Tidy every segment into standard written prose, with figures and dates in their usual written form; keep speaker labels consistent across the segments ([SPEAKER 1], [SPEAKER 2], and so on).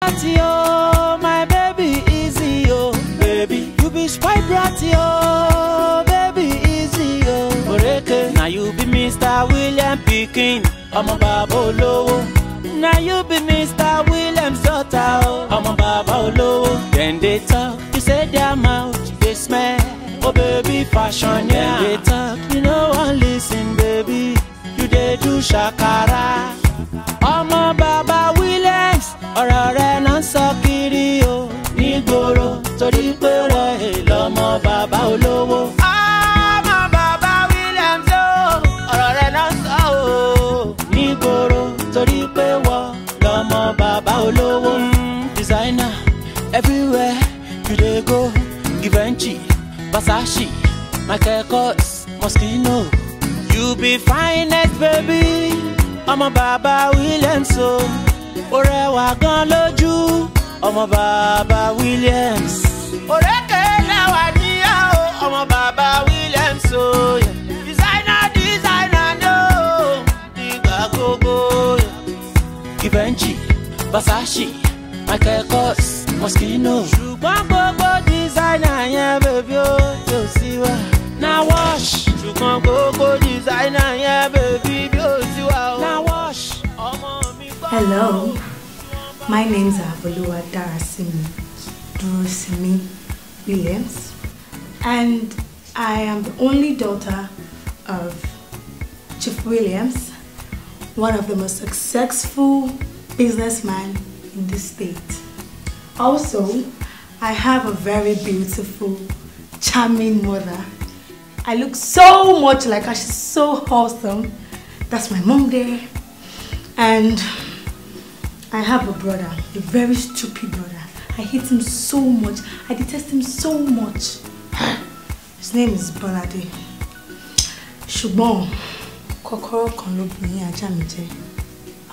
[SPEAKER 1] Oh, my baby, easy, oh, baby. You be spoiled bratty, oh, baby, easy, oh. Oreke, now you be Mr. William Pikin, I'm a babo lowo. Now you be Mr. William's daughter, oh, I'm a babo lowo. Then they talk, you say their mouth, they smell. Oh, baby, fashion, yeah. Then they talk, you know I listen, baby. You they do shakara. I'm a baba Williams. Ọ̀rọ̀ rẹ̀ náà sọ kiri o nígboro torí pé wọ́n lọ́mọ bàbá olówó. Ọmọ bàbá Williams o ọ̀rọ̀ rẹ̀ náà sọ o nígboro torí pé wọ́n lọ́mọ bàbá olówó. Designer everywhere you dey go Givenchy, Versace, Michael Kors, Moschino. You be finest baby ọmọ bàbá Williams o. Orewa gan lójú ọmọ bàbá Williams. Oreke lẹ́wà níyà o ọmọ bàbá Williams o. Designer no nígbà gbogbo. Givenchy, Versace, Michael Kors, Moschino. Ṣùgbọ́n gbogbo designer yẹn bèbí ó yóò sí wa. Na wash. Ṣùgbọ́n gbogbo designer yẹn bèbí bí ó sí wa o. Na wash.
[SPEAKER 2] Hello, my name is Aboluwa Darasimi Durosimi Williams, and I am the only daughter of Chief Williams, one of the most successful businessmen in this state. Also, I have a very beautiful, charming mother. I look so much like her. She's so awesome. That's my mom there. And I have a brother, a very stupid brother. I hate him so much. I detest him so much. His name is Bolade. Ṣùgbọ́n kọ́kọ́rọ́ kan ló bí ní ajá mi jẹ́.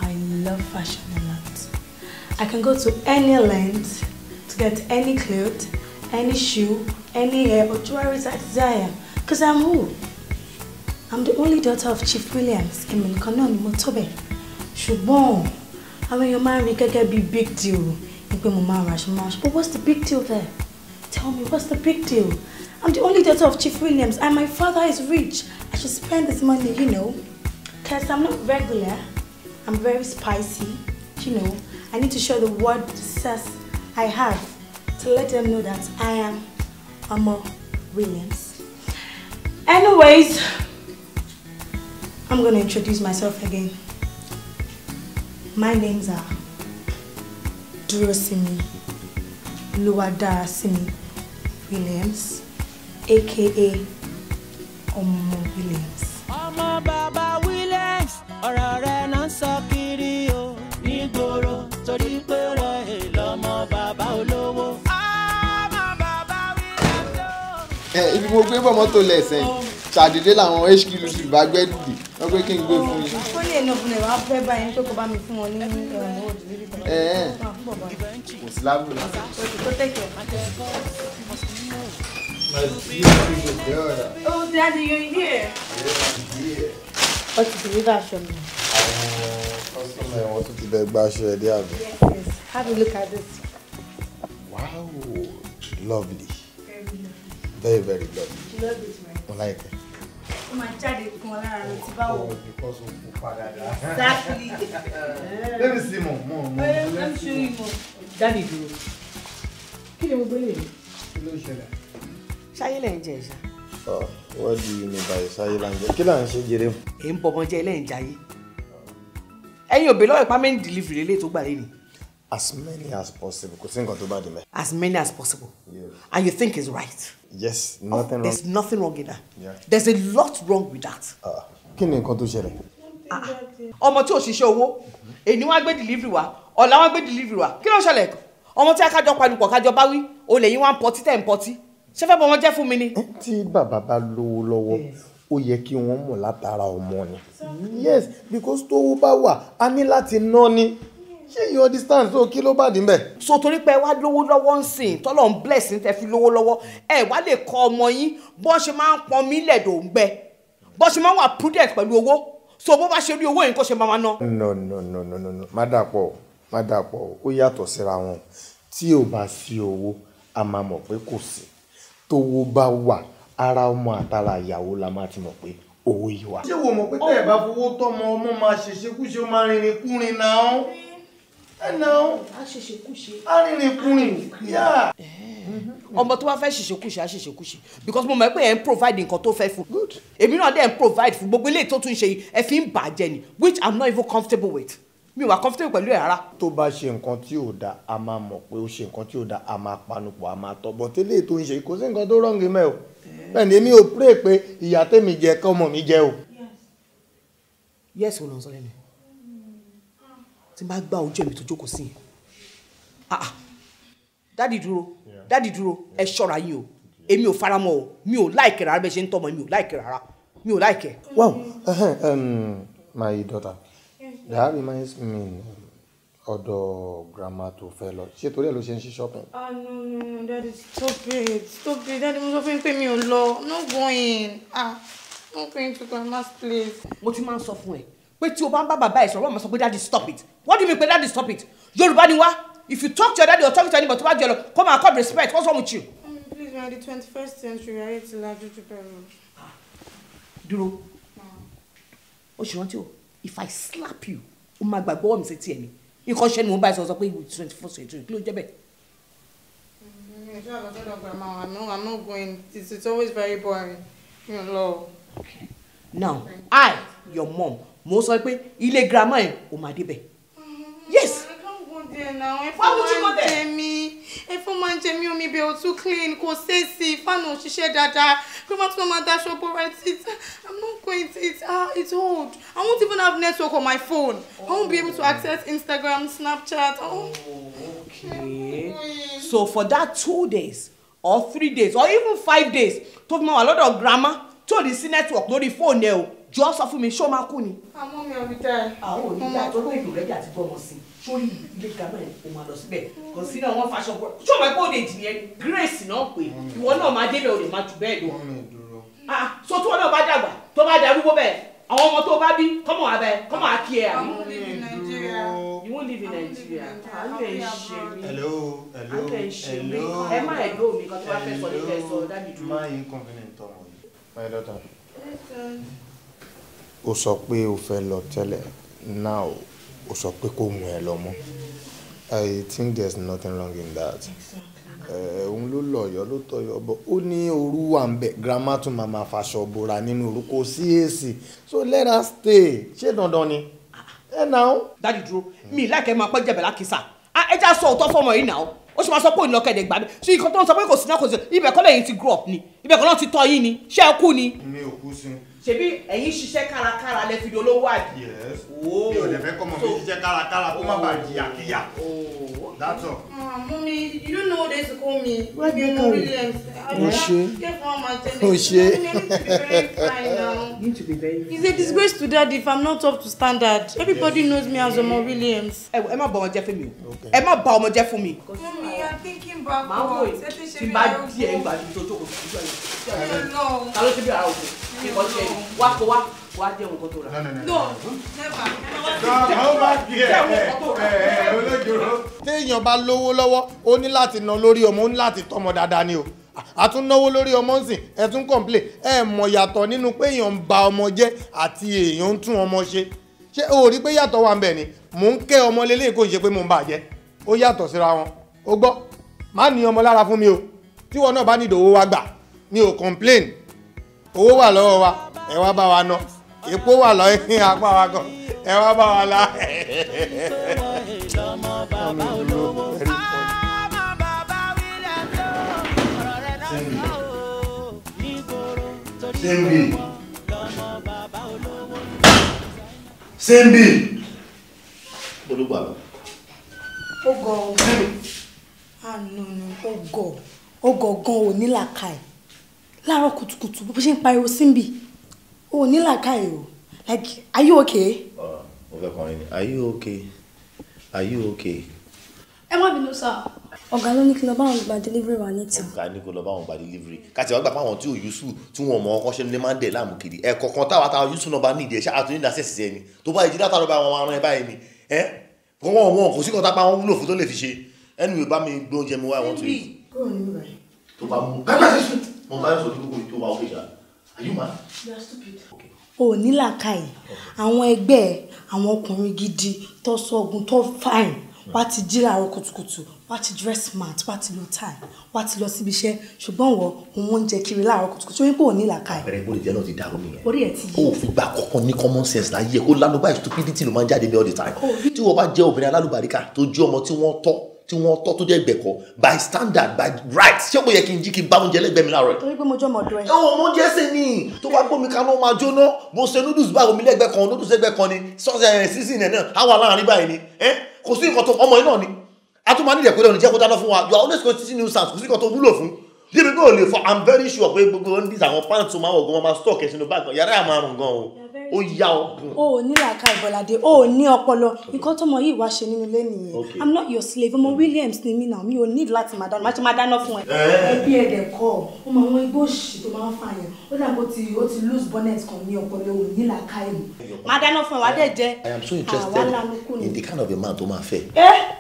[SPEAKER 2] I love fashion a lot. I can go to any length to get any clothes, any shoe, any hair or jewelry I desire. Because I'm who? I'm the only daughter of Chief Williams. Èmi nìkan náà ni mo tó bẹ́ẹ̀. Ṣùgbọ́n àwọn èèyàn máa ń rí gẹ́gẹ́ bí big deal ní pé mo máa raṣọ máa ṣe. But what's the big deal there? Tell me, what's the big deal? I'm the only daughter of Chief Williams and my father is rich. I should spend this money, you know. Because I'm not regular. I'm very spicy, you know. I need to show the world the success I have to let them know that I am Amo Williams. Anyways, I'm going to introduce myself again. My names are Durosimi Luwadarasimi Williams, aka Omo Williams.
[SPEAKER 1] Ọmọ bàbá Williams, ọ̀rọ̀ rẹ̀ náà sọ kiri o nígboro torí pé wọ́n lọ́mọ bàbá olówó. Ọmọ bàbá Williams.
[SPEAKER 3] Ibi mo gbé bọ̀ mọ́tò lẹ́sẹ̀ ṣàdédé làwọn HQ bá gbẹ́ dìde wọ́n pé kí n gbé fún yín.
[SPEAKER 2] Ó lè nà fún ẹ̀ wá fẹ́ báyìí pé kò bá mi fún wọn ní òdìrí kan.
[SPEAKER 3] Kò sí lábùlà.
[SPEAKER 2] Tó tẹ̀kẹ̀. Oh, Daddy, you're here.
[SPEAKER 3] Yeah.
[SPEAKER 2] What is the river aṣọ mi?
[SPEAKER 3] Àwọn kọ́sọ́mọ̀ ẹ̀wọ̀n tó ti bẹ̀ gba aṣọ ẹ̀ dé àbí.
[SPEAKER 2] Yes. Have a look at this.
[SPEAKER 3] Wow, lovely.
[SPEAKER 2] Very lovely.
[SPEAKER 3] Very, very lovely.
[SPEAKER 2] You love it, right?
[SPEAKER 3] I like it.
[SPEAKER 2] Ó máa jáde kan lára rẹ̀ tí bá wò.
[SPEAKER 3] Because of the father.
[SPEAKER 2] Exactly.
[SPEAKER 3] Let me see more.
[SPEAKER 2] Let me show you more.
[SPEAKER 4] Daddy dúró. Kí ni mo gbé lè rí?
[SPEAKER 3] Kí ló ṣẹlẹ̀?
[SPEAKER 4] Ṣáyé lẹ̀ ń jẹ ìṣá.
[SPEAKER 3] What do you mean by ṣáyé là ń jẹ? Kí là ń ṣe jèrè?
[SPEAKER 4] Èyí ń bọ̀bọ̀n jẹ́ ilé ìjayé. Ẹ̀yin òbí lọ́wọ́ ìpamẹ́ delivery lélẹ̀ tó gbà lé ni.
[SPEAKER 3] As many as possible. Kò sí nǹkan tó bá dì mẹ́.
[SPEAKER 4] As many as possible.
[SPEAKER 3] Yes.
[SPEAKER 4] And you think it's right.
[SPEAKER 3] Yes, nothing wrong.
[SPEAKER 4] There's nothing wrong in that.
[SPEAKER 3] Yeah.
[SPEAKER 4] There's a lot wrong with that.
[SPEAKER 3] Kí ni nǹkan tó ṣẹlẹ̀?
[SPEAKER 4] Ọmọ tí ò ṣiṣẹ́ owó, èyí wá gbé delivery wá, ọ̀la wá gbé delivery wá. Kí ló ṣẹlẹ̀? Ọmọ tí akájọ panupọ̀ kájọ bá wí, olè yín wá ń pọtí tẹ̀ ń pọtí. Ṣé fẹ́ bọ́ wọn jẹ́ fún mi ni?
[SPEAKER 3] Tí bàbá bá lówó lọ́wọ́, ó yẹ kí wọ́n mọ̀ látara ọmọ ni. Yes, because tó bá wà, a ní láti ná ni. Ṣé you understand? So kí ló bá dín bẹ́ẹ̀?
[SPEAKER 4] So torí pé wá lówó lọ́wọ́ ń sìn, tọ́lọ̀ ń bless ní tẹ́ fi lówó lọ́wọ́, ẹ wá lè kọ́ ọmọ yín bọ́n ṣe máa ń pọn mílẹ̀ dò ń gbẹ. Bọ́n ṣe máa ń wà prudent pẹ̀lú owó. So bó bá ṣe rí owó yìí kó ṣe máa ná.
[SPEAKER 3] No. Má dàpọ̀. má dàpọ̀ ó yàtọ̀ síra wọn tí ò bá sí owó a máa mọ̀ pé kò sí tówó bá wà ara ọmọ àtàrà ìyàwó la máa ti mọ̀ pé owó yìí wà. ṣé wo mọ̀ pé tẹ́ ẹ̀ bá fowó tọ́mọ ọmọ máa ṣèṣekúṣe ó máa rìnrìn kúrin náà ẹ̀ náà
[SPEAKER 4] a ṣèṣekúṣe.
[SPEAKER 3] á rìnrìn kúrin yá.
[SPEAKER 4] ọmọ tó bá fẹ́ ṣèṣekúṣe á ṣèṣekúṣe because mo mọ̀ pé ẹ̀ ń provide nǹkan tó fẹ́ fún. èmi náà dẹ̀ ń provide fún gbogbo eléyìí tó tún ṣe yìí ẹ fi ń bàjẹ́ ni which I'm not even comfortable with. mi ò wà comfortable pẹ̀lú ẹ̀ rárá.
[SPEAKER 3] tó bá ṣe nǹkan tí ò da a máa mọ̀ pé ó ṣe nǹkan tí ò da a máa panupọ̀ a máa tọ́bọ̀ tẹ́lẹ̀ tó ń ṣe kò sí nǹkan tó rọ́ǹgì mẹ́ o bẹ́ẹ̀ ni èmi ò pray pé ìyá tèmi jẹ kọ́ ọmọ mi jẹ o.
[SPEAKER 4] yes ò lọ sọ lẹ́nu tí n bá gbá ojú ẹ̀mí tó jókòó sí yẹn dádì dúró ẹ ṣọ́ra yín o èmi ò faramọ́ o mi ò láìkẹ́ rárá bẹ́ẹ̀ ṣe ń tọ́mọ mi ò láìkẹ́ rárá mi ò láìkẹ́.
[SPEAKER 3] wow my daughter that reminds me ọ̀dọ̀ grandma tó fẹ́ lọ ṣé torí ẹ̀ ló ṣe ń ṣe shopping.
[SPEAKER 2] No, daddy, stop it, daddy, mo sọ fún yín pé mi ò lọ, I'm not going, I'm not going to grandma's place.
[SPEAKER 4] mo ti máa ń sọ fún ẹ pé tí o bá ń bá bàbá ẹ sọ̀rọ̀ wọ́n máa sọ pé daddy stop it what do you mean pé daddy stop it Yorùbá ni wá if you talk to your daddy or talk to anybody tó bá jẹ lọ come and come respect what's wrong with you.
[SPEAKER 2] Please, we are in the 21st century, I hate to laugh you too.
[SPEAKER 4] dúró o ṣe rántí o if I slap you o máa gbàgbọ́ wọ́n mi sí tiẹ̀ ni nǹkan ṣẹ́ ni mo bá ẹ sọ pé 21st century kí ló jẹ́ bẹ́ẹ̀.
[SPEAKER 2] I'm not going. It's always very boring. You know.
[SPEAKER 4] Okay. Now, I, your mom, mo sọ pé ilé grandma ẹ o máa débẹ̀. Yes.
[SPEAKER 2] I can't go there now.
[SPEAKER 4] Why would you go there?
[SPEAKER 2] If man Jemmy omi be too clean, kò sexy, fan o ṣiṣẹ́ dáadáa. Grandma to mama dash up right it. I'm not going to it. It's old. I won't even have network on my phone. I won't be able to access Instagram, Snapchat.
[SPEAKER 4] Okay. So for that 2 days or 3 days or even 5 days, tó fi mọ́ wà lọ́dọ̀ grandma tó di sí network lórí phone ẹ o. Jọ sọ fún mi ṣó máa kú ni.
[SPEAKER 2] Àmọ́ mi ò rí tẹ́.
[SPEAKER 4] Àwọn òní dá tó lóyún ìlú rẹ̀ àti gbọ́mọ sí. Sórí ilé grandma ẹ̀ o máa lọ síbẹ̀. Kò sí náà wọ́n faṣọ bọ̀. Ṣé o máa kó òde jìnnìyẹn? Grace náà pé ìwọ náà máa débẹ̀ o lè máa jù bẹ́ẹ̀ lọ. So tí wọn náà bá dàgbà tó bá darúgbó bẹ́ẹ̀ àwọn ọmọ tó bá bí kọ́mọ̀ wá bẹ́ẹ̀ kọ́mọ̀ wá kí ẹ àbí. You won't live in Nigeria. Àánú ẹ̀ ń ṣe mí.
[SPEAKER 3] Hello.
[SPEAKER 4] Àánú ẹ̀ ń ṣe mí. Ẹ má ẹ̀ lóò mi kan tó bá fẹ́ sọ nípa ẹ̀ sọ dábì dúró.
[SPEAKER 3] My inconvenient ọmọ yìí. My daughter. O sọ pé o fẹ́ lọ tẹ́lẹ̀ now o sọ pé kò mú ẹ lọ mọ́. I think there's nothing wrong in that. Òun ló lọ̀yọ́ ló tọ̀yọ́ bọ̀ ó ní òru wà ń bẹ̀ grandma tún máa faṣọ bora nínú òru kò sí AC so let us stay ṣé dandan ni. Ẹ náà.
[SPEAKER 4] Dáàdì dúró mi láìkẹ́ máa pẹ́ jẹ̀bẹ̀ lákìsà ẹ já sọ òótọ́ fọmọ yìí náà ó ṣe máa sọ pé òun lọ́kẹ̀dẹ̀ gbà mí ṣé nǹkan tó ń sọ pé kò sí náà kò sí ibẹ̀ kọ́ lẹ́yìn ti grow up ni ibẹ̀ kọ́ náà ti tọ́ yín ni ṣé ẹ kú ni.
[SPEAKER 3] Mi ò kú sí.
[SPEAKER 4] Ṣebí ẹ̀yin ṣiṣẹ́ kárakára lẹ fi dolówó àdì.
[SPEAKER 3] Yes. Mi ò lè fẹ́ kọ́ mọ̀ mi ṣiṣẹ́ kárakára kó má bàa jìyà kíyà. That's all.
[SPEAKER 2] Mommy, you don't know what they call me. What do you call me?
[SPEAKER 4] You need to be very.
[SPEAKER 2] It's a disgrace to daddy if I'm not up to standard. Everybody knows me as Omo Williams.
[SPEAKER 4] Ẹ má bà ọmọ jẹ́ fún mi o. Ẹ má bà ọmọ jẹ́ fún mi.
[SPEAKER 2] Mommy, I'm thinking back.
[SPEAKER 4] Màá wò ó tí bá díẹ̀ ń gbàdúrà tó jókòó sí ìjọ yìí. Ta ló ṣe bí ara òkú? Ìkọ́ tiẹ̀ wá kó wá jẹ́ nǹkan tó rà.
[SPEAKER 2] No, never.
[SPEAKER 3] Téèyàn bá lówó lọ́wọ́ ó ní láti ná lórí ọmọ ó ní láti tọ́mọ dáadáa ni o a tún náwó lórí ọmọ ńsìn ẹ tún kọ̀ǹplé ẹ mọ̀ yàtọ̀ nínú pé èèyàn ń ba ọmọ jẹ́ àti èèyàn ń tún ọmọ ṣe ṣé o rí pé yàtọ̀ wà ń bẹ̀ ni mò ń kẹ́ ọmọ lélẹ́yìn kò ń ṣe pé mò ń bà jẹ́ ó yàtọ̀ síra wọn ó gbọ́ má ní ọmọ lára fún mi o tí wọn náà bá ní ìdòwò wa gbà mi ò complain owó wà lọ́wọ́ wa ẹ wá bá wa ná epo wà lọ́yìn apá wa gan ẹ wá bá wa la. Sembi.
[SPEAKER 5] Olúgbà.
[SPEAKER 2] Ogo. No. Ogo gan ò ní làákàyè. Láàárọ̀ kùtùkùtù bó ṣe ń pariwo Simbi. Ò ní làákàyè o. Like, are you okay?
[SPEAKER 5] Mo fẹ́ kọrin ni. Are you okay? Are you okay?
[SPEAKER 2] Ẹ má bínú sá.
[SPEAKER 6] Ọ̀gá ló ní kí lọ bá wọn gba delivery wa níta.
[SPEAKER 5] Ọ̀gá ní kó lọ bá wọn gba delivery. Káti wá gbà fáwọn tí ò yusuf tí wọn mọ ọkọ ṣe ní máa ń dẹ̀ láàmú kiri. Ẹ̀kọ̀ọ̀kan táwa yusuf náà bá ní ìdí ẹ̀ ṣáà tún ní ìdásẹ̀ sí ẹni. Tó bá ìjì látàrọ̀ bá wọn rán ẹ báyìí ni. wọn kò sí kan tá pa wọn wúlò fún tó lè fi ṣe anyway bá mi gbé oúnjẹ mi wá I want to eat. tó bá mú mo bá sọ dúró tó bá òkè ṣá are you mad.
[SPEAKER 2] You are stupid. O ní làákàyè àwọn ẹgbẹ́ àwọn ọkùnrin gidi tó sọ̀gùn tó fine wá ti jí láàárọ̀ kùtùkùtù wá ti dress smart wá ti lo tie wá ti lọ síbi iṣẹ́ ṣùgbọ́n wọ́n oúnjẹ kiri láàárọ̀ kùtùkùtù wípé ò ní làákàyè.
[SPEAKER 5] àpẹẹrẹ ìbò lè jẹ́ náà ti dàrú nìyẹn.
[SPEAKER 2] orí ẹ̀ ti yí.
[SPEAKER 5] o ò fi gbà kọ́kọ́ ní common sense láyé kó lánàá báyìí stupidity ló máa ń jáde ní all the time. tí wọ́n bá jẹ́ obìnrin alálùbáríkà tó jẹ́ ọmọ tí wọ́n tọ́ tó jẹ́ gbẹ̀kọ́ by standard by right ṣé kò yẹ kí n jí kí n bá oúnjẹ lẹ́gbẹ̀ẹ́ mi láàárọ̀.
[SPEAKER 2] torí pé mo jọ́ ọmọdún ẹ.
[SPEAKER 5] mo jẹ́ sè ni tó bá gbómi kaná máa jóná mo ṣe noodles báyìí omi lẹ́gbẹ̀ẹ́ kan noodles lẹ́gbẹ̀ẹ́ kan ni sọ́ọ̀sì season ẹ̀ náà àwọn aláàárín báyìí ni kò sí nǹkan tó ọmọ yìí náà ni a tún máa nílẹ̀ pé lọ́nà jẹ́ kó dáná fún wa you are always going to see new sounds kò sí nǹkan tó wúlò fún débi pé ò lè fọ I'm very sure pé gbogbo ní àwọn pants máa wọ̀ gan máa stock ẹ̀ sínú báàgì yàrá àmọ́ àrùn gan o yá o.
[SPEAKER 2] o ò ní làákàyè Bọ́ládé o ò ní ọpọlọ nǹkan tọmọ yìí wá ṣe nínú ilé nìyẹn I'm not your slave ọmọ Williams ni mí náà mi ò need láti máa dáná máa dáná fún ẹ. ẹbí ẹ̀dẹ̀ kọ́ ọ mọ àwọn igbó òṣì tó máa ń fa yẹn ó dà bó ti lose bonnet kan ní ọpọlọ ò ní làákàyè máa dáná fún ẹ wá dẹ̀ jẹ́
[SPEAKER 5] I am so interested in the kind of a man tó máa fẹ́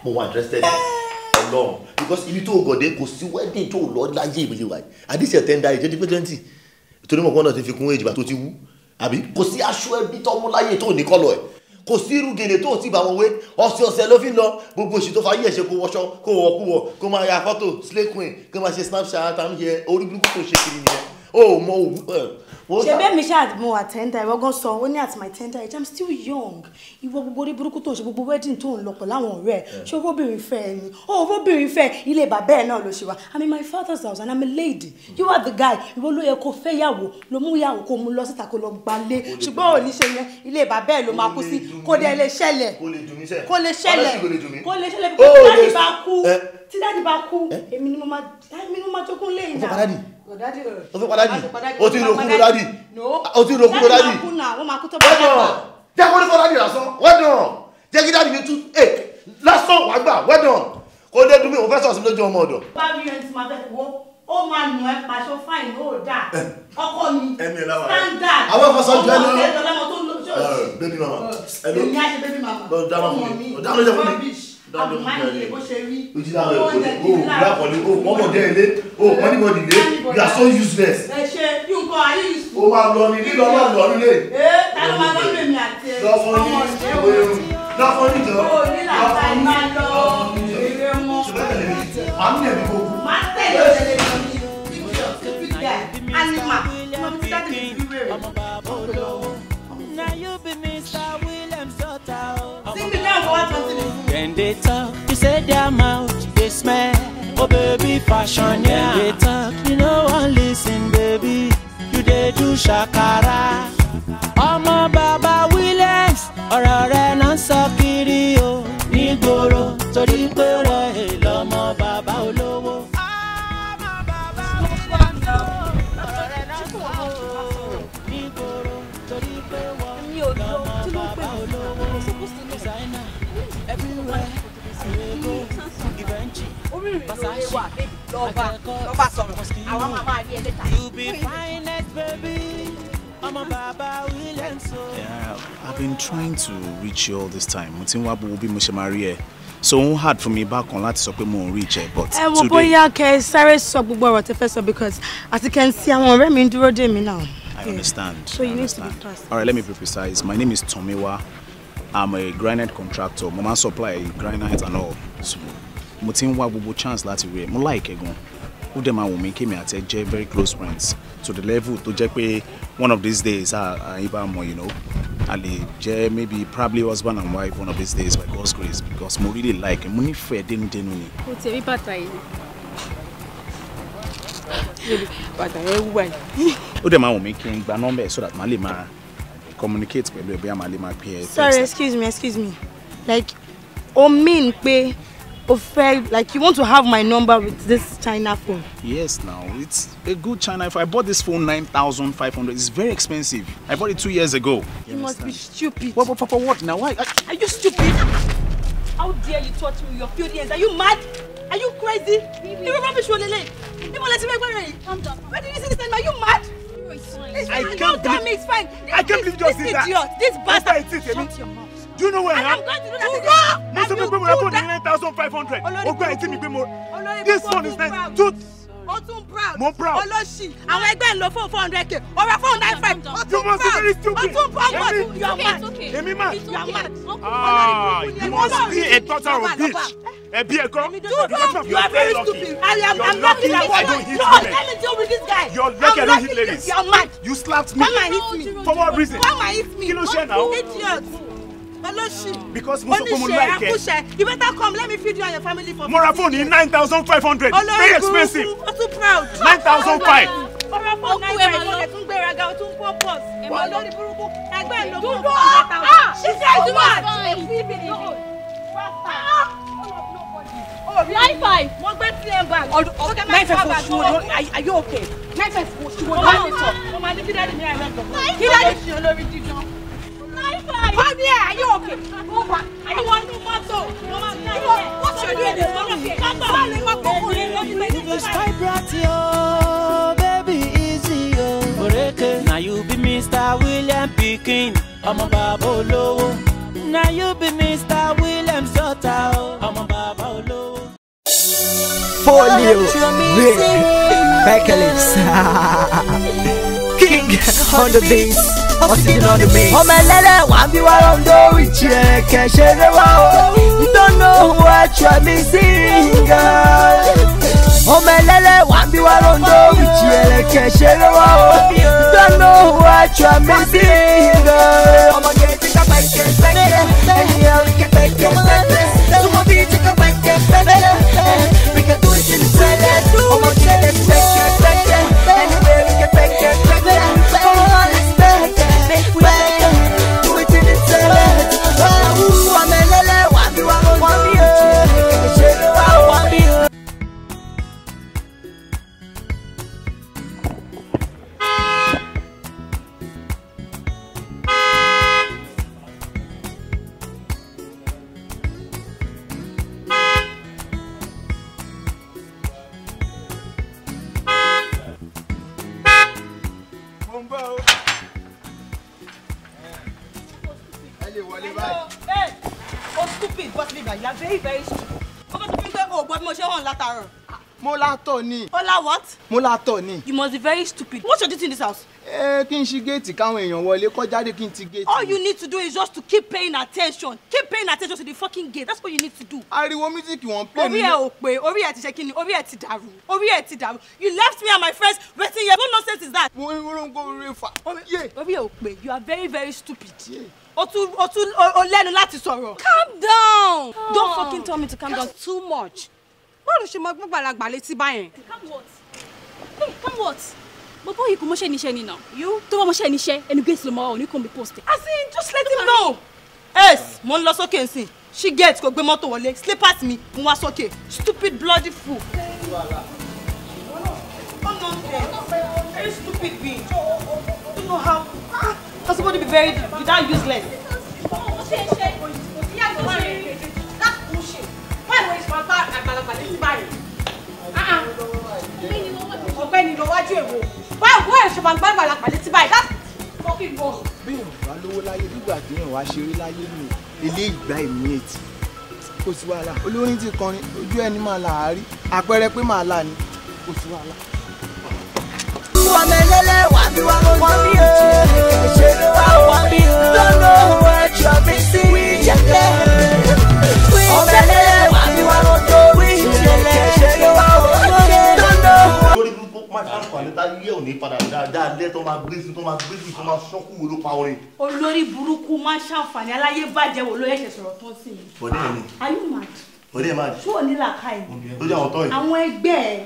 [SPEAKER 5] mo wà interested Ọlọ́run because ibi tó gọ̀dẹ̀ kò sí wedding tó lọ láyé ìbílẹ̀ wa àdìsí ẹ̀ tẹ́ndà ìjẹ́ dípẹ́ 20 torí mọ̀ kọ́nà ti fi kún èjìbá tó ti wú àbí kò sí aṣọ ẹbí tó mú láyé tó ní kọ́lọ̀ ẹ̀ kò sí irú gèlè tó ti bá wọn wé ọ̀sẹ̀ ló fi ń lọ gbogbo òṣì tó fa yí ẹ̀ṣẹ̀ kó wọṣọ kó wọ̀ kú wọ̀ kó máa ya fọ́tò slay queen kó máa ṣe snapchat àmì yẹ orí burúkú tó ṣe kiri nìyẹn ó mọ òwú
[SPEAKER 2] ṣe bẹ́ẹ̀ mi ṣáà mo wà tender ìwọ gan sọ ó ní at my tender age I'm still young ìwọ gbogbo orí burúkú tó ń ṣe gbogbo wedding tó ń lọ pọ̀ láwọn ọ̀rẹ́ ẹ̀ ṣé obìnrin fẹ́ ẹ ni obìnrin fẹ́ ilé bàbá ẹ̀ náà ló ṣe wá I'm in my father's house and I'm a lady you are the guy ìwọ ló yẹ kó fẹ́ yàwó ló mú yàwó kó mú lọ síta kó lọ gbalé ṣùgbọ́n ò ní ṣe yẹn ilé bàbá ẹ̀ ló máa kú sí kó dẹ̀ lè ṣẹlẹ̀ kó lè ṣẹlẹ̀ tí dáàdì bá kú èmi ni mo máa jókòó lẹ́yìn náà.
[SPEAKER 5] o fẹ́ padà di o ti ro kúrò dádì o ti ro kúrò dádì wẹ́dàn jẹ́ kó ní kó dádì lásán wẹ́dàn jẹ́ kí dádì ní tú lásán wàá gbà wẹ́dàn kó dé dúmí òun fẹ́ sọ̀rọ̀ sí lójú ọmọ ọ̀dọ̀.
[SPEAKER 2] bá mi yẹn ti máa fẹ́ wo ó máa nù ẹ́ pàṣọ fáìn ó dà ọkọ mi standard
[SPEAKER 5] àwọn ọkọ sọ jù ẹ lọ
[SPEAKER 2] baby mama èmi á ṣe baby mama ọmọ mi rubbish àbùmáyé bó ṣe rí
[SPEAKER 5] you are so useless.
[SPEAKER 2] ẹ ṣe bí nǹkan ayé useful.
[SPEAKER 5] o máa lọ ní lílọ náà lọ nílé.
[SPEAKER 2] ta ló máa lọ lèmi àti ẹ.
[SPEAKER 5] lọ fún ní jọ.
[SPEAKER 2] o ní làtà ìmá lọ èrè mọ.
[SPEAKER 5] màá ní ẹ̀mí kò kú.
[SPEAKER 2] máa tẹ̀lé òṣèlè mi ní stupid guy animal mo ti dájú ní ìwé rẹ̀. Sing me down for what something.
[SPEAKER 1] When they talk, you say their mouth, they smell. Oh baby, fashion, yeah. When they talk, you know one listen, baby. You dey do shakara. Ọmọ bàbá Williams, ọ̀rọ̀ rẹ̀ náà sọ kiri o. Nígboro, torí pé rẹ̀ lọ́mọ bàbá olówó. Ọmọ bàbá Williams, ọ̀rọ̀ rẹ̀ náà sọ o. Nígboro, torí pé wọ́n lọ́mọ bàbá olówó. Designer, everywhere, you be finest, baby. I'm a Baba Williams.
[SPEAKER 7] Yeah, I've been trying to reach you all this time. Mo ti ń wá bí mo ṣe máa rí ẹ. So it's hard for me back on láti sọ pé mo ń reach ẹ, but today.
[SPEAKER 2] Wo bóyá kẹ́ sáré sọ gbogbo ọ̀rọ̀ tẹ́ fẹ́ sọ because as you can see àwọn ọ̀rẹ́ mi ń dúró dè mí now.
[SPEAKER 7] I understand.
[SPEAKER 2] So you need to be fast.
[SPEAKER 7] All right, let me be precise. My name is Tomiwa. I'm a granite contractor. Mo máa supply granite and all. So, mo ti ń wá gbogbo chance láti rí ẹ. Mo like ẹ gan. Ó dẹ̀ máa wù mí kí mi àti ẹ jẹ́ very close friends to the level tó jẹ́ pé one of these days ibà mọ̀, you know, a lè jẹ́ maybe probably husband and wife one of these days by God's grace because mo really like ẹ. Mo nífẹ̀ẹ́ dénúdénú ni.
[SPEAKER 6] O ti rí bàtà yìí. Bàtà yẹn wà yìí.
[SPEAKER 7] Ó dẹ̀ máa wù mí kí n gba number so that màá lè máa communicate pẹ̀lú ẹ bí a máa lè máa pè ẹ.
[SPEAKER 2] Sorry, excuse me. Like, o mean pé o fẹ́, like you want to have my number with this China phone?
[SPEAKER 7] Yes, now it's a good China phone. I bought this phone 9,500. It's very expensive. I bought it 2 years ago.
[SPEAKER 2] You must be stupid.
[SPEAKER 7] For what now? Why?
[SPEAKER 2] Are you stupid? How dare you touch me with your filthy hands? Are you mad? Are you crazy? You rubbish, Olele. You won't let me make. Calm down. Where did you see this? Are you mad? It's fine.
[SPEAKER 7] I can't believe
[SPEAKER 2] it's fine.
[SPEAKER 7] I can't believe you just did that.
[SPEAKER 2] This idiot, this bastard.
[SPEAKER 7] Shut
[SPEAKER 2] your mouth.
[SPEAKER 7] Do you know where I am?
[SPEAKER 2] I'm going to do that.
[SPEAKER 8] Mo sọ pé mo ra phone ní 9,500. Ó gbà ẹtí mi pé mo. This phone is 9,200.
[SPEAKER 2] O tún proud.
[SPEAKER 8] Mo proud.
[SPEAKER 2] Olóṣì. Àwọn ẹgbẹ́ ń lo phone 400k. O ra phone 95. O tún proud. O tún proud. You are mad.
[SPEAKER 8] Èmi mad.
[SPEAKER 2] You are mad.
[SPEAKER 8] You must be a daughter of bitch. Ẹbí ẹ̀kọ́.
[SPEAKER 2] You are very stupid. I'm lucky that
[SPEAKER 8] I don't hit
[SPEAKER 2] women.
[SPEAKER 8] women.
[SPEAKER 2] Let me deal with this guy.
[SPEAKER 8] You're lucky I don't hit ladies.
[SPEAKER 2] You are mad.
[SPEAKER 8] You slapped me.
[SPEAKER 2] Come and hit me.
[SPEAKER 8] For what reason?
[SPEAKER 2] Come and hit me.
[SPEAKER 8] Kí ló ṣe now?
[SPEAKER 2] Idiot. Olóṣì.
[SPEAKER 8] Because mo sọ pé mo like
[SPEAKER 2] it. You better come. Let me feed you and your family for.
[SPEAKER 8] Mo ra phone ní 9,500. Very expensive.
[SPEAKER 2] I'm too proud.
[SPEAKER 8] 9,500.
[SPEAKER 2] Ọ̀rọ̀ fún 9,500. O tún gbéraga, o tún purpose. Wọ́n lórí burúkú. Ẹgbẹ́ ìlú fún 400,000. She said you mad.
[SPEAKER 6] High five.
[SPEAKER 2] Wọ́n gbé TM bag.
[SPEAKER 6] 9,500. Are you okay? 9,500.
[SPEAKER 2] Mo máa ní kí dáàdì mi àìrẹ́ gbọ̀.
[SPEAKER 6] Kí dáàdì
[SPEAKER 2] ṣe olórí dídán.
[SPEAKER 6] 9,500.
[SPEAKER 2] Come here, are you okay? I want to motto. What's your name?
[SPEAKER 1] You be spy brat, yo, baby, easy, yo. Oreke, now you be Mr. William Pikin, I'm a baba olowo. Now you be Mr. William Sota, I'm a baba olowo.
[SPEAKER 9] Folio, Beckless, King on the bass. Sitting on the main. Oh my lady, one be one on the rich, can't share the wow. You don't know what you're missing, girl. Oh my lady, one be one on the rich, can't share the wow. You don't know what you're missing, girl. I'm gonna get it up, I can't back it. Yeah, we can back it, so my beat take a back it. We can do it in the toilet. I'm gonna get it, back it. Anyway, we can back it, back it. Do it in the toilet. I'm a lele, one be
[SPEAKER 2] You are very, very stupid.
[SPEAKER 10] Molato ni.
[SPEAKER 2] Ola what?
[SPEAKER 10] Molato ni.
[SPEAKER 2] You must be very stupid. What's your duty in this house?
[SPEAKER 10] Kí n ṣí gate káwọn èèyàn wọlé kó jáde kí n ti gate.
[SPEAKER 2] All you need to do is just to keep paying attention. Keep paying attention to the fucking gate. That's what you need to do.
[SPEAKER 10] Ariwo music wọ́n play
[SPEAKER 2] ni. Orí ẹ ò pé, orí ẹ ti ṣe kíni, orí ẹ ti dàrú. Orí ẹ ti dàrú. You left me and my friends waiting here. What nonsense is that?
[SPEAKER 10] Mo ń go refa.
[SPEAKER 2] Orí ẹ ò pé. You are very, very stupid. O lẹ́nu láti sọ̀rọ̀.
[SPEAKER 6] Calm down.
[SPEAKER 2] Don't fucking tell me to calm down too much.
[SPEAKER 6] Báwo ṣe máa gbọ́gbà lágbà létí báyẹn? Calm what? Hey, calm what? Bọ́bọ́ yìí kò mọ́ṣẹ́ níṣẹ́ ni now. You tó bá mọ́ṣẹ́ níṣẹ́ ẹni gbèsè ló máa wà ní kò ń bí post.
[SPEAKER 2] As in, just let him know. Yes, mo ń lọ sókè nsìn. She gets kò gbé mọ́tò wọlé. Slippers mi, mo wá sókè. Stupid bloody fool. Very stupid being. Don't know how. Can somebody be very without useless? That's bullshit. Why waste my time àgbàlagbà létí báyìí? Ọ̀gbẹ́ni lọ wájú èwo. Why ṣe máa gbàgbà àgbàlagbà létí báyìí? That's fucking wrong.
[SPEAKER 10] Bí ìwà lówó láyé nígbà tí èèyàn wá ṣeré láyé ní ilé ìgbà ìmí ètì. Kò sí wàhálà. Olórin ti kọrin ojú ẹni máa là á rí. Àpẹẹrẹ pé máa là ní. Kò sí wàhálà.
[SPEAKER 9] Wọ́n mẹ́lẹ́lẹ́ wà bí wọ́n bí ṣe wá bí don't know what you're missing. Wọ́n mẹ́lẹ́lẹ́ wà bí wọ́n tó wí ṣe wá don't know.
[SPEAKER 5] Lórí gbogbo máa ṣàǹfààní táyé ò ní padà dáadáa lẹ́ tó máa gbé sí tó máa ṣọ́kù wo ló pa orin.
[SPEAKER 2] Olórí burúkú máa ṣàǹfààní aláyé bàjẹ́ wo ló yẹ ṣe sọ̀rọ̀ tó sí mi.
[SPEAKER 5] Bọ̀dé ẹ̀ ni.
[SPEAKER 2] Are you mad?
[SPEAKER 5] Bọ̀dé ẹ̀ máa.
[SPEAKER 2] Ṣé o ní làákàyè?
[SPEAKER 5] Lójú àwọn tọ́ yìí.
[SPEAKER 2] Àwọn ẹgbẹ́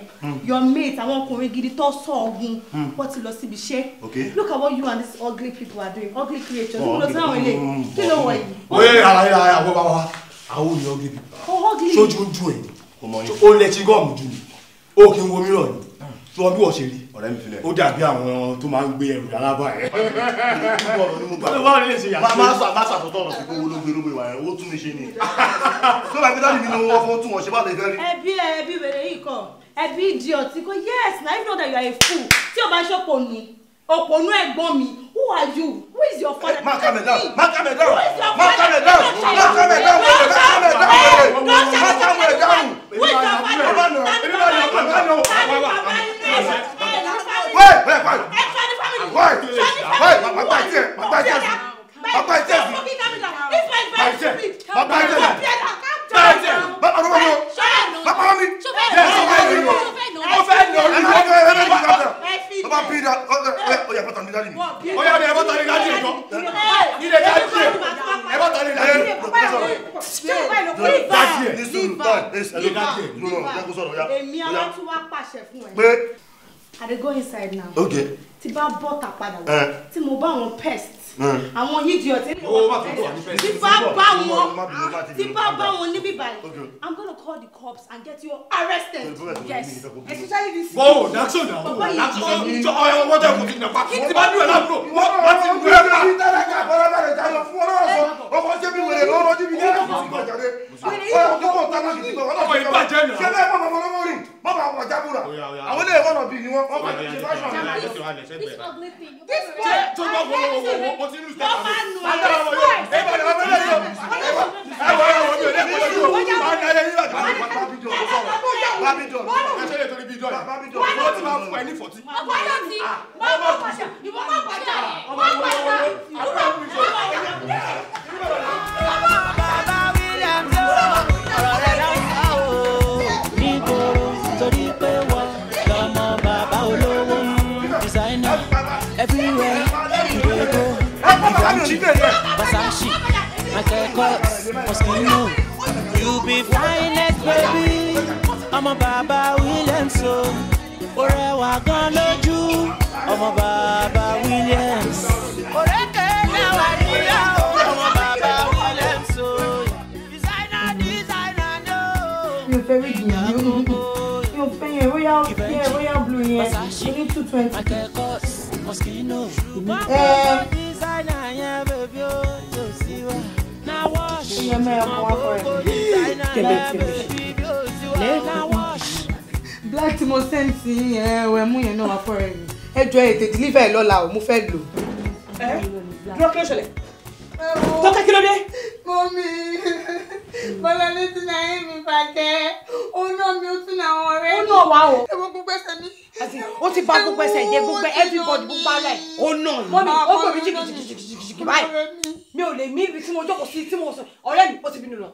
[SPEAKER 2] your mate àwọn ọkùnrin gidi tó sọ ọ̀gùn wọ́n ti lọ síbi iṣẹ́. Look at what you and these ugly people are doing. Ugly creatures. Kí ló sáwọn ilé? Kí ló wọ̀ yìí?
[SPEAKER 3] Wait, àlàyé àwọn bàbá wa. Àwọn ò ní ugly people.
[SPEAKER 2] Ugly.
[SPEAKER 3] Ṣojú ń dùn ẹ̀. Ó lẹ ti gọ́ọ̀mù jù ní. Ó kì í wo mìíràn ni. Tí wọ́n bí wọ́n ṣe rí.
[SPEAKER 5] Ọ̀rẹ́ mi filẹ̀.
[SPEAKER 3] Ó dàbí àwọn tó máa ń gbé ẹrù alábà ẹ̀.
[SPEAKER 5] Báwo ni lè ṣe yàtọ̀? Má ṣàtọ̀tọ̀ ọ̀rọ̀ sí pé owó ló gbé lóbi ìwà ẹ̀, owó tún mi ṣe ni. Tó bá gbé dáàbì mi ni wọ́n fún tún wọn ṣe bá lè fẹ́ rí.
[SPEAKER 2] Ẹbí wèrè yìí kọ. Ẹbí idiot kọ. Yes, now you know that you are a fool. Tí o bá ṣọ́pọ̀ nù.
[SPEAKER 4] Òpònú ẹ̀gbọ́n mi. Who are you? Who is your father?
[SPEAKER 5] Má calm down. Má calm down.
[SPEAKER 4] Who is your
[SPEAKER 5] Má calm
[SPEAKER 4] father?
[SPEAKER 5] down. Má calm down. Má calm down.
[SPEAKER 4] Who is your
[SPEAKER 2] I dey go inside now.
[SPEAKER 5] Okay.
[SPEAKER 2] Tí bá bọ́ta padà wá. Tí mo bá wọn pests. Àwọn idiot. Tí bá bá wọn níbí báyìí. I'm gonna call the cops and get you arrested. Yes. Especially this.
[SPEAKER 8] Whoa, that's so now. What
[SPEAKER 1] everywhere you go, Versace, Michael Kors, Moschino. You be finest, baby. I'm a Baba Williams, so Orewa gan lójú. I'm a Baba Williams. Oreke now I need I'm a Baba Williams, so designer, no.
[SPEAKER 2] You're very good. You're paying royal blue here. You need 220.
[SPEAKER 1] Michael Kors, Moschino. Designer, yeah, baby, oh, see what. Now wash.
[SPEAKER 2] Black tí mo send sí ẹ̀wẹ̀ mú yẹn náà wá fọ́ rẹ̀ mi. Ẹ jọ̀ọ́ ẹ tètè deliver ẹ̀ lọ́la o, mo fẹ́ lò.
[SPEAKER 4] Dúró kí ló ṣẹlẹ̀? Tọ́kẹ́ kí ló dé?
[SPEAKER 2] Mọ́mí, bọ́lá ní tí náà yín mi bàjẹ́. Ó náà mi ó tún náà wọn rẹ̀.
[SPEAKER 4] Ó náà wá o.
[SPEAKER 2] Ẹ wọ́n gbogbo ẹsẹ̀ mi.
[SPEAKER 4] Ó ti bá gbogbo ẹsẹ̀ jẹ́ gbogbo everybody gbogbo ara ẹ̀. Ó náà ni. Mọ́mí, ó gbòmí jìgìjìgìjìgì báyìí. Mi ò lè mí ibi tí mo jókòó sí tí mo sọ. Ọ̀rẹ́ mi, ó ti bínú lọ.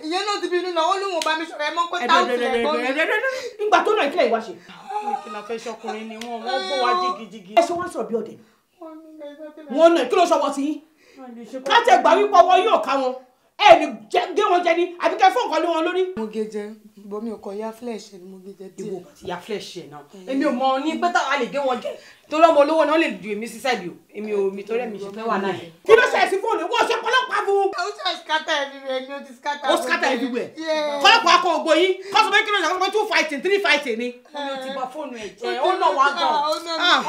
[SPEAKER 2] Ìyẹn náà ti bínú lọ, ó lóun ò bá mi sọ̀rọ̀ ẹ mọ́ pé táwọn ti rẹ̀ gbọ́ mi.
[SPEAKER 4] Nígbà tó náà ìkílẹ̀ ìwá ṣe.
[SPEAKER 2] Kí la fẹ́ ṣọkùnrin ni wọ́n gbọ́ wá jìgìjìgì.
[SPEAKER 4] Ẹ ṣe wọ́n sọ̀rọ̀ bí ọ̀dẹ̀. Wọ́n náà kí ló ṣọwọ́ sí yín? Ká tẹ gbà wípé ọwọ́ yóò ká wọn. Ẹ ní gé wọn jẹ ní àbí kẹ́ fún nǹkan lé wọn lórí.
[SPEAKER 2] Mo gé jẹ, bọ́ mi ò kọ ya flesh ni mo gé jẹ díẹ̀.
[SPEAKER 4] Ìwọ ti ya flesh ẹ̀ náà. Èmi ò mọ ní pé táwa lè gé wọn jẹ. Torí ọmọ olówó náà lè ju èmi sí sẹ́ẹ̀dì o. Èmi ò mi torí ẹ̀mí ṣe fẹ́ wà náà. Kí ló ṣe ẹ̀sìn fóònù? Wọ́n ṣe pọ́lọ́pàá fún.
[SPEAKER 2] Ó ṣe scatter everywhere ni ó ti scatter.
[SPEAKER 4] Ó scatter everywhere. Pọ́lọ́pàá kọ ògbó yín. Kọ́sọ̀ pé kí ló ṣe àkọ́kọ́ 2 fighting 3 fighting ni. Ó ti bá fóònù ẹ̀ jẹ́. Ó náà wá gan.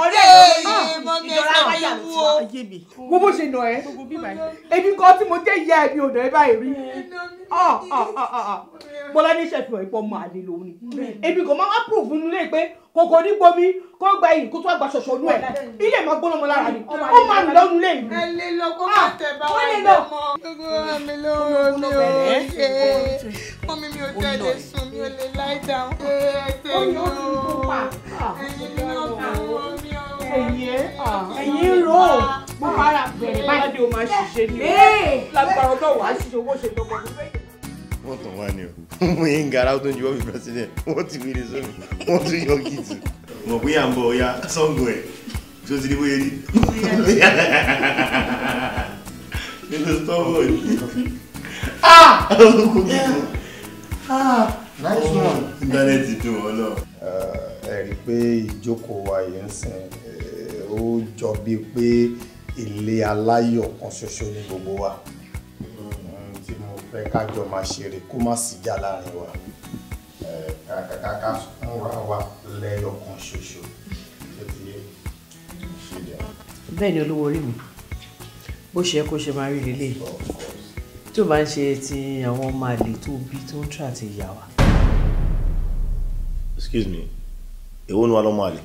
[SPEAKER 4] Ọ̀rẹ́ ìjọra wáyà ló ti wá ayé mi. Wo bó ṣe nà ẹ́. Èmi kan tí mo jẹ́ ìyá ẹ̀mí ọ̀dọ̀ ẹ báyìí rí. Bọ́lá ní ìṣẹ̀fihàn ìpọ̀ mọ́ àlè lòun ni. Èmi kò máa wá proof nínú ilé pé kòkò ní gbomi kó gba yìí kó tó àgbà ṣọ̀ṣọ̀ nú ẹ̀. Ilé máa gbóná mọ́ lára ni. Ó máa ń lọ́nu lé yìí.
[SPEAKER 2] Ẹ lè lọ kó má tẹ̀ bá wà lọ́mọ. Gbogbo mi lọ́wọ́ mi ò ṣe. Mọ́mí mi ò tẹ̀lé sùn mi ò lè lie down. Ẹ̀yin
[SPEAKER 4] ro mo para bẹ̀rẹ̀ báyìí o máa ṣiṣẹ́ ní lágbára ọlọ́wọ́ á ṣiṣẹ́ owó ṣe lọ́gbọ̀n níbẹ̀.
[SPEAKER 5] Wọ́n tàn wá ni o mo yín gara tó ń juwọ́ bí president wọ́n ti wíri sómi wọ́n tún yọ kìtì mọ̀ bóyá ń bọ̀ ọ̀ya sọ́ngọ̀ ẹ̀ tó ti di bóyá rí nínú stọ́ọ̀bù ẹ̀ olùkọ́ kìtì íńtánẹ́ẹ̀tì dùn ọ́ lọ.
[SPEAKER 3] Ẹ rí i pé ìjókòó wa yìí ń sìn ó jọ bíi pé ilé aláyọ̀ kan ṣoṣo ní gbogbo wa tí mo fẹ́ kájọ máa ṣeré kó má sì já láàrin wa kàkàkàkà fúnra wa lẹ́yọ̀ kan ṣoṣo tó ti yé ṣe jẹ́.
[SPEAKER 11] Bẹ́ẹ̀ ni olówó orí mi bó ṣe yẹ kó ṣe máa rí lélẹ̀ tí ó bá ń ṣe ti àwọn ọmọ àlè tó bí tó ń tà àti ìyá wa.
[SPEAKER 5] Excuse me, èwo ni wà lọ́mọ àlè?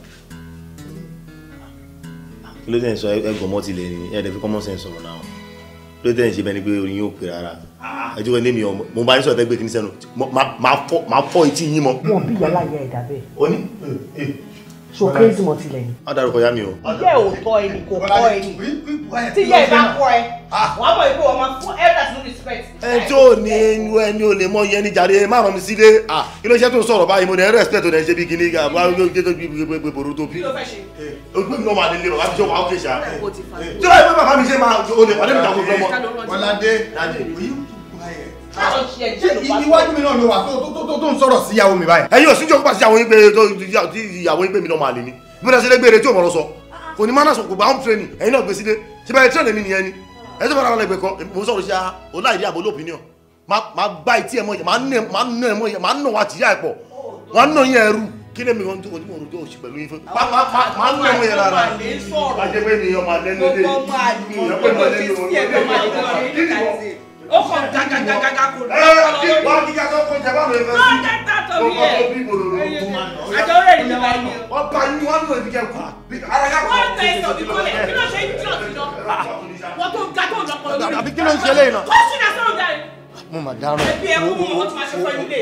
[SPEAKER 5] kí ló dé ń sọ ẹgbọ̀n mọ́ tilẹ̀ ni ẹ̀ẹ́dẹ̀ fi common sense sọ̀rọ̀ náà kí ló dé ń ṣe bẹ́ẹ̀ ni pé orin yóò pè rárá ẹjọ́ kan lémi ọmọ mo bá yín sọ̀rọ̀ tẹ́gbẹ́ kí ní sẹ́nu máa fọ́ etí yín mọ́.
[SPEAKER 11] wọn bí yàrá yẹ ẹ̀dá bẹ́ẹ̀.
[SPEAKER 5] ó ní.
[SPEAKER 11] so crazy mọ tilẹ̀ ni.
[SPEAKER 5] má dárúkọ yá mi o.
[SPEAKER 4] ìyá ò tọ́ ẹni kò kọ́ ẹni tí ìyá ẹ bá kọ́ ẹ wàá mọ̀ pé wọ́n máa fún elders no respect.
[SPEAKER 5] ẹ tí ò ní ẹni ò lè mọ iye ní jàre má rán mi sílé kí ló ṣe tó ń sọ̀rọ̀ báyìí mo ní respect ò ní ṣe bí kíní ká bá gbé tó gbé bòrò tó bí.
[SPEAKER 4] kí ló fẹ́ ṣe.
[SPEAKER 5] ojú mi náà wà nílé bàbá mi ṣe wà ó kéṣà. tí wọ́n yẹ pé bàbá mi ṣe máa o lè pàdé mi ta kó lọ́mọ.
[SPEAKER 3] Bọ́ládé iwájú mi náà ló wà tó ń sọ̀rọ̀ sí ìyàwó mi báyìí.
[SPEAKER 5] ẹ̀yin ò sí jókòó pàṣẹ ìyàwó yín pé ìyàwó yín pé mi náà máa lè ní bí wọ́n ṣe lé gbére tí ò mọ̀ lọ sọ kò ní mánà sọ kò bá home training ẹ̀yin náà gbé sílé ṣé báyìí tíráìnì mi nìyẹn ni ẹ tó fara wọn lẹ́gbẹ̀ẹ́ kan mo sọ̀rọ̀ sí ọláìdí àbò lópinion máa gbá etí ẹ̀ mọ́ yẹn máa nà wá tìyà ẹ̀ pọ̀ wọ́n nà yẹn ẹrú kí lèmi kan tó onímọ̀ òrùjọ́ òsì pẹ̀lú yín fún máa nà ẹ̀mọ́ yẹn lára ajẹ́pẹ́ mi ọmọ alẹ́ lóde
[SPEAKER 4] ó kàn gàgàgàgà kò lọ.
[SPEAKER 5] wá kíkà tó kó jẹ báwo ẹgbẹ́ sí.
[SPEAKER 4] kẹta tó bí ẹ. àjọ rẹ̀ ní bàbá yìí.
[SPEAKER 5] ọba yín wọn nù ẹbí kẹkù. ara yà kọ.
[SPEAKER 4] wọ́n tẹ ẹsẹ̀ òbí kọ́lẹ̀ kí ló ṣe ń tí òsì lọ. wọ́n tó ga tó lọ́pọ̀ lórí.
[SPEAKER 3] àbí kí ló ń ṣe lẹ́yìn náà.
[SPEAKER 4] kó sì náà sọ̀rọ̀ jáde.
[SPEAKER 3] mo mà dáràn.
[SPEAKER 4] ẹbí ẹ kú wọn ti máa ṣe fọ ilé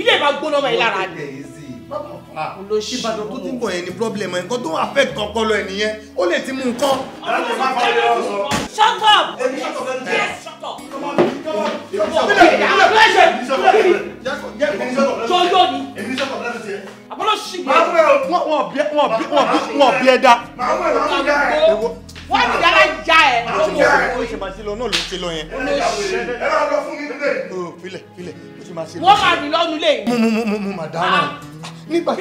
[SPEAKER 4] ilé ìbá gbóná ọmọ yìí lára.
[SPEAKER 3] Ìbàdàn tó ti ń bọ̀ yẹn ni problem ẹ̀ nǹkan tó affect ọpọlọ ẹ̀ nìyẹn ó lè ti mú nǹkan.
[SPEAKER 4] Shut up! Yes, shut up! Jọjọ ni. Àbọ̀lọ̀ ṣì gbé.
[SPEAKER 3] Wọ́n bí ẹ dá.
[SPEAKER 4] Wọ́n ti dára já ẹ̀.
[SPEAKER 3] Ó ṣe máa ṣe lọ náà ló ṣe lọ yẹn.
[SPEAKER 4] Wọ́n máa rìn lọ́nu lé.
[SPEAKER 3] Mo mà dáná. Nígbà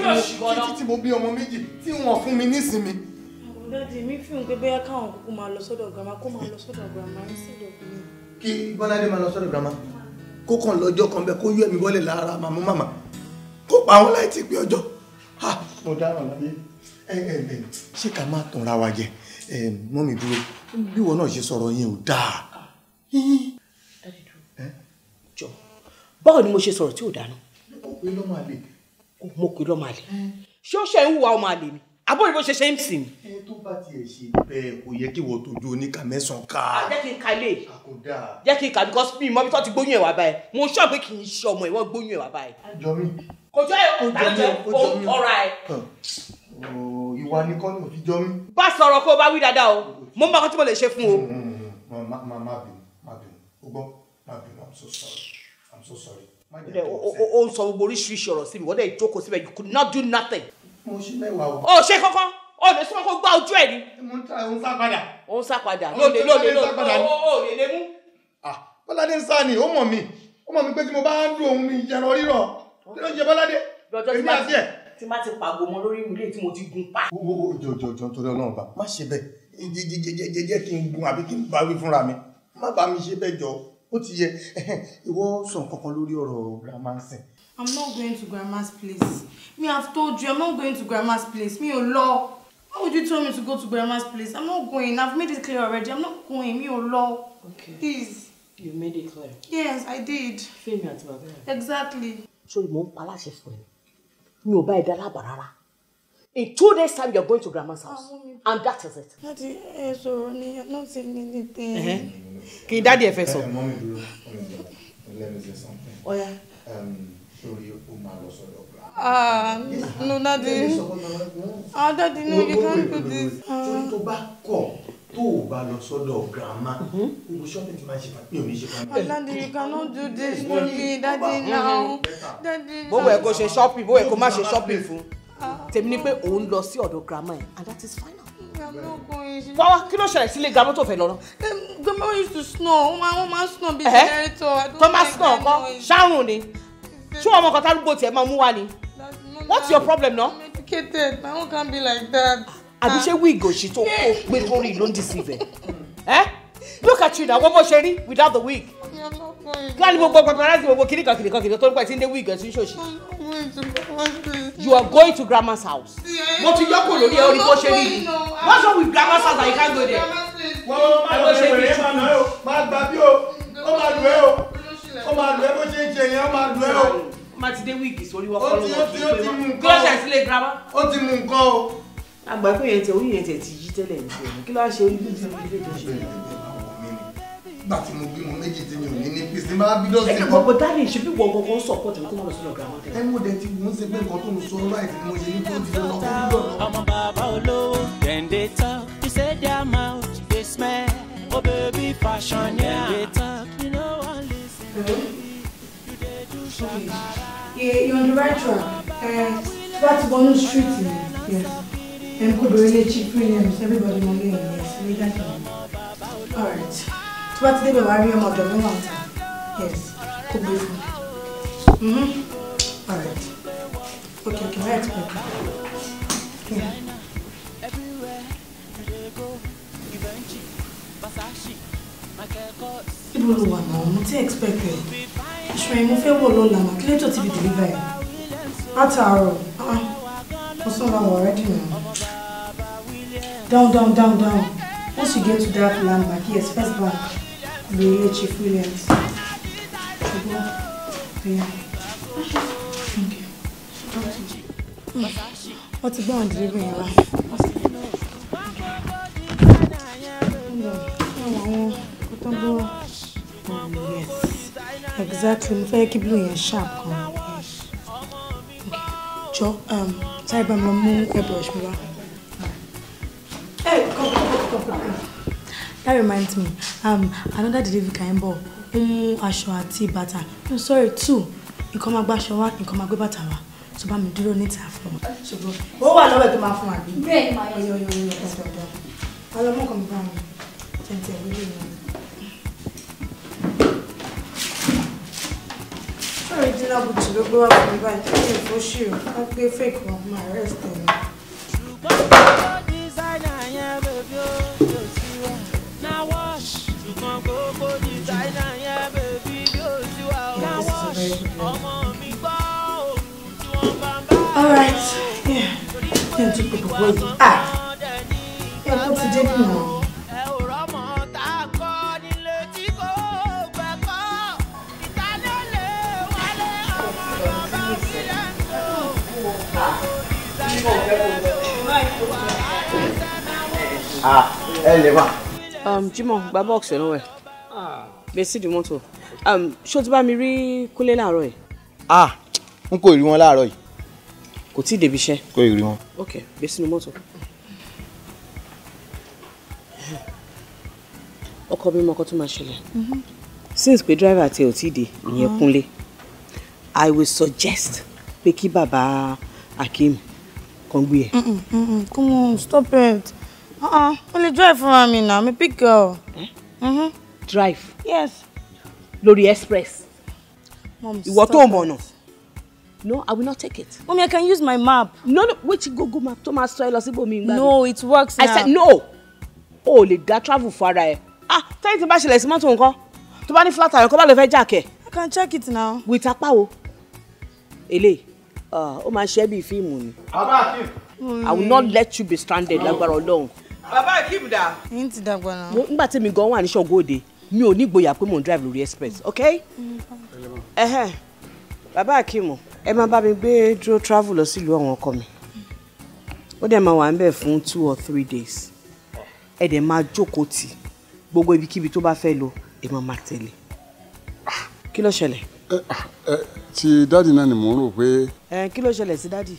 [SPEAKER 3] tí mo bí ọmọ méjì tí wọ́n fún mi nísinmi.
[SPEAKER 2] Daddy, mi fi hàn pé bóyá káwọn kúkú máa lọ sọ́dọ̀ grandma kó máa lọ sọ́dọ̀ grandma instead of me.
[SPEAKER 3] Kí Bọ́ládé máa lọ sọ́dọ̀ grandma kó kàn lọ́jọ́ kan bẹ́ẹ̀ kó yọ ẹ̀mí bọ́lẹ̀ lára màmá kó pa àwọn láì tí pé ọjọ́. Mo dáràn láyé ṣé ká má tanra wa jẹ mọ́ mi dúró bí wọn náà ṣe sọ̀rọ̀ yẹn ò dáa.
[SPEAKER 4] Daddy dúró jọ báwo ni mo ṣe sọ̀rọ̀ tí ò dáná.
[SPEAKER 3] Mo pe lọ́mọ àlè.
[SPEAKER 4] Mo pe lọ́mọ àlè. Ṣé ó ṣe ń hùwà ọmọ àlè ni? Àbúrò bó ṣe ṣe ń sìn.
[SPEAKER 3] Tó bá tiẹ̀ ṣe bẹ́ẹ̀ kò yẹ kí wọ́n tójú oníkà mẹ́sàn-án ká.
[SPEAKER 4] Jẹ́ kí n ka ilé. Jẹ́ kí n ka because mi mọ́ bí tó ti gbóyún ẹ̀ wá báyìí. Mo sọ pé kì í ṣe ọmọ ìwọ gbóyún ẹ̀ wá báyìí.
[SPEAKER 3] Jọ mí.
[SPEAKER 4] Kò jọ ẹ̀ ọ̀rọ̀ ẹ̀.
[SPEAKER 3] Ìwà ni kọ́ ni òfin jọ mí.
[SPEAKER 4] Bá sọ̀rọ̀ kó o bá wí dáadáa o. Mo ń bá kọ́ tí mo lè ṣe fún o.
[SPEAKER 3] Má bínú. O gbọ́, má bínú. I'm so sorry.
[SPEAKER 4] O ń sọ gbogbo oríṣiríṣi ọ̀rọ̀ sí mi. Wọ́n dẹ̀ jókòó síbẹ̀ you could not do nothing.
[SPEAKER 3] Mo ṣe mẹ́wàá o.
[SPEAKER 4] O ṣe kankan. O lè súnmọ́ kó gbá ojú ẹ̀ ni.
[SPEAKER 3] Mo ń sá padà.
[SPEAKER 4] O ń sá padà. Lóde o lè lè mú.
[SPEAKER 3] Bọ́ládé ń sá ni, ó mọ̀ mí pé tí mo bá ń dùn òun mi ìjẹran rírọ̀. Kí ló ń jẹ Bọ́ládé? Èmi àti ẹ̀.
[SPEAKER 4] Tí má ti pàgò mọ́ lórí ilé tí mo ti gun pa.
[SPEAKER 3] Jọjọ torí Ọlọ́run bá má ṣe bẹ́ẹ̀ jẹ́ kí n gun àbí kí n bá wí fúnra mi má bá mi ṣe bẹ́ẹ̀ jọ ó ti yẹ ìwọ sọ kankan lórí ọ̀rọ̀ grandma ń sìn.
[SPEAKER 2] I'm not going to grandma's place. Me, I've told you, I'm not going to grandma's place. Me, law. Why would you tell me to go to grandma's place? I'm not going. I've made it clear already. I'm not going. Me, law.
[SPEAKER 11] Okay.
[SPEAKER 2] Please.
[SPEAKER 11] You made it clear.
[SPEAKER 2] Yes, I did.
[SPEAKER 11] Feel me at my bed.
[SPEAKER 2] Exactly.
[SPEAKER 4] So you won't palace for him. You buy the labarara. In 2 days' time, you're going to grandma's house. And that is it.
[SPEAKER 2] Daddy, so Ronnie, I'm not saying anything.
[SPEAKER 4] Okay, Daddy, if so.
[SPEAKER 3] Mommy, let me say something.
[SPEAKER 4] Oh, yeah.
[SPEAKER 3] Sorry,
[SPEAKER 2] no, Daddy. Daddy, no, you can't do this.
[SPEAKER 3] Sorry, tó o bá lọ sọ́dọ̀ grandma. Gbogbo shopping tí máa ṣe fà pé o ní ṣe fà mí.
[SPEAKER 2] Daddy, you cannot do this to me, Daddy, now. Daddy.
[SPEAKER 4] Bó wẹ̀ kó ṣe shopping, bó wẹ̀ kó má ṣe shopping fún. Tèmi ni pé òun lọ sí ọ̀dọ̀ grandma ẹ̀ and that is fine.
[SPEAKER 2] I'm not going.
[SPEAKER 4] Wá kí ló ṣẹlẹ̀ sílé grandma tó fẹ́ lọ náà?
[SPEAKER 2] Grandma used to snore. Woman snore be generator.
[SPEAKER 4] Tó máa snore kọ́, ṣárùn ni. Ṣé ọmọ kan tárúgbó tiẹ̀ máa mú wá ni? What's your problem now?
[SPEAKER 2] I'm educated. My own can't be like that.
[SPEAKER 4] Àbí ṣé wig òṣì tó kó gbé lórí ló ń deceive ẹ̀? Look at you now, wọ́n bó ṣe rí without the wig.
[SPEAKER 2] I'm not going.
[SPEAKER 4] Kí wá ní gbogbo paparazzi gbogbo kìnìkan tó ń pẹ́ tí ń dé wig ẹ̀ tí ń ṣòṣì? You are going to grandma's house. Mo ti yọ́kò lórí ẹ̀ orí bó ṣe rí. What's wrong with grandma's house and you can't go there?
[SPEAKER 3] Máa gbà bí o, ó máa lù ẹ́ o, ó máa lù ẹ́ bó ṣe ń ṣe yẹn, ó máa lù ẹ́ o.
[SPEAKER 4] Má ti dé wig sórí wọ́n kọ́ ló wọ́n
[SPEAKER 3] ti mú nǹkan.
[SPEAKER 4] Kí ló ṣe sílé grandma?
[SPEAKER 3] Ó ti mú nǹkan o.
[SPEAKER 11] àgbà pé yẹn tẹ orí yẹn tẹ ti yí tẹ́lẹ̀ ní tiẹ̀ kí ló wá ṣe orí bí ilé tó ṣe.
[SPEAKER 3] Nígbà tí mo bímọ méjì tí mi ò ní pèsè tí máa bí dọ́sìn
[SPEAKER 11] kan. Ẹ̀ka bọ̀dá lè ṣe bí wọ́n gbọ́ngàn support mi kó mọ̀ lọ sí ọ̀gá wọn tẹ̀lé.
[SPEAKER 3] Ẹ mú dẹ tí mo ń ṣe pé nǹkan tó ń sọ láì tí mo ṣe ní tó ti lọ fún lọ.
[SPEAKER 1] Ọmọ bàbá olówó, then they talk, you say their mouth, they smell. Oh baby, fashion, yeah. They talk, you know one listen. You dey do shakara.
[SPEAKER 2] Yeah, you're on the right track. What's on the street? Yes. And could really cheap premiums. Everybody will be yes. We got you. All right. So what's the worry about the long time? Yes. Could be. All right. Okay. I expect. Yeah. Ibo lo wà náà, mo ti expect ẹ. Ìṣòro yẹn mo fẹ́ wọ̀ lọ́la náà, kí ló tó ti fi deliver ẹ̀? Látàárọ̀, mo sọ ma wọ̀ ready now. Down. Once you get to that landmark, yes, first bank, Lóyè Chief Williams. Ṣùgbọ́n, yeah. Okay. Wọ́n ti gbọ́ àwọn delivery yẹn wá. Yes, exactly. I'm very keep blue and sharp. Yes. Okay. Joe, sorry, but I'm airbrush me. Hey, come. That reminds me. Another delivery came by. Aṣọ àti bàtà. No, sorry, two. You come back aṣọ wa, you come back bàtà wa. So ba mi dúró níta fún. So go. Ó wà lọ́wọ́ tó máa fún àbí. Bẹ́ẹ̀ ma yo. Alo mo come down. Tente we do. Original Gucci ló gbé wá fún mi báyìí tí mi fò ṣì o wọ́n gbé fake wọn fún my rest ẹ̀. Alright, yeah. Kí n tún pè gbogbo yìí. Ẹ kó ti dé bí wọn.
[SPEAKER 10] Lè wà.
[SPEAKER 11] Jimoh, gba box ẹ̀ lọ́wọ́ ẹ̀. Gbé sí di mọ́tò. Ṣó ti bá mi rí Kúnlé láàárọ̀ yìí?
[SPEAKER 10] N kò rí wọn láàárọ̀ yìí.
[SPEAKER 11] Kò tí ì débi iṣẹ́.
[SPEAKER 10] Kò rí wọn.
[SPEAKER 11] Ok, gbé sínú mọ́tò. Ọkọ mi mọ ọkọ tó máa ṣẹlẹ̀. Since pé driver àti ẹ̀ ò tí ì dé, ìyẹn Kúnlé, I will suggest pé kí bàbá Akeem kan gbé ẹ̀.
[SPEAKER 2] Come on, stop it. Only drive for me now. I'm a big girl.
[SPEAKER 11] Drive?
[SPEAKER 2] Yes.
[SPEAKER 11] Lórí express.
[SPEAKER 2] Mom,
[SPEAKER 11] ìwọ tó mọ̀ náà. No, I will not take it.
[SPEAKER 2] Mommy, I can use my map.
[SPEAKER 11] No, which Google map tó máa sọ ẹ lọ síbò mi gbà.
[SPEAKER 2] No, it works now.
[SPEAKER 11] I said no. O lè dá travel for ara ẹ. Tẹ́yìn tí bá ṣẹlẹ̀ sí mọ́tò nǹkan. Tó bá ní flat tire kó bá lè fẹ́ jack ẹ.
[SPEAKER 2] I can check it now.
[SPEAKER 11] With apá wo? Eléyìí. Ó máa ṣe bí fíìmù ni.
[SPEAKER 10] Bàbá Akeem.
[SPEAKER 11] I will not let you be stranded lágbára Ọlọ́run.
[SPEAKER 4] Bàbá Akeem dà.
[SPEAKER 2] Yín ti dàgbà náà.
[SPEAKER 11] Nígbà tí mi gan wà ní Ṣàngóòde, mi ò ní ìgboyà pé mò ń drive lórí express, okay? Bàbá Akeem, ẹ máa bá mi gbé dúró travel lọ sílùú àwọn ọkọ mi. Ó dẹ̀ máa wà ń bẹ̀ fún 2 or 3 days. Ẹ dẹ̀ máa jókòó tì gbogbo ibikíbi tó bá fẹ́ lọ, ẹ máa tẹ̀lé. Kí ló ṣẹlẹ̀?
[SPEAKER 12] Ti dáàdì náà ni mò ń rò pé.
[SPEAKER 11] Kí ló ṣẹlẹ̀ sí dáàdì?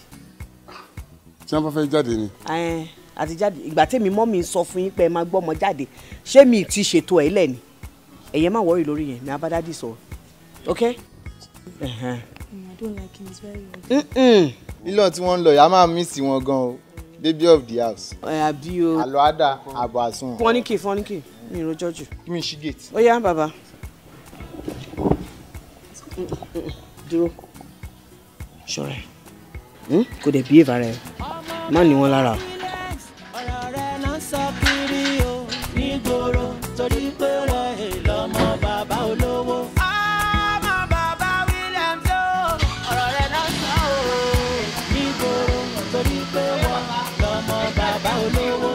[SPEAKER 12] Tí wọ́n bá fẹ́ jáde ni.
[SPEAKER 11] Àti jáde ìgbà tèmi mọ́ mi sọ fún yín pé ẹ máa gbọ́ ọmọ jáde ṣé mi ti ṣètò ẹ̀ lẹ́ni ẹ̀yẹ má worry lórí yẹn mi abá dáàdì sọ okay.
[SPEAKER 2] I don't like him, it's very weird.
[SPEAKER 10] Lílọ tí wọ́n ń lọ yà máa miss wọn gan o baby of the house.
[SPEAKER 11] Àbí o.
[SPEAKER 10] Àlọ́ àdá àbọ̀ àsun.
[SPEAKER 11] Fọ́níkì mi ò rojọ́ jù.
[SPEAKER 10] Kí mi ṣí gate.
[SPEAKER 11] Ó yá bàbá. Dúró ṣọ́ra ẹ̀ kò dẹ̀ bí èèvà rẹ̀ má ní wọn lára.
[SPEAKER 1] Ọ̀rọ̀ rẹ̀ náà sọ kiri o nígboro torí pé wọ́n lọ́mọ bàbá olówó. Ọmọ bàbá Williams o. Ọ̀rọ̀ rẹ̀ náà sọ o nígboro torí pé wọ́n lọ́mọ bàbá olówó.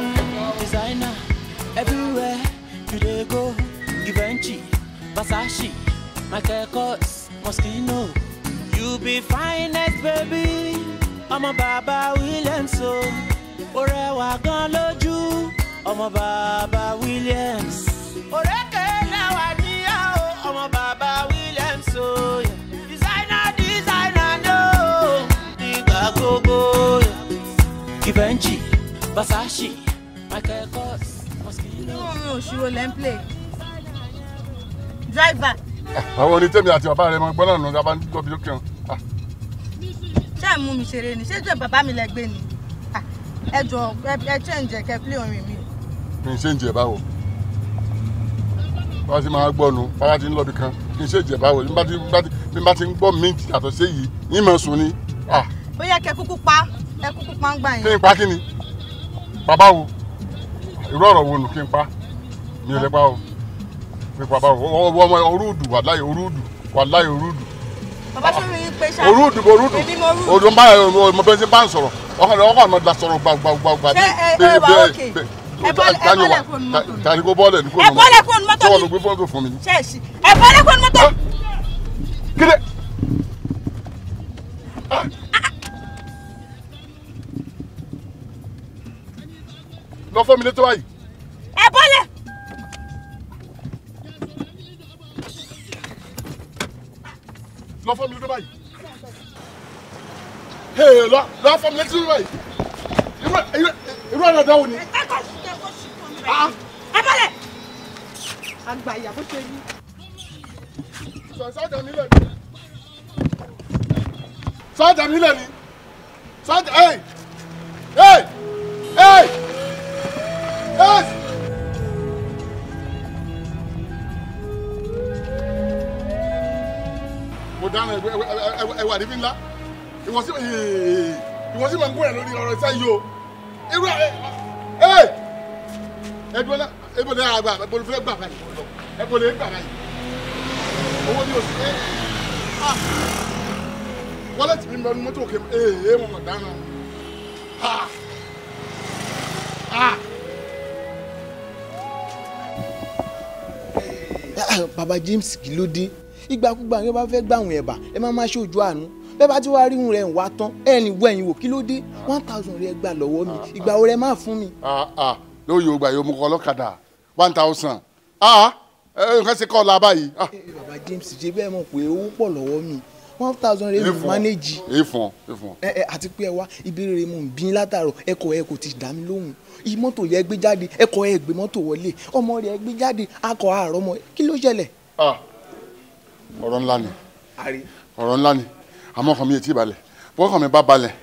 [SPEAKER 1] Designer everywhere you dey go Givenchy, Versace, Michael Kors, Moschino. You be finest baby. Ọmọ bàbá Williams o. Orewa gan lójú, ọmọ bàbá Williams. Òrékè lẹ́wà níyàwó, ọmọ bàbá Williams o. Designer no, ìgbà gbogbo. Givenchy, Versace, Michael Kors, Moschino.
[SPEAKER 2] Òṣìwò lẹ́ ń play. Driver.
[SPEAKER 12] Àwọn onítẹ̀mí àti bàbá rẹ̀ máa gbọ́ náà nù dábàá gbọ́ bí ó kàn.
[SPEAKER 2] Ṣé ẹ̀ mú mi ṣeré ni? Ṣé jẹ́ bàbá mi lẹ gbé ni? Ẹ jọ ẹ change kẹ́ play orin mi.
[SPEAKER 12] Kì í ṣe ń jẹ báwo. Bá ti máa gbọ́ nu, bá ti ń lọ bí kan, kì í ṣe jẹ báwo. Bí bá ti ń gbọ́ mint yàtọ̀ sí èyí, yín máa sùn ni.
[SPEAKER 2] Bóyá kẹ́ kúkú pa, ẹ kúkú pa ń gbà yẹn.
[SPEAKER 12] Kí n pa kí ni? Bàbá wo? Irú ọ̀rọ̀ wo nù kí n pa? Mi ò lè pa o. Mi pa báwo? Ọmọ orúdù wàláyé orúdù wàláyé orúdù.
[SPEAKER 2] Bàbá tó rí pé ṣá.
[SPEAKER 12] Orúdù. Odò ń bá ọmọ bẹ́ẹ̀ sí bá ń sọ̀rọ̀. Ọkàn náà da sọ̀rọ̀ gbàgbàgbà.
[SPEAKER 2] Ṣé ẹ wà ókè? Ẹ bọ́lẹ̀ kúrò ní mọ́tò.
[SPEAKER 12] Tani kó bọ́ọ̀lẹ̀ ní kúrò ní mọ́tò.
[SPEAKER 2] Ẹ bọ́lẹ̀ kúrò ní mọ́tò.
[SPEAKER 12] Ṣé wọn ló gbé fọ́tò fún mi?
[SPEAKER 2] Ṣé ẹ ṣí? Ẹ bọ́lẹ̀ kúrò ní mọ́tò.
[SPEAKER 12] Kílẹ̀. Lọ fọ́ mi létí báyìí.
[SPEAKER 2] Ẹ bọ́lẹ̀.
[SPEAKER 12] Lọ fọ́ mi létí báyìí. Hey, lọ fọ́ mi létí báyìí. Irú ọ̀nà dáwọ̀ ni.
[SPEAKER 2] Ẹ bọ́lẹ̀. Àgbà ìyàwó ṣe yí.
[SPEAKER 12] Sọ́jà nílẹ̀ ni. Sọ́jà nílẹ̀ ni. Sọ́jà hey! Hey! Hey! Hey! Mo dáná ẹwà níbí ńlá. Ìwọ sí máa ń gbóyè lórí ọ̀rọ̀ ìṣe yìí o. Irú ẹ̀ ẹ̀dùn náà ebole àgbà ebole fẹ́ gbà báyìí ebole gbà báyìí. Owó ni o sí wọlé tì mí bẹ́ẹ̀ ni mọ́tò òkè mo mọ̀ dáná.
[SPEAKER 10] Baba James kí ló dé ìgbàkúgbà yẹn bá fẹ́ gbàwọn ẹ̀bà ẹ má ṣe ojú àánú bẹ́ẹ̀ bá ti wá rí rẹ̀ ń wá tán ẹni wọ ẹ̀yìn wò kí ló dé 1000 rẹ̀ gbà lọ́wọ́ mi ìgbà wo rẹ̀ má fún mi.
[SPEAKER 12] lóye ògbà yóò mú kọ lọ́kadà 1000 nǹkan ṣe kọ́ ọ la báyìí.
[SPEAKER 10] Baba James ṣe bẹ́ẹ̀ mọ̀ pé owó pọ̀ lọ́wọ́ mi 1000 rẹ̀ mi manage.
[SPEAKER 12] èèfọ̀n.
[SPEAKER 10] Àti pé ẹ wá ìbéèrè rẹ̀ mò ń bí látàrọ̀ ẹkọ̀ ẹ kò ti dá mi lóhùn mọ́tò yẹ gbé jáde ẹkọ̀ ẹ gbé mọ́tò wọlé ọmọ rẹ̀ gbé jáde akọ̀ àárọ̀ mọ́ kí ló ṣẹlẹ̀.
[SPEAKER 12] ọ̀rọ̀ ńlá ni àmọ́ ọkàn mi ò tí ì balẹ̀ bọ́kàn mi bá balẹ̀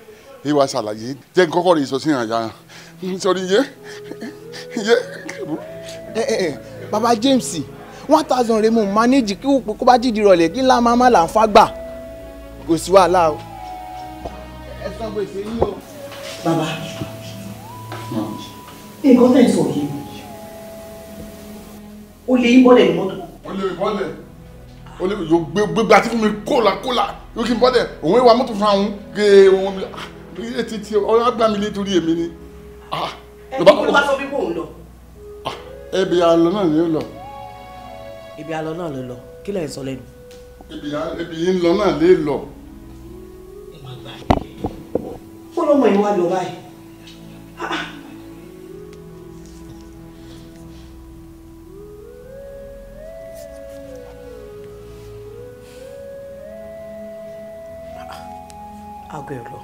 [SPEAKER 12] èyí wàá ṣàlàyé jẹ́ kọ́kọ́ rẹ̀ sọ sí ìrìnàjà nítorí yé.
[SPEAKER 10] Baba James 1000 rẹ̀ mò ń manage kí kó bá dìdì rọlẹ̀ kí ńlá máa là ń fagbà kò sí wàhálà o. ẹ sọ gbèsè yín o.
[SPEAKER 4] Bàbá nǹkan tẹ̀ ń sọ yìí o lè yín bọ́lẹ̀ ní mọ́tò.
[SPEAKER 12] o lè bọ́lẹ̀ o lè yóò gbégbá tí fún mi kóla yóò kí n bọ́lẹ̀ òun ìwà mọ́tò fún àwọn gèè òun mi etí tí ọ̀rọ̀ àgbà mi lé torí èmi ni.
[SPEAKER 4] ẹni kó ló bá sọ bí kò ń lọ.
[SPEAKER 12] Ibi àlọ́ náà ni ó lọ.
[SPEAKER 4] Ibi àlọ́ náà ló lọ kí lẹ̀ ń sọ lẹ́nu.
[SPEAKER 12] Ibi yìí ń lọ náà lè lọ.
[SPEAKER 4] ó lọ́mọ ìwà lọ báyìí. Àgọ́ ẹ̀ lọ.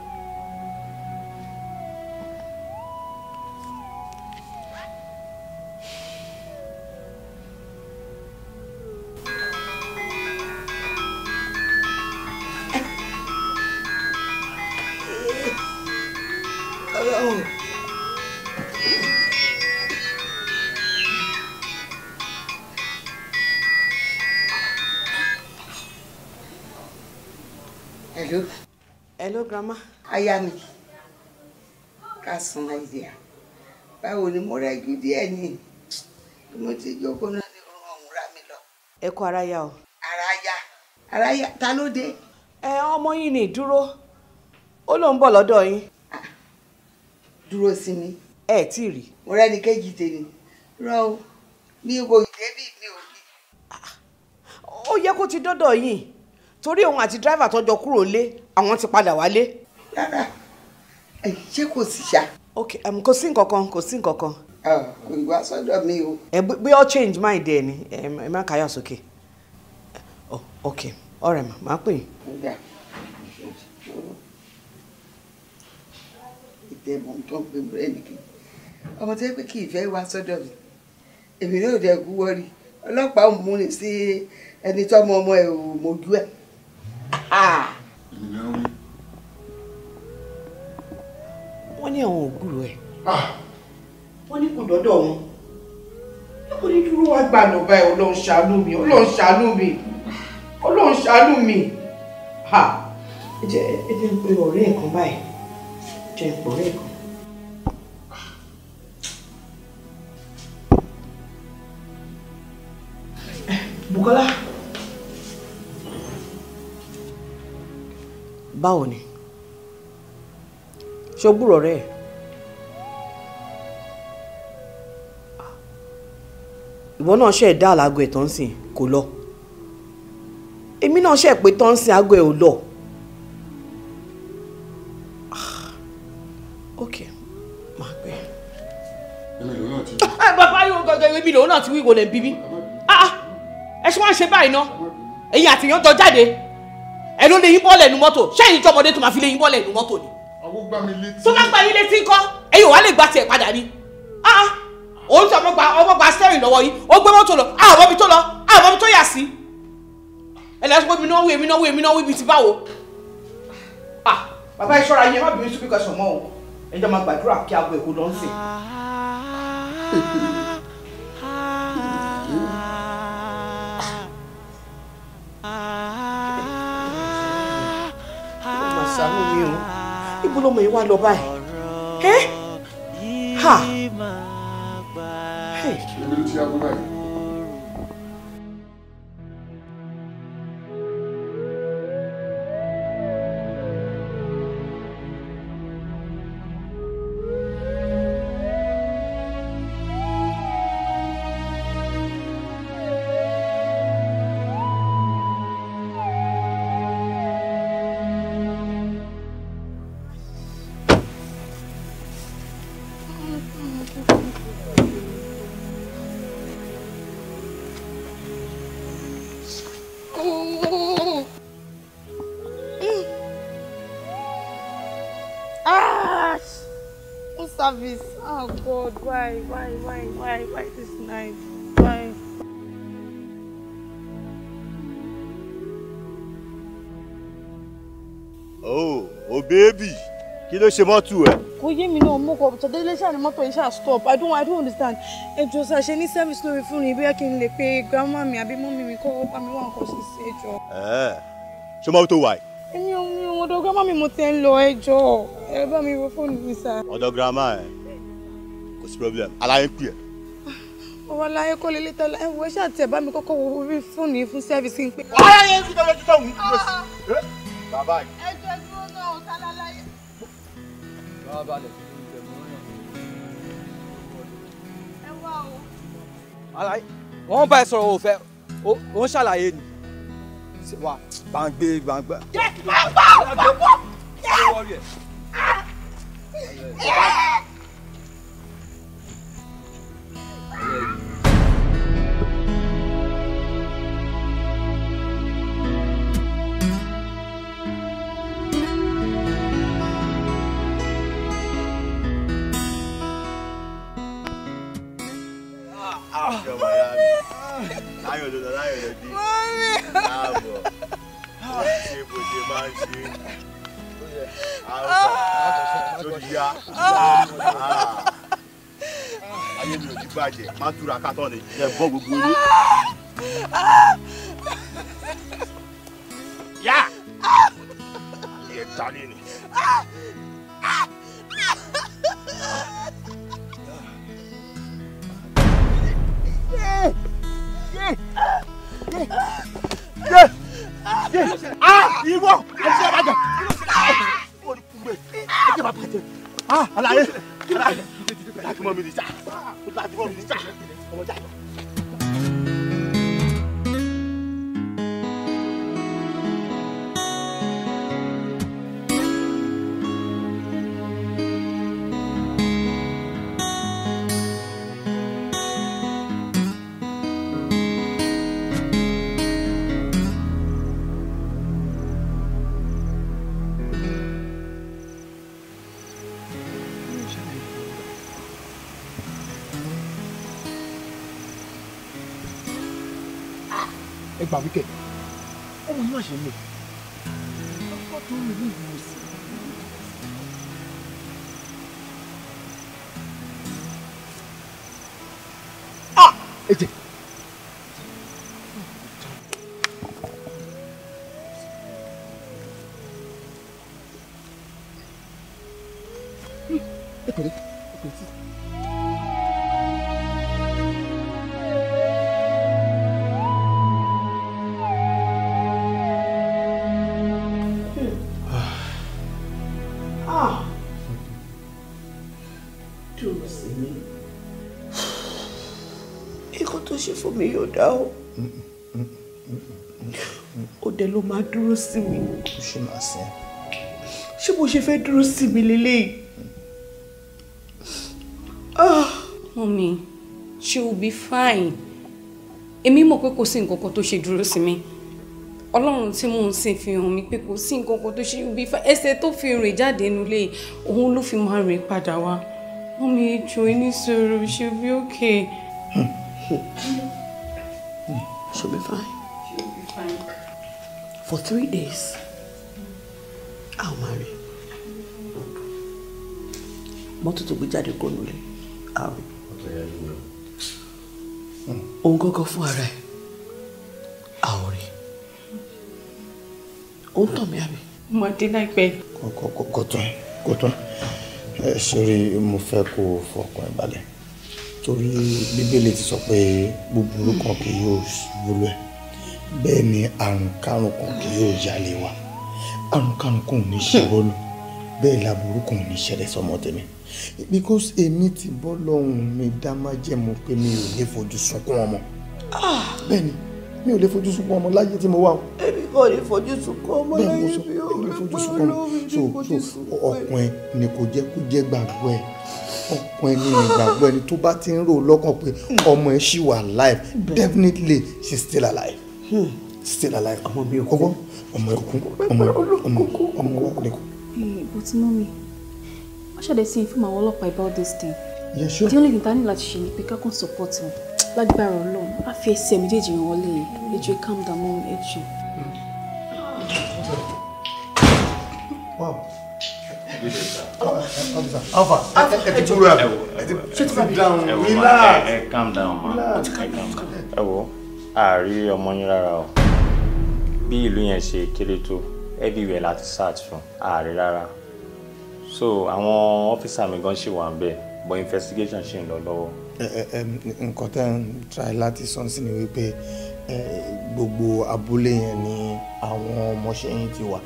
[SPEAKER 11] Hello. Hello, grandma. Aya mi. Ká sùn idea. Báwo ni mo rẹ́jú díẹ̀ ni. Mo ti jókòó náà ní ọ̀hún ra mi lọ.
[SPEAKER 13] Ẹ kú ara yá o.
[SPEAKER 11] Ara yá. Ta ló dé?
[SPEAKER 13] Ọmọ yín ni Dúró. Ó ló ń bọ̀ lọ́dọ̀ yín.
[SPEAKER 11] Dúró sí mi.
[SPEAKER 13] Ẹ tí ì rí.
[SPEAKER 11] Mo rẹ́ni kejì tèmi. Rọ́ o. Mi kò débì mi ò rí.
[SPEAKER 13] Ó yẹ kó ti dọ́dọ̀ yín. Torí òun àti dráìvà tó jọ kúrò lé àwọn ti padà wálé.
[SPEAKER 11] Rárá ṣé kò sí ṣá.
[SPEAKER 13] Okay, kò sí nǹkankan, kò sí nǹkankan.
[SPEAKER 11] Kò wá sọ́dọ̀ mi o.
[SPEAKER 13] Bí ó change mind ẹ ni, ẹ má káyà sókè. Oh, okay. Ọ̀rẹ́ mà, máa pè é.
[SPEAKER 11] Ìtẹ̀bùn tó ń pè mí rẹ̀ nìkan. Ọmọ tó yẹ pé kì í fẹ́ wá sọ́dọ̀ mi. Èmi náà dẹ̀ kú wọ́rí. Ọlọ́pàá ò mú ni sí ẹni tó ọmọ ẹ̀ ò mójú ẹ̀.
[SPEAKER 13] Wọ́n ní àwọn ògùrò ẹ̀. Wọ́n ní kò dọ́dọ̀ wọn. Níbo ni dúró wá gbà lọ báyìí? Ọlọ́run ṣàánú mi, Ọlọ́run ṣàánú mi, Ọlọ́run ṣàánú mi. Ẹ jẹ́ ń pe ọ̀rẹ́ ẹ̀ kan báyìí. Jẹ́ ń pe ọ̀rẹ́ ẹ̀ kan. Bùkọ́lá. Báwo ni? Ṣé o gbúrò rẹ̀? Ìwọ náà ṣe dá àlágọ̀ ẹ̀ tán sìn kò lọ. Èmi náà ṣe pé tán sìn àgọ́ ẹ̀ ò lọ. Ok, máa pẹ́.
[SPEAKER 4] Bàbá yóò gọ́gọ́ ibi lòun náà ti wí ìwòlẹ̀ bíbí. Ẹ ṣe wá ń ṣe báyìí ná. Ẹ̀yin àtìyàn jọ jáde. Ẹ ló lè yín bọ́ọ̀lẹ̀ nu mọ́tò. Ṣé ẹ̀yin jọmọdé tó máa fi lè yín bọ́ọ̀lẹ̀ nu mọ́tò ni?
[SPEAKER 12] Àwọn gbá mi létí.
[SPEAKER 4] Tó bá gbá yín létí ńkọ́, ẹ̀yin ò wá lè gba tiẹ̀ padà ni. Òun tí ọmọ gba steering lọ́wọ́ yìí, ó gbé mọ́tò lọ, àwọn ọmọ ibi tó lọ, àwọn ọmọ ibi tó yà sí. Ẹlẹ́sìn pé èmi náà wí ibi ti báwo. Bàbá ẹ ṣọ́ra yín, ẹ má bínú sí píkọ̀ sọ̀mọ́ o. Ẹ jọ máa gbàdúrà kí aago èkó lọ ń sìn. Ṣàánú mi o. Ibo lọmọ yìí wá lọ báyìí?
[SPEAKER 12] Ibi ló ti yá gbọ́ báyìí.
[SPEAKER 2] Service. Oh God, why this knife? Why?
[SPEAKER 14] Oh baby, kí ló ṣe mọ́tò ẹ?
[SPEAKER 2] Kò yé mi náà mo kọ tọdẹ ilé iṣẹ́ ni mọ́tò iṣẹ́ stop. I don't understand. Ẹ jọ̀ọ́ sá ṣe ní service lórí fún mi bóyá kí n lè pe grandma mi àbí mọ́mì mi kó bá mi wá nǹkan ṣe sí ẹ jọ̀ọ́.
[SPEAKER 14] Ṣé mọ́tò wà yìí?
[SPEAKER 2] Èmi ò ọ̀dọ̀ grandma mi mo ti ń lọ ẹ jọ̀ọ́. Ẹ bá mi wo fóònù mi sá.
[SPEAKER 14] Ọ̀dọ̀ grandma ẹ. Kò sí problem. Aláyé ń pè ẹ́.
[SPEAKER 2] Ọwọ́ aláyé kọ́ lé létà ẹ wo ṣáà tẹ̀ bá mi kọ́kọ́ wo orí fóònù yìí fún service ń pè.
[SPEAKER 14] Aláyé ń fi tọ́jú tó ń kúrò sí. Bàbá yìí.
[SPEAKER 2] Ẹ jẹ́ dúró náà ọ̀tá láláyé.
[SPEAKER 10] Bàbá lè fi ìjẹ̀ mọ́ yàn.
[SPEAKER 2] Ẹ wá o.
[SPEAKER 10] Aláyé, wọ́n bá ẹ sọ̀rọ̀ òfẹ́, ó ń ṣàlàyé ni. Wà gbàngbé.
[SPEAKER 14] Láyọ̀ ló dé. Káàbọ̀. Ṣé bó ṣe máa ń ṣe? Tó ti yá. Ayé mi ò ti bàjẹ́, máa túra kátọ́ ni. Ẹ bọ́ gbogbo ilé. Yá! Ayé ta ni ni. Ìwọ àti ọ̀bàjẹ́. Ajẹ́ bàbá jẹ́. Àlàyé. Láti mọ́ mi ní sá. Láti mọ́ mi ní sá. Ọmọ jà.
[SPEAKER 10] ẹ gbà wíkẹ̀ ọmọ yìí má ṣe lè ọkọ tó ń rí ìlú sí. Ẹ jẹ́ ẹ pẹ̀lẹ́ sí.
[SPEAKER 13] Dúró sí mi. Ikọ̀ tó ṣe fún mi yóò dá o. Òde ló máa dúró sí mi.
[SPEAKER 10] Ó ṣe máa sìn.
[SPEAKER 13] Ṣé mo ṣe fẹ́ dúró sí mi lélẹ́yìí?
[SPEAKER 15] Mommy, she will be fine. Èmi mọ̀ pé kò sí nǹkan kan tó ṣe dúró sí mi. Ọlọ́run tí mò ń sìn fi hàn mí pé kò sí nǹkan kan tó ṣe will be fine. Ẹsẹ̀ tó fi rìn jáde nílé òun ló fi máa rìn padà wá. Mommy, jọ̀ọ́ ẹ ní sùúrù, she'll be okay.
[SPEAKER 13] She'll be fine.
[SPEAKER 15] She'll be fine.
[SPEAKER 13] For 3 days, I'll marry. Mọ́tò tó gbé jáde kó nulẹ̀, I'll marry. Òun gọ́gọ́ fún ara ẹ̀, I'll rí. Ó ń tàn mí àbí?
[SPEAKER 15] Mo máa dé láìpẹ́.
[SPEAKER 3] Kò tán. Ṣorí mo fẹ́ kó fọkàn ẹ̀ balẹ̀. Torí Bíbélì ti sọ pé búburú kan kì yóò wúlò ẹ̀. Bẹ́ẹ̀ ni àrùn kárùn kan kì yóò yálé wa. Àrùn kárùn kan ò ní ṣe wọ́nù. Bẹ́ẹ̀ làbúrú kan ò ní ṣẹlẹ̀ sọmọ tèmi. Because èmi ti bọ́ lọ́hùn mi dá májẹ̀mú pé mi ò lè fojú sunkún ọmọ. Bẹ́ẹ̀ ni mi ò lè fojú sunkún ọmọ láyé tí mo wà o.
[SPEAKER 13] Èmi kò lè fojú sunkún ọmọ láyé mi ò
[SPEAKER 3] lè fojú sunkún ọmọ. So ọkùnrin ni kò jẹ́ kó jẹ́ gbàgbọ́ ẹ̀. Ọkùnrin ni ìgbàgbọ́ ẹni tó bá ti ń rò lọ́kàn pé ọmọ ẹ̀ ṣì wà alive, definitely she's still alive. Still alive.
[SPEAKER 13] Ọmọ mi ò kú.
[SPEAKER 3] Ọmọ ẹ̀ kú. Ọmọ wa kò lè kú.
[SPEAKER 6] But mommy, what should I say from our ọlọ́pàá about this thing?
[SPEAKER 3] Yeah, sure.
[SPEAKER 6] The only thing I need láti ṣe ni pé ká kàn support him. Lágbára Ọlọ́run, a fi ẹsẹ̀ méjèèjì ràn wọlé yẹn. Ẹ jọ̀ọ́ calm down, mom, ẹ jọ̀ọ́.
[SPEAKER 3] Wow. Alpha, ẹ ti kúrò ẹ̀. Sit down, relax.
[SPEAKER 16] Calm down, ma. Ẹ wo, àárí ọmọ yín rárá o. Bí ìlú yẹn ṣe kéré tó, everywhere láti search fún àárí rárá. So àwọn ọ́fíìsà mi gan ṣì wà ń bẹ̀, but investigation ṣì ń lọ lọ́wọ́.
[SPEAKER 3] Nǹkan tẹ́ ń try láti sọ sí ni wípé gbogbo abúlé yẹn ni àwọn ọmọọṣẹ́ yín ti wà.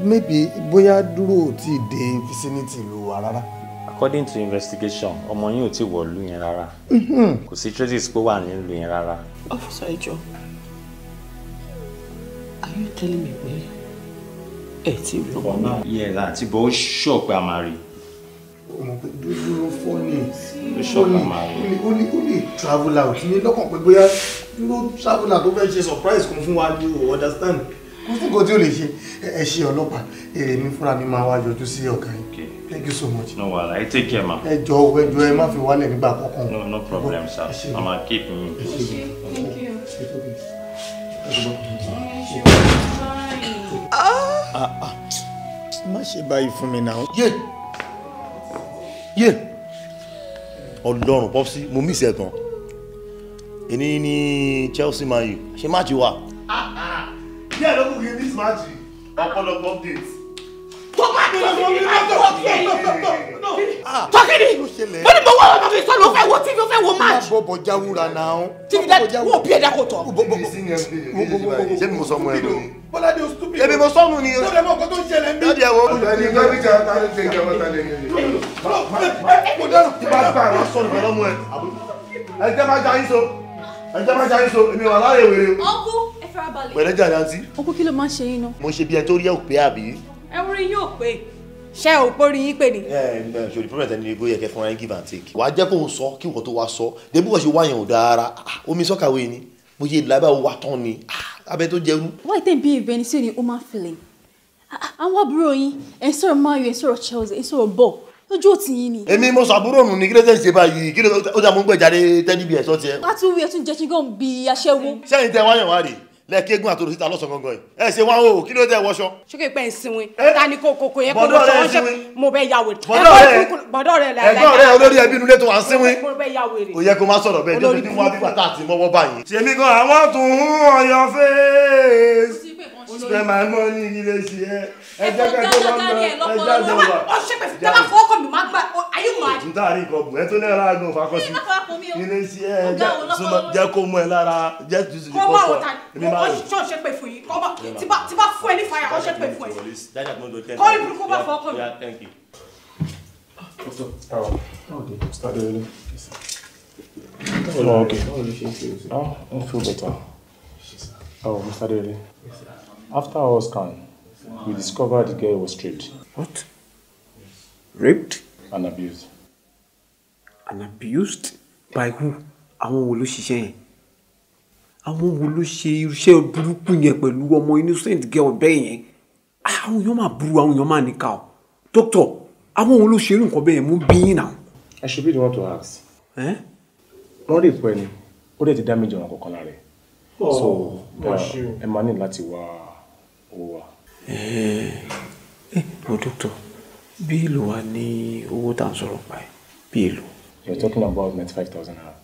[SPEAKER 3] Maybe bóyá dúró ò tí ì dé vicinity ìlú wa rárá.
[SPEAKER 16] According to investigation, ọmọ yín ò tí wọ ìlú yẹn rárá. Kò sí traces pé wà nílùú yẹn rárá.
[SPEAKER 13] Officer Ijo, are you telling me pé ẹ ti rí ọmọ náà?
[SPEAKER 16] Yes, àti bó ṣọ̀ pé a máa rí.
[SPEAKER 3] Ọmọ pé dúró fọ́ọ̀nì.
[SPEAKER 16] Ó ṣọ̀ pé a máa rí.
[SPEAKER 3] Ó lè travel out ní lọ́kàn pé bóyá dúró travel out tó fẹ́ ṣe surprise kan fún wa ní o understand. Kò sí nǹkan tí ó lè ṣe. Ẹ ṣe ọlọ́pàá, èmi fúnra mi máa wá yọjú sí ọ̀gá yín. Thank you so much.
[SPEAKER 16] No wahala, I take care, ma.
[SPEAKER 3] Ẹ jọ̀ọ́ ẹ má fi wálẹ̀ nígbà kankan.
[SPEAKER 16] No problem, sir. I'ma keep me.
[SPEAKER 15] Thank you.
[SPEAKER 3] Má ṣe báyìí fún mi náà.
[SPEAKER 5] Ọlọ́run Popsi, mo miss ẹ gan. Èní ní Chelsea Man U. Ṣé match wà?
[SPEAKER 12] Yeah, don't give this match. Ọ̀pọ̀lọpọ̀ updates.
[SPEAKER 13] Tọ́kìnì! Wọ́n ní mo wá ọmọ mi sọ ló fẹ́ wo TV ó fẹ́ wo match.
[SPEAKER 3] Má bọ̀ jáwúra náà.
[SPEAKER 13] TV dá wọ́n bí ẹ̀dá kò tọ̀.
[SPEAKER 5] Ṣé mi mo sọ ọmọ ẹ lórí?
[SPEAKER 3] Bọ́ládé o stupid.
[SPEAKER 5] Èmi mo sọ́nù ni.
[SPEAKER 3] Ó lè mọ nǹkan tó ń ṣẹlẹ̀ ń bí.
[SPEAKER 5] Dáàdi ẹ wo.
[SPEAKER 12] Ẹni gbẹ́bí jà tá ló ṣe ìjọba tá lè ní.
[SPEAKER 3] Kò dáná.
[SPEAKER 12] Tí bá gbà wá sọ̀rọ̀ pẹ̀lú ọmọ ẹ. Ẹni tẹ́ máa já yín so. Ẹni tẹ́ máa já yín so. Èmi wà láàyè wèrè.
[SPEAKER 6] Ọkú, ẹ fara balẹ̀.
[SPEAKER 5] Pẹ̀lẹ́ jà dáńtí.
[SPEAKER 6] Ọkú kí ló máa ń ṣe yín náà?
[SPEAKER 5] Mo ṣe bí ẹ tó rí ẹ ò pé àbí.
[SPEAKER 6] Ẹ orí yín ò pé. Ṣé ò pórí yín pé ni?
[SPEAKER 5] Ṣòrí pọ́nmẹ́tẹ̀ ní igbó yẹ kẹ́ fúnra yín give and take. Wàá jẹ́ kó o sọ kí wọ́n tó wá sọ. Débí wọ́n ṣe wá yẹn ò dáa ara. Omi sọ́kàwé ni. Mo ṣe lábẹ́ wà tán ni. Abẹ́ tó jẹrú.
[SPEAKER 6] Why tẹ́ ń bí ìbẹ́ ni sí ni human feeling? Àwọn àbúrò yín, ẹ̀ ń sọ̀rọ̀ Man U, ẹ̀ ń sọ̀rọ̀ Chelsea, ẹ̀ ń sọ̀rọ̀ ball. Lójú òtí yín ni.
[SPEAKER 5] Èmi mo sọ àbúrò nù ní kí ló tẹ̀ ń ṣe báyìí? Kí ló ó dà mú gbẹ̀jáde tẹ́lí bí ẹ̀sọ́ tiẹ̀?
[SPEAKER 6] Wá tún wí ẹ̀ tún jẹ́ kí n gan bí aṣẹ́wó.
[SPEAKER 5] Sẹ́yìn tẹ wáyàn wá rè lẹ́ẹ̀kẹ́gùn àtòrò síta lọ́sàn-án gangan yìí ẹ ṣe wá o kí ló dé wọṣọ.
[SPEAKER 15] ṣókè pẹ́ ń sinwin ta ni kòkòkò yẹn kó wọṣọ wọn ṣe mo bẹ ya wèrè. bọ́dọ̀ rẹ̀
[SPEAKER 5] ẹ̀gbọ́n rẹ̀ olórí ẹbí inú ilé tó wà ń sinwin.
[SPEAKER 15] mo bẹ ya wèrè.
[SPEAKER 5] kò yẹ kó má sọ̀rọ̀ bẹ́ẹ̀ jẹ́ bí wọ́n bí bàtà àti mọ́wọ́ báyìí. ṣèmi gan àwọn tún on your face spend my money ilé ṣe ẹ ẹ jẹ́ kẹ́kẹ́ lọ́nà
[SPEAKER 15] ó ṣe pé tẹ́ bá fọwọ́ kàn mí má gbà ayé mọ́ àdé.
[SPEAKER 5] n taari nǹkan bù ẹ tó náírà gan fakọsí ilé ṣe ẹ jẹ́ kó mú ẹ lára jẹ́ tuntun ní kọ́kọ́ èmi máa rò.
[SPEAKER 15] ó ṣe pé fún yìí tí bá fún ẹ ní fàyà ó ṣe pé fún ẹ. kọ́ ìbùkún bá fọwọ́ kàn mí.
[SPEAKER 7] Oh, okay. Oh, I feel better. Oh, Mr. Dele. After our scan, we discovered the girl was raped.
[SPEAKER 13] What? Raped?
[SPEAKER 7] And abused.
[SPEAKER 13] And abused? By who? Àwọn wo ló ṣiṣẹ́ yẹn? Àwọn wo ló ṣe iṣẹ́ burúkú yẹn pẹ̀lú ọmọ innocent girl bẹ́ẹ̀ yẹn? Àwọn èèyàn máa burú, àwọn èèyàn máa níkà o. Doctor, àwọn wo ló ṣe irú nǹkan bẹ́ẹ̀ yẹn mú bí yín náà?
[SPEAKER 7] I should be the one to ask. Wọ́n lè pẹ́ ni, ó dẹ̀ ti damage ọ̀nà kọ̀ọ̀kan lára ẹ̀. So, ẹ máa ní láti wá owó wa.
[SPEAKER 13] Doctor, bí èlò wa ní owó tá à ń sọ̀rọ̀ pa ẹ̀? Bí èlò?
[SPEAKER 7] You're talking about 95,000 naira.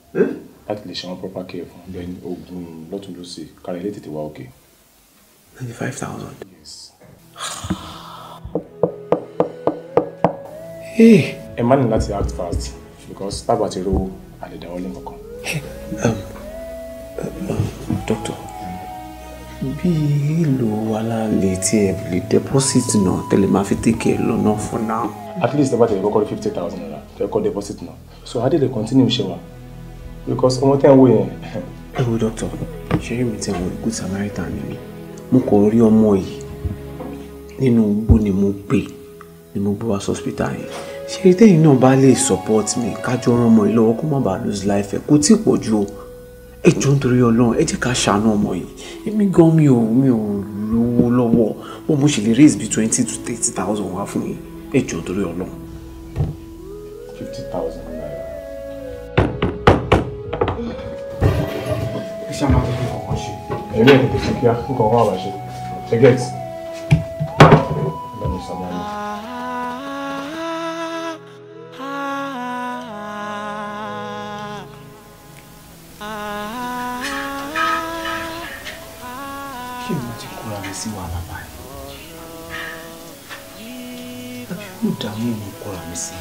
[SPEAKER 7] Láti lè ṣe wọn proper care fún then oògùn lọ́tún lọ́sì kára ilé tètè wá òkè.
[SPEAKER 13] 95,000?
[SPEAKER 7] Yes.
[SPEAKER 13] Ẹ
[SPEAKER 7] máa ní láti act fast because tábà ti rówó àlèdáwọ́ lé kankan.
[SPEAKER 13] Doctor, bí èlò alálẹ̀ tí ẹ lè deposit náà tẹ́lẹ̀ máa fi take ẹ lọ́nà for now.
[SPEAKER 7] At least about a record 50,000 naira to record deposit now. So how did they continue Shewa? Because ọmọ tẹ́ ń wò yẹn.
[SPEAKER 13] Ẹ wo doctor, ṣé mi tẹ́ wọ good Samaritan ni mi? Mo kò rí ọmọ yìí nínú igbó ni mo gbé wá hospital yẹn. Ṣé tẹ́yìn náà bá lè support mi kájọ ràn ọmọ yìí lọ́wọ́ kó má bàa lose life ẹ̀ kó tí pọ̀ ju o. Ẹ jọ̀ọ́ nítorí Ọlọ́run ẹ jẹ́ ká ṣàánú ọmọ yìí. Èmi gan mi ò lówó lọ́wọ́. Mo ṣe lè raise bí 20 to 30,000 wá fún yín. Ẹ jọ̀ọ́ nítorí Ọlọ́run.
[SPEAKER 7] 50,000 naira.
[SPEAKER 13] Ẹ ṣá máa tọ́jú kọ̀ọ̀kan ṣe.
[SPEAKER 7] Ẹ̀mí ẹ̀ tètè ṣe kíá nǹkan wà wá ṣe. Ṣé get? Lẹ́nu sàmánì.
[SPEAKER 13] Ṣé mo ti kóra mi sí wàhálà báyìí? Àbí mo dààmú mo kóra mi sí?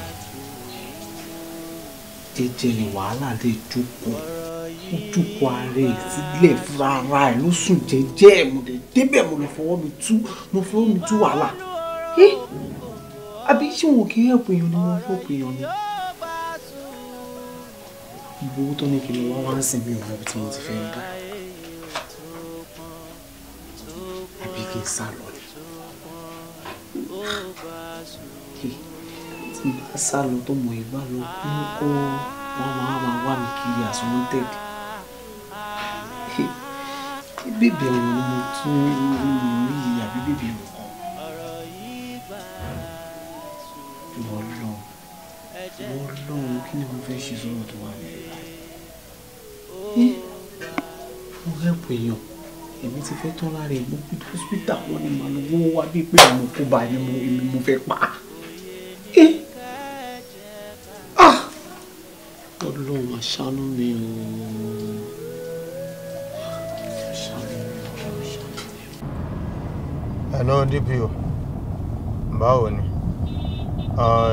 [SPEAKER 13] Jẹ́jẹ́ ni wàhálà lè jókòó. Ó jókòó ààrẹ sílẹ̀ fúnra ara ẹ̀ ló sùn jẹ́jẹ́ mo dẹ̀ débẹ̀ mo fọwọ́ mi tú wàhálà. Àbí ṣé wọn kì í help èèyàn ni wọ́n help èèyàn ni? Ìgbówó tó ní kí ni wọ́n wá ń sìn mí ò mọ̀ bí tí mo ti fẹ́ rí. Àbí kí n sá lọ ni? Tí n bá sá lọ tó mọ ìbá lọ kí n kọ́ wọ́n máa wá mi kiri as wanted. Bébí ẹ̀wọ̀n ni mo tún rí àbí bébí ẹ̀wọ̀n kan. Wọ́n lọ́run kí ni mo fẹ́ ṣe sọ́rọ̀ tó wà ní ìlú? Mo rẹ́pù èèyàn, èmi ti fẹ́ tán lára ìgbó hospital wọn ni màá lọ wọ́n wá bí pé mo kó bá ní mo fẹ́ pa. Ọlọ́run máa ṣàánú mi o.
[SPEAKER 3] Hello DPO, báwo ni?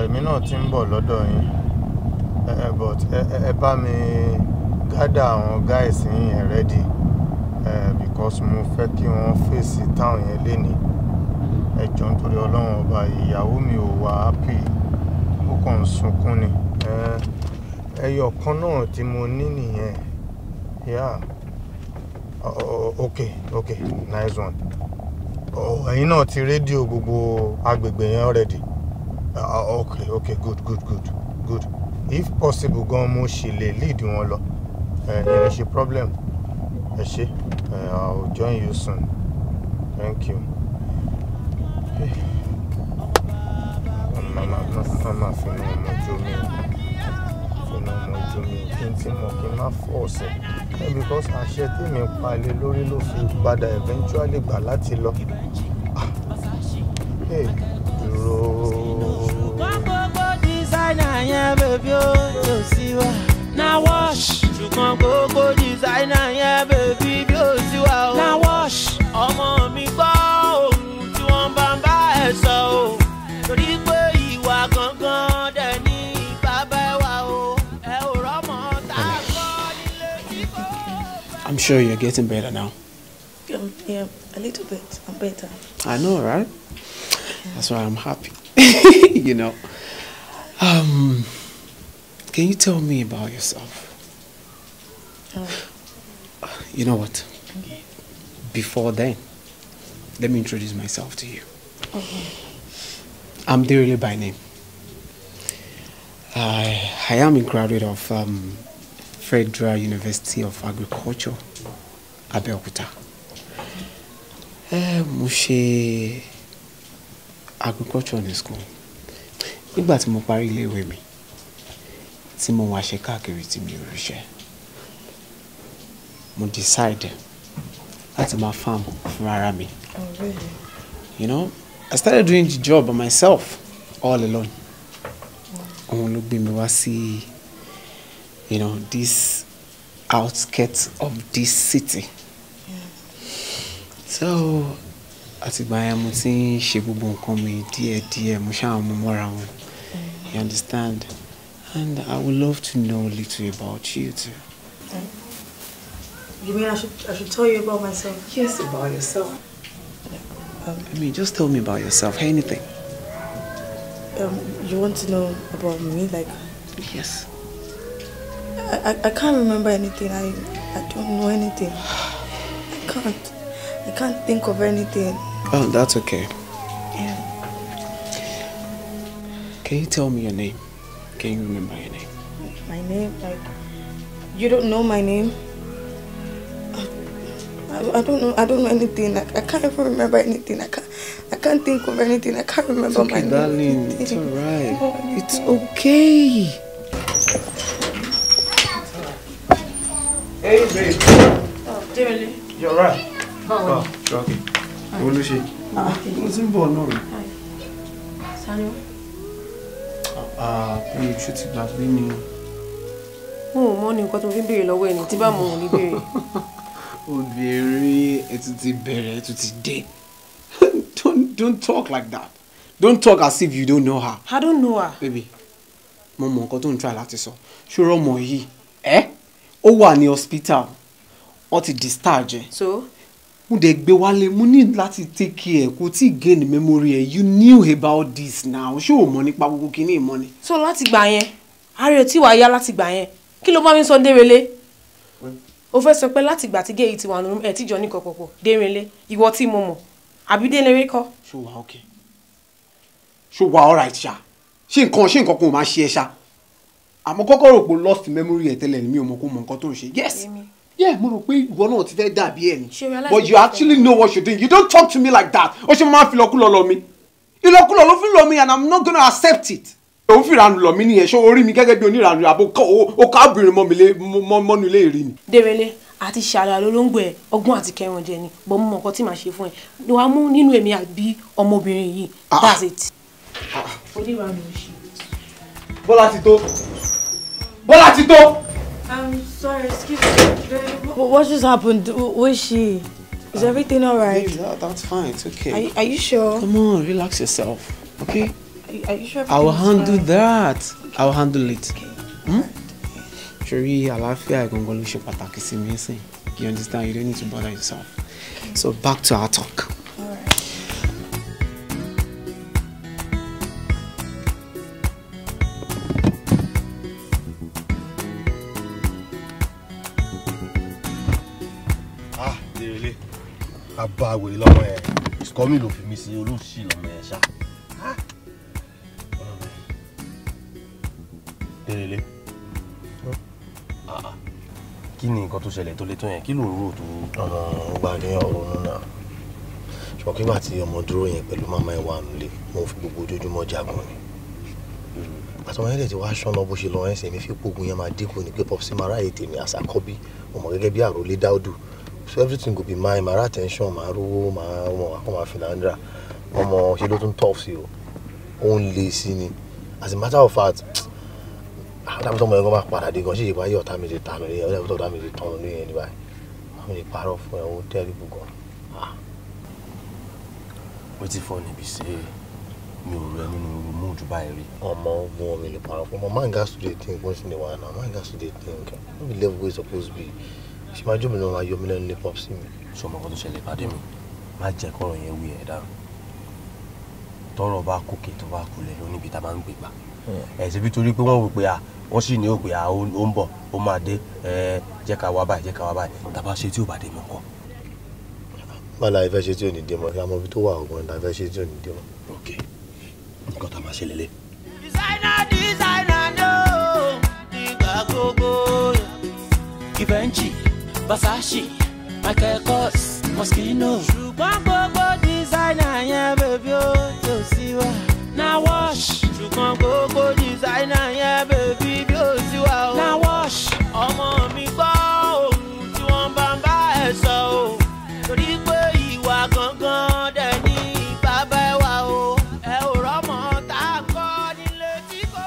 [SPEAKER 3] Èmi náà ti ń bọ̀ lọ́dọ̀ yín but ẹ bá mi gather àwọn guys yín ready because mo fẹ́ kí wọ́n fèsì town yẹn lénìí. Ẹ jọ̀ọ́ nítorí Ọlọ́run ọba ìyàwó mi ò wá happy ó kàn ń sunkún ni ẹyọ kan náà tí mo ní nìyẹn. Yeah. Okay, nice one. Ẹ̀yin náà ti rédíò gbogbo agbègbè yẹn already. Okay, good. If possible gan mo ṣì lè lead wọn lọ. Yẹn ṣe problem. Ẹ ṣé. I'll join you soon. Thank you. Mama fi ní ọmọ ojú mi. fún ọmọ ìjọ mi kí n ti mọ̀ kí n má fọ́ ọ̀sẹ̀ because àṣẹ tí mi palẹ̀ lórí ló fi padà eventually gbà láti lọ. Dúró.
[SPEAKER 1] Gbogbo designer yẹn bèbí ó yóò sí wa. Na wash. Ṣùgbọ́n gbogbo designer yẹn bèbí bí ó sí wa o. Na wash. Ọmọ mi gbọ́ ohun tí wọ́n bá ń bá ẹ sọ o. Torí pé ìwà gangan dẹ̀ ní bàbá ẹ wà o. Ẹ ò rọ́mọ tá a gbọ́ nílé tí kò.
[SPEAKER 17] I'm sure you're getting better now.
[SPEAKER 2] Yeah, a little bit. I'm better.
[SPEAKER 17] I know, right? That's why I'm happy. You know. Can you tell me about yourself? You know what? Before then, let me introduce myself to you. I'm Derele by name. I am a graduate of Federal University of Agriculture, Abeokuta. Mo ṣe agriculture ní school. Nígbà tí mo parí ilé ìwé mi, tí mo wá ṣe káàkiri tí mi ò ríṣẹ́, mo decide láti máa farm fún ara mi.
[SPEAKER 2] Oh, really?
[SPEAKER 17] You know, I started doing the job by myself, all alone. Òun ló gbé mi wá sí, you know, this outskirts of this city. So, àtìgbà yẹn mo ti ń ṣe gbogbo nǹkan mi díẹ̀díẹ̀, mo ṣáà mú mọ́ra wọn. You understand? And I would love to know a little about you too.
[SPEAKER 2] You mean I should tell you about myself?
[SPEAKER 17] Yes, about yourself. I mean, just tell me about yourself, anything.
[SPEAKER 2] You want to know about me, like?
[SPEAKER 17] Yes.
[SPEAKER 2] I can't remember anything. I don't know anything. I can't think of anything.
[SPEAKER 17] Oh, that's okay.
[SPEAKER 2] Yeah.
[SPEAKER 17] Can you tell me your name? Can you remember your name?
[SPEAKER 2] My name? Like, you don't know my name? I don't know. I don't know anything. I can't even remember anything. I can't think of anything. I can't remember my name.
[SPEAKER 17] Darling. It's alright. It's okay.
[SPEAKER 10] Hey, babe.
[SPEAKER 2] Oh, Derele.
[SPEAKER 10] You're right.
[SPEAKER 2] Báwo ni?
[SPEAKER 10] You're okay. Wo ló ṣe? Mo ti ń bọ̀ náà rẹ̀.
[SPEAKER 2] Sani.
[SPEAKER 17] Bí o ti gbàgbé ni.
[SPEAKER 15] Mo ò mọ̀ ní nǹkan tó fi ń béèrè lọ́wọ́ ẹni tí bá mọ̀ ò ní béèrè.
[SPEAKER 17] Obìnrin, ètò ti bẹ̀rẹ̀, ètò ti dé. Don't talk like that. Don't talk as if you don't know her.
[SPEAKER 15] I don't know her.
[SPEAKER 17] Baby, mo mọ nǹkan tó ń try láti sọ. Ṣòro ọmọ yìí, ó wà ní hospital. Wọ́n ti discharge ẹ.
[SPEAKER 15] So?
[SPEAKER 17] Mo dẹ̀ gbé wálé, mo need láti take care, kò tí gain memory ẹ. You knew about this now. Ṣé o mọ̀ nípa gbogbo kíní ìmọ̀ ni?
[SPEAKER 15] So láti gbà yẹn, ààrẹ tí wàá yá láti gbà yẹn. Kí ló bá mi sọ Dérelé? O fẹ́ sọ pé láti ìgbà tí géyì ti wà nínú ẹ̀ tíjọ ní kọ̀kọ̀kọ̀ Dérelé, ìwọ tí mo mọ̀, àbí Déléré kọ́?
[SPEAKER 17] Ṣó wà okay? Ṣó wà alright ṣá? Ṣé nǹkan kò máa ṣe ẹ ṣá? Àmọ́ kọ́kọ́ rò pé lost memory ẹ̀ tẹ́lẹ̀ mi ò mọ̀ kó mọ̀ nǹkan tó ń ṣe. Yes. Yeah, mo rò pé ìwọ náà ti fẹ́ dàbí ẹ̀ ni. But you actually know what you're doing. You don't talk to me like that. Ó ṣe máa fi ìlọkulọ̀ lọ mi. Ìlọkulọ̀ ló fi lọ mi and I'm not gonna accept it. Òun fi ìranù lọ mi nìyẹn, ṣó orí mi gẹ́gẹ́ bí oníranù àbò ó ká obìnrin mọ́nu ilé ìrì ni.
[SPEAKER 15] Dérelé àti ṣàlà lólóńgbò ẹ ọgbọ́n àti kẹrin jẹ ni bọ́ mú nǹkan tí màá ṣe fún ẹ ni wàá mú nínú èmi àbí ọmọbìnrin yìí. That's it. Oníranù ṣe.
[SPEAKER 10] Bọ́lá ti tó. Bọ́lá ti tó.
[SPEAKER 2] I'm sorry, excuse me. What just happened? Who is she? Is everything alright?
[SPEAKER 17] Babe, that's fine. It's okay.
[SPEAKER 2] Are you sure?
[SPEAKER 17] Come on, relax yourself. Okay?
[SPEAKER 2] Are you sure?
[SPEAKER 17] I will handle that. I will handle it. Ṣorí àlàáfíà ìgangan ló ṣe pàtàkì sí mi nsìn. You understand? You don't need to bother yourself. So back to our talk.
[SPEAKER 5] Dérelé, bàbá wèrè lọ́mọ ẹ̀ ìsìkọ́mì ló fi mí sí olóòṣì lọ́mọ ẹ̀ ṣá. Dérelé, kí ni nǹkan tó ṣẹlẹ̀ tó lé tó yẹn? Kí ló ń rò tó? Ọ̀nà gbà ní ọ̀rọ̀ nù náà. Ṣùgbọ́n kí bá ti ọmọ dúró yẹn pẹ̀lú màmá ẹ̀ wà nílé, mo fi gbogbo ojoojúmọ́ jagun ni. àtọmọ yẹn ti wá ṣọ́nà bó ṣe lọ ẹsẹ̀ mi fi pògùn yẹn máa dínkù ní pé popsi máa ráyè tèmi àṣàkọ́bí ọmọ gẹ́gẹ́ bí àròlé dáúdù so everything go be mine máa rà attention máa rówó máa ọmọ akọ́ máa finandra ọmọ ṣe ló tún tough sí o ó ń le sí ni as a matter of fact àdàbí tọmọ yẹn kan máa padà dé gan ṣe ìwáyé ọ̀tá mi ti tànù ní ọ̀dà ìbútọ̀ ọ̀tá mi ti tànù ní ẹni báyìí àwọn lè parọ́ fún ẹ̀ ó terrible gan.
[SPEAKER 18] wetin funny be say mi ò rẹ nínú mood báyìí rí.
[SPEAKER 5] ọmọ ogun mi lè parọ́ fún ọmọ man gats to dey think once in a while na man gats to dey think no be level wey suppose be ṣe máa jó mi náà máa yọ mi lẹ́nu lè pop sí mi.
[SPEAKER 18] ṣé ọmọ kan tó ṣẹlẹ̀ pàdé mi má jẹ́ kọ́rọ̀ yẹn wí ẹ̀ dáhùn tọ́rọ̀ bá kókè tó bá kulẹ̀ ló níbi tá a máa ń gbé gbà ẹ̀ ṣe bí torí pé wọ́n wò pé wọ́n sì ní ó pé ó ń bọ̀ ó máa dé jẹ́ ká wá báyìí tàbá ṣe tí ò bá dé mọ́ kọ́.
[SPEAKER 5] bala ìfẹ́ ṣe tí ò ní dé mọ́ kí a mọ ibi tó wà ògùn ẹ̀dá ìfẹ́ ṣe tí ò ní dé mọ́.
[SPEAKER 18] ok nǹkan tá a máa ṣe lélẹ̀.
[SPEAKER 1] designer no nígbà gbogbo Givenchy Versace Michael Kors Moschino ṣùgbọ́n gbogbo designer yẹn bèbí ó tó sí wa na wash ṣùgbọ́n gbogbo designer yẹn bèbí bí ó sí wa o na wash ọmọ mi gbọ́ ohun tí wọ́n bá ń bá ẹ sọ o torí pé ìwà gangan dẹ̀ ní bàbá ẹ wà o ẹ ò rọ́mọ tá a kọ́ nílé tí kò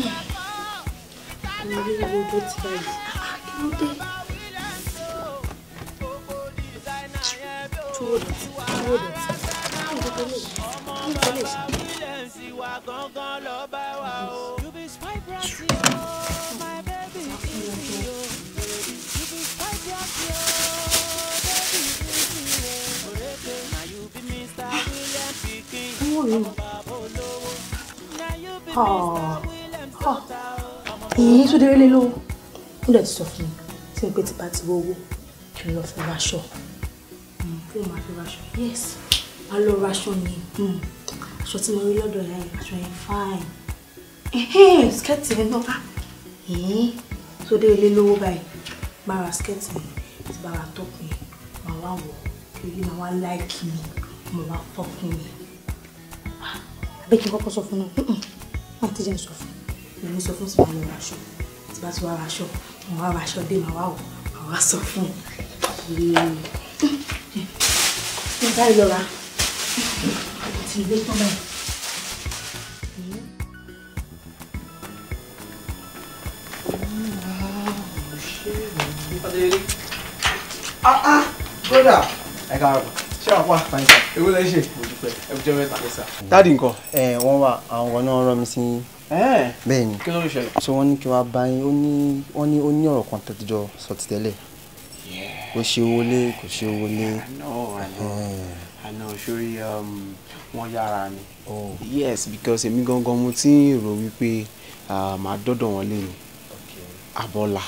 [SPEAKER 1] bá kọ́.
[SPEAKER 2] mo rí owó tó ti báyìí kí ló dé. túwó dọ̀tí èyí tó déré lé lówó ó lè sọ fún mi tí n pé tí bá ti wọ owó kí n lọ fi raṣọ kí n máa fi raṣọ yes máa lọ raṣọ yẹn aṣọ tí mo rí lọ́dọ̀ yẹn aṣọ yẹn fine skẹ́ẹ̀tì yẹn náà tó déré lé lówó báyìí máa ra skẹ́ẹ̀tì yẹn tí bá ra tọ́pù yẹn máa wá wọ̀ kí ilé máa wá láìkì mi máa wá fọ́kùn mi àbí kí n kọ́kọ́ sọ fún náà máa ti jẹ́ sọ fún mi sọ fún sí máa lọ raṣọ tí bá ti wá raṣọ máa wá raṣọ dé máa wá wọ̀ máa wá sọ fún un báyìí lọ ra ti ilé tán báyìí.
[SPEAKER 17] Broda, ẹ káàárọ̀. Ṣé wàá pa fàyín sá? Èwo lẹ ṣe? Mo dúpẹ́. Ẹ jẹ́ mẹ́ta lẹ́sà. Dáàdì ńkọ́?
[SPEAKER 19] Wọ́n wà àwọn ọ̀rọ̀ náà rán mi sí. Bẹ́ẹ̀ ni.
[SPEAKER 17] Kí ló ń ṣẹlẹ̀?
[SPEAKER 19] So wọ́n ní kí wọ́n bá yín ó ní ọ̀rọ̀ kan tẹ́tijọ́ sọ ti tẹ́lẹ̀. Kò ṣe owó lé kò ṣe owó lé.
[SPEAKER 17] Àná sórí wọ́n yára ni. Yes, because èmi gangan mo ti ń rò wípé màá dọ́dọ̀ wọn lé ni. Abọ́lá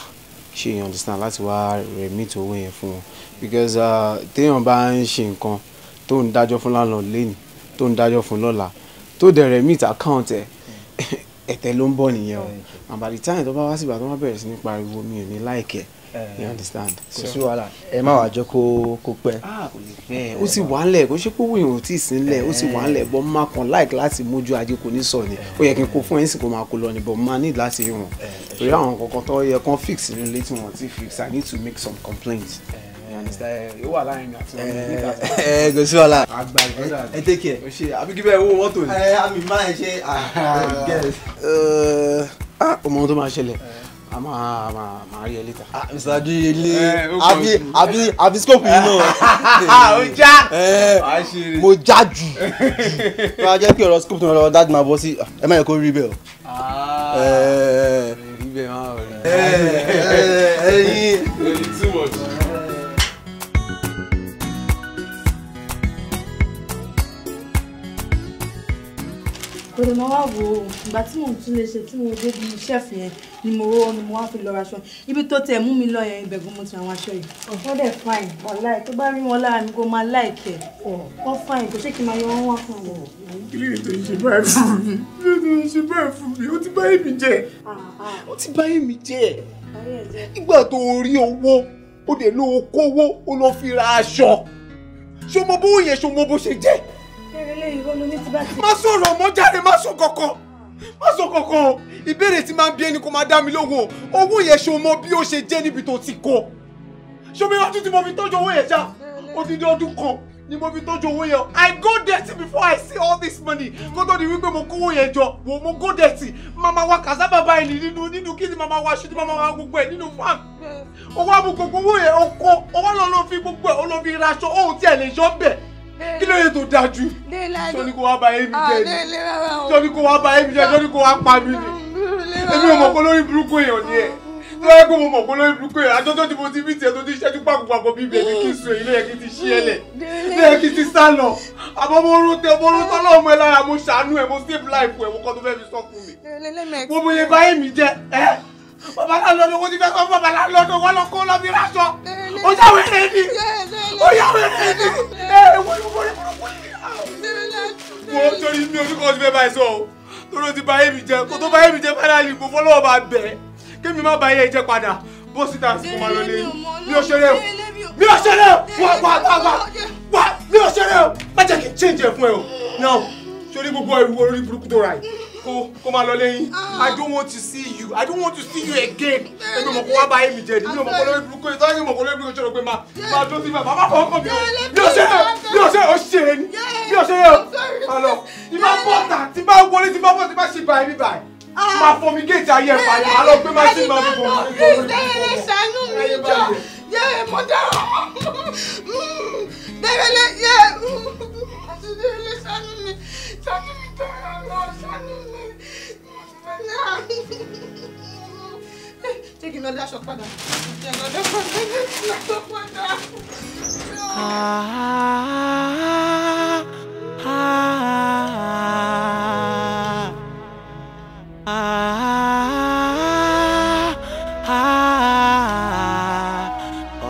[SPEAKER 17] ṣe you understand láti wá remit owó yẹn fún wọn because téèyàn bá ń ṣe nǹkan tó ń dájọ́ fún lánàá lẹ́nu tó ń dájọ́ fún lọ́la tó dẹ̀ remit account ẹ̀ ẹ̀tẹ̀ ló ń bọ̀ nìyẹn o and by the time tó bá wá sígbà tó bá bẹ̀rẹ̀ sí ní pariwo mi ò ní láìkẹ́ you understand.
[SPEAKER 19] Kò sí wàhálà ẹ má wàá jẹ́ kó pẹ́.
[SPEAKER 17] Kò lè pẹ́ ó sì wà ńlẹ̀ kó ṣe pé owó yẹn ò tí ì sí ńlẹ̀ ó sì wà ńlẹ̀ bọ́ máa kàn láìkí láti mójú ajé kò ní sọ ni ó yẹ kí n kó fún ẹ̀sìn kó máa kó lọ ni but máa need láti rí wọn torí àwọn kankan tó yẹ kán fix nínú ilé tí wọ́n ti fix I need to make some complaints. Ó wà láàrin mi àti wọn nígbà tó.
[SPEAKER 19] Kò sí wàhálà
[SPEAKER 17] àgbà ìgbọ́dà
[SPEAKER 19] ẹ take care.
[SPEAKER 17] ó ṣe àbí kí bẹ́ẹ̀ owó mọ́tò ni.
[SPEAKER 19] Àmì máa ń ṣe
[SPEAKER 17] ọmọ tó máa ṣẹlẹ̀ a máa rí ẹ later.
[SPEAKER 19] Mr. Adéyẹlé àbí scope yìí náà.
[SPEAKER 17] Ó já.
[SPEAKER 19] Mo já jù. Tó a jẹ́ kí ọ̀rọ̀ scope tó ń lọ dájú máa bọ́ sí ẹ má yẹ kó rí bẹ́ẹ̀ o.
[SPEAKER 17] Rí bẹ́ẹ̀ máa rí.
[SPEAKER 19] Ẹyin.
[SPEAKER 17] Too much.
[SPEAKER 2] kò lè máa wá wò ó ìgbà tí mò ń tún lè ṣe tí mo dé bí ṣẹ́ẹ̀fù yẹn ni mo rọ́ ni mo wá fi lọ raṣọ ibi tó tẹ̀ mú mi lọ yẹn ibẹ̀gùn mo ti àwọn aṣọ yìí wọ́n dẹ̀ fine wàláì tó bá rí wọn lára mi kó máa láìkẹ̀ wọ́n fine kò ṣe kí n máa yọ wọ́n wá fún wọn.
[SPEAKER 17] kí ló dé tó ń ṣe báyìí fún mi kí ló dé tó ń ṣe báyìí fún mi ó ti bá èmi jẹ́ ó ti bá èmi jẹ́ nígbà tó rí owó ó dẹ̀ lọ kówó ó lọ fi ra aṣọ ṣó mọ bó yẹ ṣó mọ bó ṣe jẹ́.
[SPEAKER 2] Erele ìwọ ló ní ti bá ti.
[SPEAKER 17] Má sọ̀rọ̀ mọ́ jáde má sọ kankan. má sọ kankan ìbéèrè tí máa ń bí ẹni kó máa dá mi lóhùn owó yẹn ṣe o mọ bí ó ṣe jẹ́ níbi tó ti kọ́ ṣé mi ọdún tí mo fi tọ́jú owó yẹn ṣá odidi ọdún kan ni mo fi tọ́jú owó yẹn I go dirty before I see all this money kó tó di wípé mo kówó yẹn jọ mo go dirty mama wa cassava báyìí nínú kí ni mama wa ṣùtì mama wa gbogbo ẹ̀ nínú farm owó àbò gbogbo owó yẹn ọkọ owó lọ fi gbogbo ẹ̀ ó lọ fi raṣọ ohun tí ẹ̀ lè ṣọ́ bẹ̀ kí ló yẹ tó dájú sọ́ni kó wá bá ẹ̀mí jẹ́ ni sọ́ni kó wá bá ẹ̀mí jẹ́ sọ́ni kó wá pa mí ni èmi ò mọ̀ pé lórí burúkú èèyàn ni ẹ̀ lọ́wọ́ pé mo mọ̀ pé lórí burúkú èèyàn àjọ́jọ́ tí mo ti bí tiẹ̀ tó ti ṣẹ́jú pàkópàkó bí bèbí kí sùn èyí ló yẹ kí ti ṣí ẹ lẹ̀ ló yẹ kí ti sá lọ àmọ́ mo rún tọ́lọ́ ọmọ ẹ lára mo ṣàánú ẹ mo save life ẹ mo kọ́ tó fẹ́ fi sọ fún mi mo mọ iye bá èmi jẹ ẹ́ bàbá láńlọ́dọ̀ mo ti fẹ́ sọ fún bàbá láńlọ́dọ̀ wọn lọ kó lọ fi ráṣọ ó yàwé rẹ ni ó yàwé rẹ ni mo torí mi oníkọ́ ti fẹ́ báyìí sọ o torí o ti bá èmi jẹ kó tó bá èmi jẹ fáìlì mo fọlọ́wọ́ bá bẹ̀ kémi má bá yẹ jẹ padà bó sì ta sí kó máa lọ lẹ́yìn mi ò ṣeré o mi ò ṣeré o wá mi ò ṣeré o má jẹ́ kí n change ẹ̀ fún ẹ o now sórí gbogbo ẹrù orí burúkú tó ra yìí kó máa lọ lẹ́yìn I don't want to see you I don't want to see you again èmi mọ̀ kó wá bá èmi jẹ ni mi ò mọ̀ kó lórí burúkú yìí tọ́jú mọ̀ kó lórí burúkú ṣòro pé máa tó sí bàbá má kọ́ ọkọ mi o mi ò ṣeré o ṣeré ni mi ò ṣeré o àlọ́ tí bá bọ́ta tí bá wọlé tí bá bọ́ta tí bá ṣe báyìí báyìí máa fọ mi géètì ayé ẹ̀ pàdé máa lọ gbé máa ṣe máa fi bọ̀ máa fi bọ̀ lórí burúkú
[SPEAKER 13] ṣàánú mi jọ yẹ mo dára dẹ́rẹ́lẹ́ yẹ dẹ́rẹ́lẹ́ ṣàánú mi dára lọ ṣàánú mi jẹ́ kí n lọ dáṣọ padà jẹ́ kí n lọ dáṣọ padà.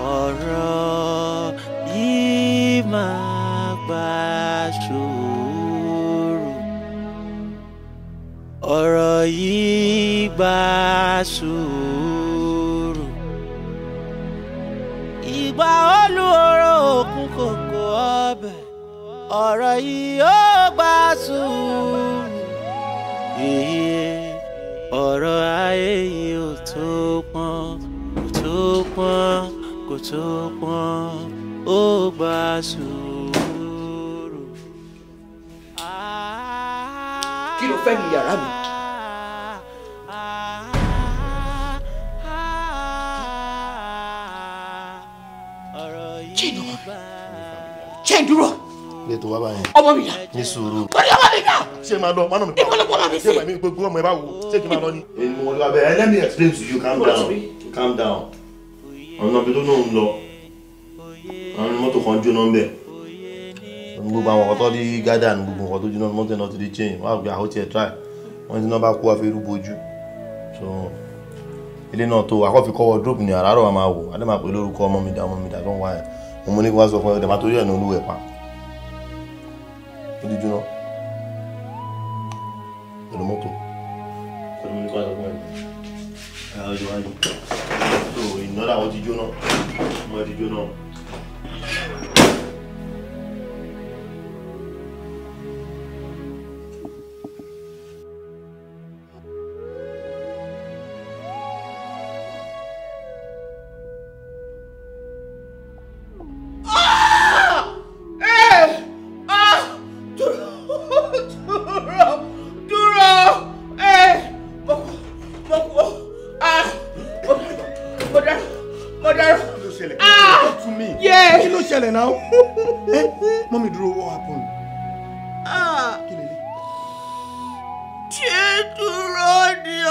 [SPEAKER 1] Ọ̀rọ̀ yìí máa gbà sùúrù. Ọ̀rọ̀ yìí gbà sùúrù. Ìgbà olúoró òkun kòkó ọbẹ̀. Ọ̀rọ̀ yìí ó gbà sùúrù. Ọ̀rọ̀ ayé yìí ò tó pọ́n, kò tó pọ́n, kò tó pọ́n, ó gbà sùúrù.
[SPEAKER 4] Kí ló fẹ́ ní yàrá mi? Ṣé dúró?
[SPEAKER 5] Ilé tó wá báyẹn.
[SPEAKER 4] Ọmọ mi dà.
[SPEAKER 5] Ní sùúrù.
[SPEAKER 4] Bọ́lá ọmọ mi dà.
[SPEAKER 5] Ṣé máa lọ? Máa nà mí.
[SPEAKER 4] Ìwọ ló bọ́lá mi sí.
[SPEAKER 5] Ṣé màmí gbogbo ọmọ ẹ bá wò? Ṣé kí n máa lọ ní? Èmi mo wọlé wá bẹ́ẹ̀. Let me explain to you. Calm down. Calm down. Ọ̀nà ibi tó náà ń lọ. Àwọn mọ́tò kan jóná ń bẹ̀. Gbogbo àwọn ọ̀tọ́ di gádà ní gbogbo nǹkan tó jóná mọ́tò náà ti di chain. Wọ́n á gbé àwọn tiẹ̀ try. Wọ́n ti náà bá kó wa fi rú bojú. So ilé náà tó akọ́fi kọ́ wardrobe ní àràárọ̀ wa máa wò. Adé máa pè lórúkọ ọmọ mi dá tó ń wá ẹ̀. Mo ní kí wọ́n sọ fún ẹ dẹ̀ máa torí ẹ̀ ní olúwẹ̀ pa. Ó di jóná. Pẹ̀lú mọ́tò. Pẹ̀lú mo ní kí wọ́n sọ fún ẹ. Àwọn ìjọba yìí. So ìnáwó àwọn ti jóná. Ọmọ ti jóná. Mommy dúró, what happened? Kí lè lè?
[SPEAKER 13] Ṣé dúró ni o?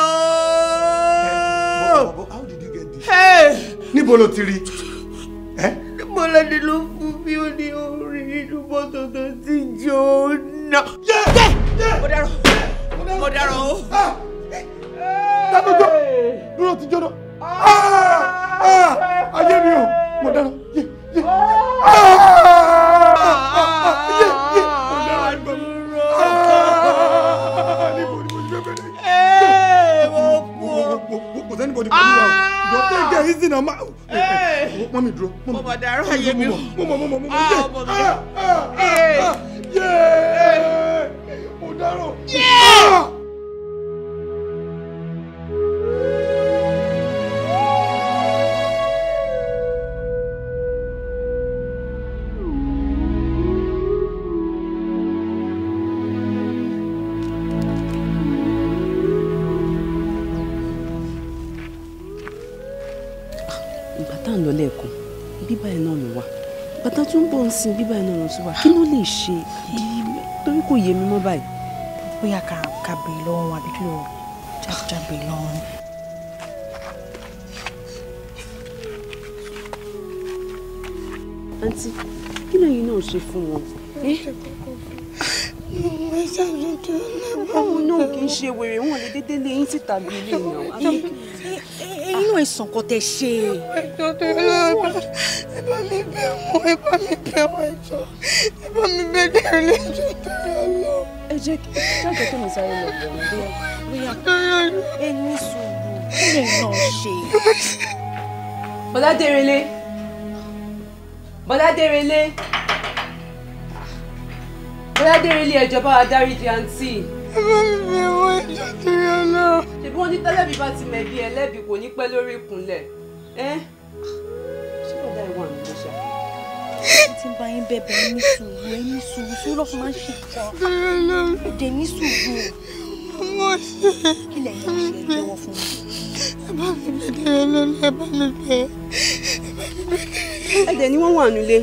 [SPEAKER 5] How did you get this?
[SPEAKER 17] Níbo lo ti rí?
[SPEAKER 13] Níbo lẹ́ni ló fún mi ó ní orí inú mọ́tò tó ti jóná. Mo dárò. Mo dárò o.
[SPEAKER 17] Dábòjọ́! Dúró ti jóná. Ayé mi o! Mo dárò. Mommy dúró.
[SPEAKER 13] Mo bá dárò ayé mi o.
[SPEAKER 17] Mo dárò.
[SPEAKER 11] bàtà tún bọ̀ ń sin bíbá iná lọ sí wa kí ló lè ṣe torí kò yé mi mọ́ báyìí.
[SPEAKER 2] bóyá ká bèè lọ́wọ́ wọn àbí kí ló já bèè lọ́wọ́ wọn.
[SPEAKER 11] àǹtí kí lẹ́yìn náà ṣe fún wọn. báwo náà kì í ṣe wèrè wọn lè dédé lé yín síta bí ilé ìyàwó.
[SPEAKER 2] inú ẹ̀sán kò tẹ̀ ṣe.
[SPEAKER 13] ẹ bá mi bẹ̀ wọ́n ẹjọ́ ẹ bá mi bẹ̀ dẹ́rẹ́ lẹ́jọ́ tẹ́lẹ̀ lọ.
[SPEAKER 11] ẹ jẹ́ kí ṣáàjọ tó mi sáré lọ bọ̀
[SPEAKER 2] bóyá ẹ ní sùúrù kí lè náà ṣe.
[SPEAKER 11] Bọ́lá Dérelé. Bọ́lá Dérelé. Bọ́lá Dérelé ẹjọ́ bá wa dáríjì àǹtí.
[SPEAKER 13] ẹ bá mi bẹ̀ wọ́n ẹjọ́ tẹ́lẹ̀ lọ.
[SPEAKER 11] ṣebí wọ́n ní tẹ́lẹ̀bí bá ti mẹ̀bí ẹlẹ́bí kò ní pẹ́ lórí ìkúnlẹ̀. ṣé bọ́dá ìwà mi ló ṣe?
[SPEAKER 2] ẹ ti ń bá yín bẹ̀bẹ̀ ní sùúrù sùúrù lọ́ fún máa ń ṣe ìtọ́. èdè ní sùúrù. kí lẹ́yìn náà ṣe jẹ́wọ́ fún mi.
[SPEAKER 13] ẹ bá mi bẹ̀ dẹ́rẹ́ lọ́nà ẹ bá mi bẹ̀.
[SPEAKER 11] ẹ̀dẹ̀ ni wọ́n wà nílé.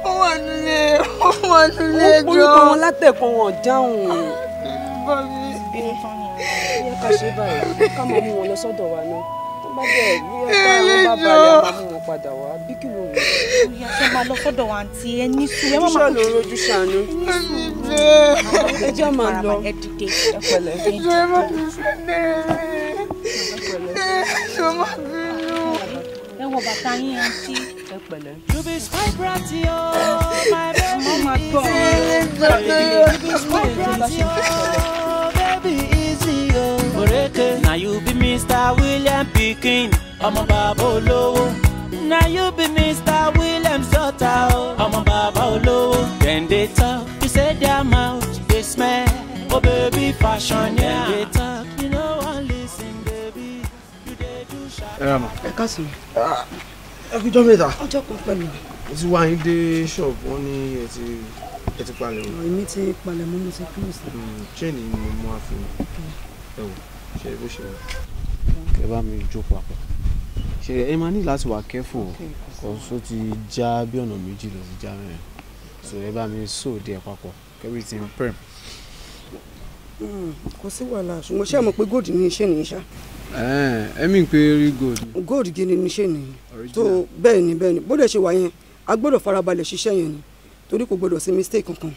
[SPEAKER 13] wọ́n wà nílé jọ.
[SPEAKER 11] ó polúkọ wọn látẹ̀kọ́ wọn dáhùn.
[SPEAKER 13] bá mi.
[SPEAKER 11] ó yẹ ká ṣe báyìí ká máa mú wọn lọ sọ́dọ̀ wa náà tó bá bẹ̀ bí wọ́n bá balẹ̀ máa mú wọn padà wá bí kí ló rò.
[SPEAKER 2] ìyá ṣe máa lọ sọ́dọ̀ wa àǹtí ẹ ní sùúrù.
[SPEAKER 11] ojúṣe ló rojú ṣàánú. ẹ jẹ́ máa lọ.
[SPEAKER 2] ẹ dìde.
[SPEAKER 11] ẹ pẹ̀lẹ́.
[SPEAKER 13] ìjọ ẹ má fi fẹ́ dẹ́rẹ́. ẹ má bínú.
[SPEAKER 2] ẹ wọ bàtà yín àǹtí.
[SPEAKER 11] ẹ pẹ̀lẹ́.
[SPEAKER 1] You be my bratty, oh, my baby.
[SPEAKER 11] Mama gbọ́.
[SPEAKER 1] You be my bratty, oh, baby, easy, oh. Oreke. Now you be Mr. William Pikin, ọmọ bàbá olówó. Now you be Mr. William's daughter, oh, ọmọ bàbá olówó. Then they talk, you say their mouth, they smell. Oh baby, fashion, yeah. They talk, you know one listen, baby. You dey do sharp.
[SPEAKER 17] ẹ rà mà.
[SPEAKER 11] ẹ káàsán.
[SPEAKER 17] ẹ kú jọ́ mẹ́ta.
[SPEAKER 11] ọjọ́ kan pẹ̀lú.
[SPEAKER 17] mo ti wá yín dé ṣọ́ọ̀bù wọn ní ẹ ti palẹ̀ o.
[SPEAKER 11] èmi ti palẹ̀ mọ́ mo ti close.
[SPEAKER 17] chain ni mo mú àfihàn ẹ wò ṣe bó ṣe wà. ẹ bá mi jókòó àpò ṣe ẹ máa ní láti wà careful ọ̀sọ́ ti já bí ọ̀nà méjì lọ sí já mẹ́rin so ẹ bá mi so díẹ̀ papọ̀ everything prem.
[SPEAKER 11] kò sí wàhálà ṣùgbọ́n ṣé ẹ mọ̀ pé gold ní iṣẹ́ nìyí ṣá.
[SPEAKER 17] ẹ mi pé rí gold.
[SPEAKER 11] gold gidi ní iṣẹ́ nìyí tó bẹ́ẹ̀ ni bó dẹ̀ ṣe wà yẹn a gbọ́dọ̀ farabalẹ̀ ṣiṣẹ́ yẹn ni torí kò gbọ́dọ̀ sí mistake kankan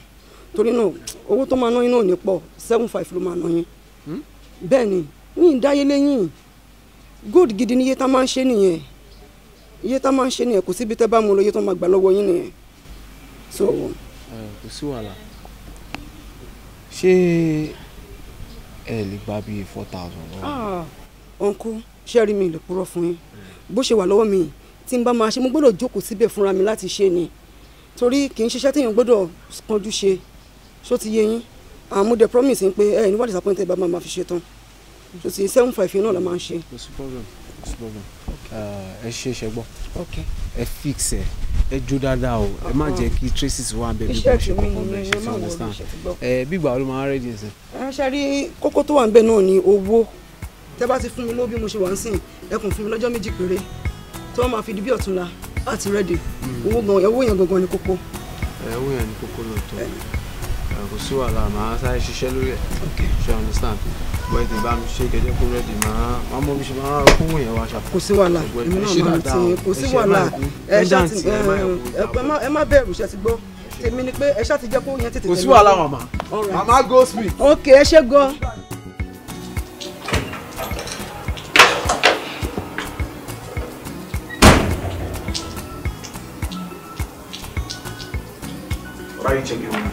[SPEAKER 11] torí náà owó tó máa ná yín náà ò ní pọ̀ 7.5 ló máa ná yín bẹ́ẹ̀ ni ní ìdáyé lẹ́yìn gold gidi ni iye tá máa ń ṣe nìyẹn kò síbi tẹ́ bá mú lọ iye tó máa gbà lọ́wọ́ yín nìyẹn so.
[SPEAKER 17] kò sí wàhálà ṣé ẹ lè gba bíi 4,000 lọ́wọ́.
[SPEAKER 11] ọ̀nkú ṣé rí mi lè purọ́ fún yín bó ṣe wà lọ́wọ́ mi tí n bá máa ṣe mo gbọ́dọ̀ jókòó síbẹ̀ fúnra mi láti ṣe ni torí kì í ṣiṣẹ́ téèyàn gbọ́dọ̀ kanjú ṣe ṣó ti yé yín àmọ́ dẹ̀ promise yín pé ẹ ní wà disappointed bá máa fi ṣe tán ṣó ti 7.5 yẹn náà la máa ń ṣe.
[SPEAKER 17] kò sí problem ẹ ṣe ṣe gbọ́ ẹ fix ẹ jó dáadáa o ẹ má jẹ́ kí traces wà bẹ́ẹ̀ bí kò ṣe kọ́kọ́ bẹ́ẹ̀ ṣe ti understand bí ìgbà ló máa ń ready ẹsẹ̀.
[SPEAKER 11] ẹ ṣe rí kókó tó wà ń bẹ náà ni owó tẹ́ bá ti fún mi lówó bí mo ṣe wà ń sìn ẹ kàn fún mi lọ́jọ́ méjì péré tí wọ́n máa fi di bí ọ̀túnla láti ready owó yẹn gangan ni kókó.
[SPEAKER 17] owó yẹn ni kókó lóòótọ́ kò sí wàhálà màá sáré ṣiṣẹ́ lórí ẹ̀ ṣe understand bọ́ ètò ìbá mi ṣe gẹ́gẹ́ kó ready máa mọ bí ṣe máa kówó yẹn wá ṣá.
[SPEAKER 11] kò sí wàhálà èmi náà máa ti kò sí wàhálà ẹ má bẹ̀rù ṣe ti gbọ́ tèmi ni pé ẹ ṣáà ti jẹ́ kó yẹn tètè tẹ̀lé.
[SPEAKER 17] kò sí wàhálà màmá màmá go speed.
[SPEAKER 11] ok ẹ ṣe gan.
[SPEAKER 17] What are you checking on?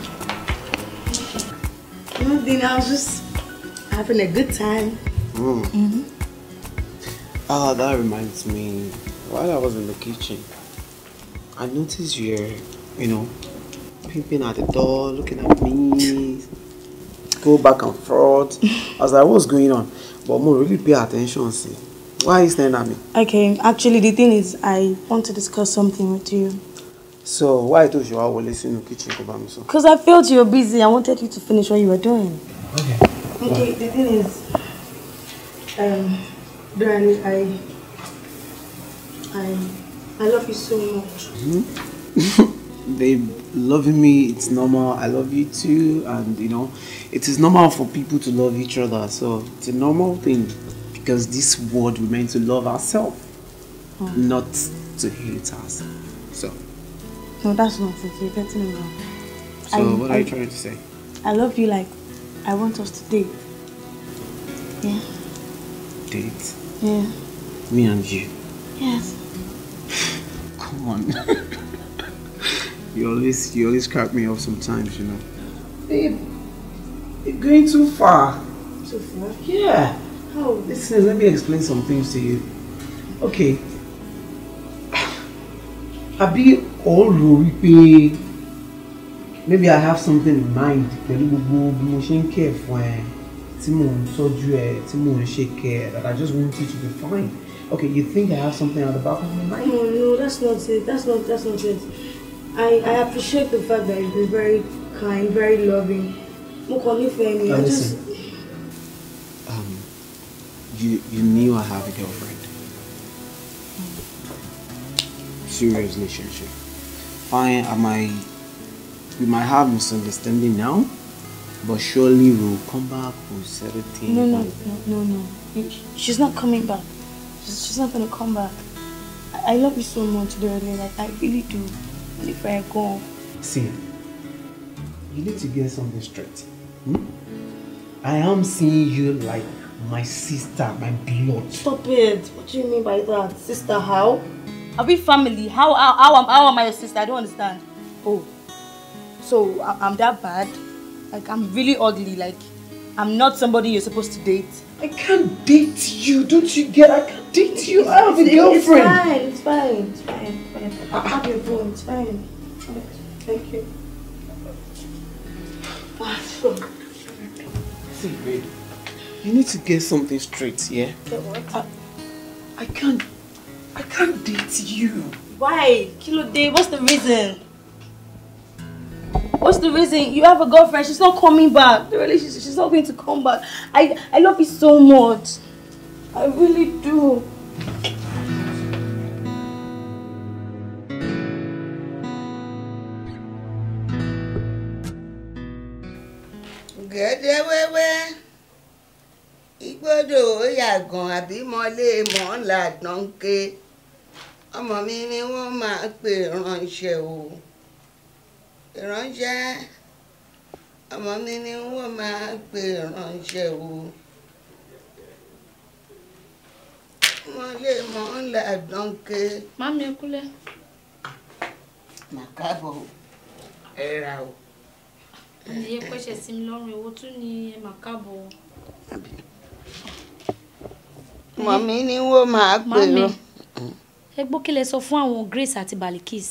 [SPEAKER 2] Nothing, I was just having a good time.
[SPEAKER 17] That reminds me, while I was in the kitchen, I noticed you're, peeping at the door, looking at me, go back and forth. I was like, what's going on? But more really pay attention, see. Why are you staring at me?
[SPEAKER 2] Okay, actually the thing is, I want to discuss something with you.
[SPEAKER 17] So, why told you I was listening in the kitchen?
[SPEAKER 2] Because I felt you were busy. I wanted you to finish what you were doing.
[SPEAKER 17] Okay.
[SPEAKER 2] Okay, the thing is, Granny, I love you so much.
[SPEAKER 17] Babe, loving me, it's normal. I love you too. And, you know, it is normal for people to love each other. So it's a normal thing. Because this world, we're meant to love ourselves, not to hate ourselves. So.
[SPEAKER 2] No, that's not it. You're getting it wrong.
[SPEAKER 17] So what are you trying to say?
[SPEAKER 2] I love you like I want us to date. Yeah.
[SPEAKER 17] Date?
[SPEAKER 2] Yeah.
[SPEAKER 17] Me and you?
[SPEAKER 2] Yes.
[SPEAKER 17] Come on. You always crack me up sometimes, you know. Babe, you're going too far.
[SPEAKER 2] Too far?
[SPEAKER 17] Yeah.
[SPEAKER 2] How?
[SPEAKER 17] Listen, let me explain some things to you. Okay. Àbí all rò wípé maybe I have something in mind pẹ̀lú gbogbo bí mo ṣe ń care fún ẹ, tí mo ń tọ́jú ẹ, tí mo ń ṣe care, that I just want you to be fine. Okay, you think I have something at the back of my mind?
[SPEAKER 2] No, that's not it. That's not it. I appreciate the fact that you've been very kind, very loving. Mo kàn nífẹ̀ẹ́ mi.
[SPEAKER 17] Listen. You knew I have a girlfriend. Serious relationship. Fine, we might have misunderstanding now, but surely we'll come back, we'll settle things.
[SPEAKER 2] No. She's not coming back. She's not gonna come back. I love you so much, darling. Like, I really do. And if I go...
[SPEAKER 17] See, you need to get something straight. I am seeing you like my sister, my blood.
[SPEAKER 2] Stop it. What do you mean by that? Sister, how?
[SPEAKER 6] Are we family? How am I your sister? I don't understand.
[SPEAKER 2] Oh, so I'm that bad? Like, I'm really ugly? Like, I'm not somebody you're supposed to date?
[SPEAKER 17] I can't date you. Don't you get? I can't date you. I have a girlfriend.
[SPEAKER 2] It's fine. I have your phone. It's fine. Thank you.
[SPEAKER 17] See, babe, you need to get something straight, yeah?
[SPEAKER 2] Get what?
[SPEAKER 17] I can't date you.
[SPEAKER 2] Why? Kilo Day, what's the reason? What's the reason? You have a girlfriend, she's not coming back. The relationship, she's not going to come back. I love you so much. I really do.
[SPEAKER 13] Gẹ́dẹ́ wẹ́wẹ́, ìgbọ́dọ̀ ó yàgàn àbí mọ́lé mọ́ làdán ké. Ọmọ mi ni wọ́n máa pè ránṣẹ́ o. Ìránṣẹ́, ọmọ mi ni wọ́n máa pè ránṣẹ́ o. Mọ́lé mọ́ làdán ké.
[SPEAKER 6] Mami ẹ kúlẹ̀.
[SPEAKER 13] Màkàbọ̀ ẹ ra o.
[SPEAKER 6] Iye pẹ́ṣẹ̀ sí mi lọ́rùn èwo tún ni ẹ máa káàbọ̀.
[SPEAKER 13] Mọ̀mí ni wọ́n máa pè rán.
[SPEAKER 6] Ẹ gbọ́ kí lẹ sọ fún àwọn Grace àti Balikis.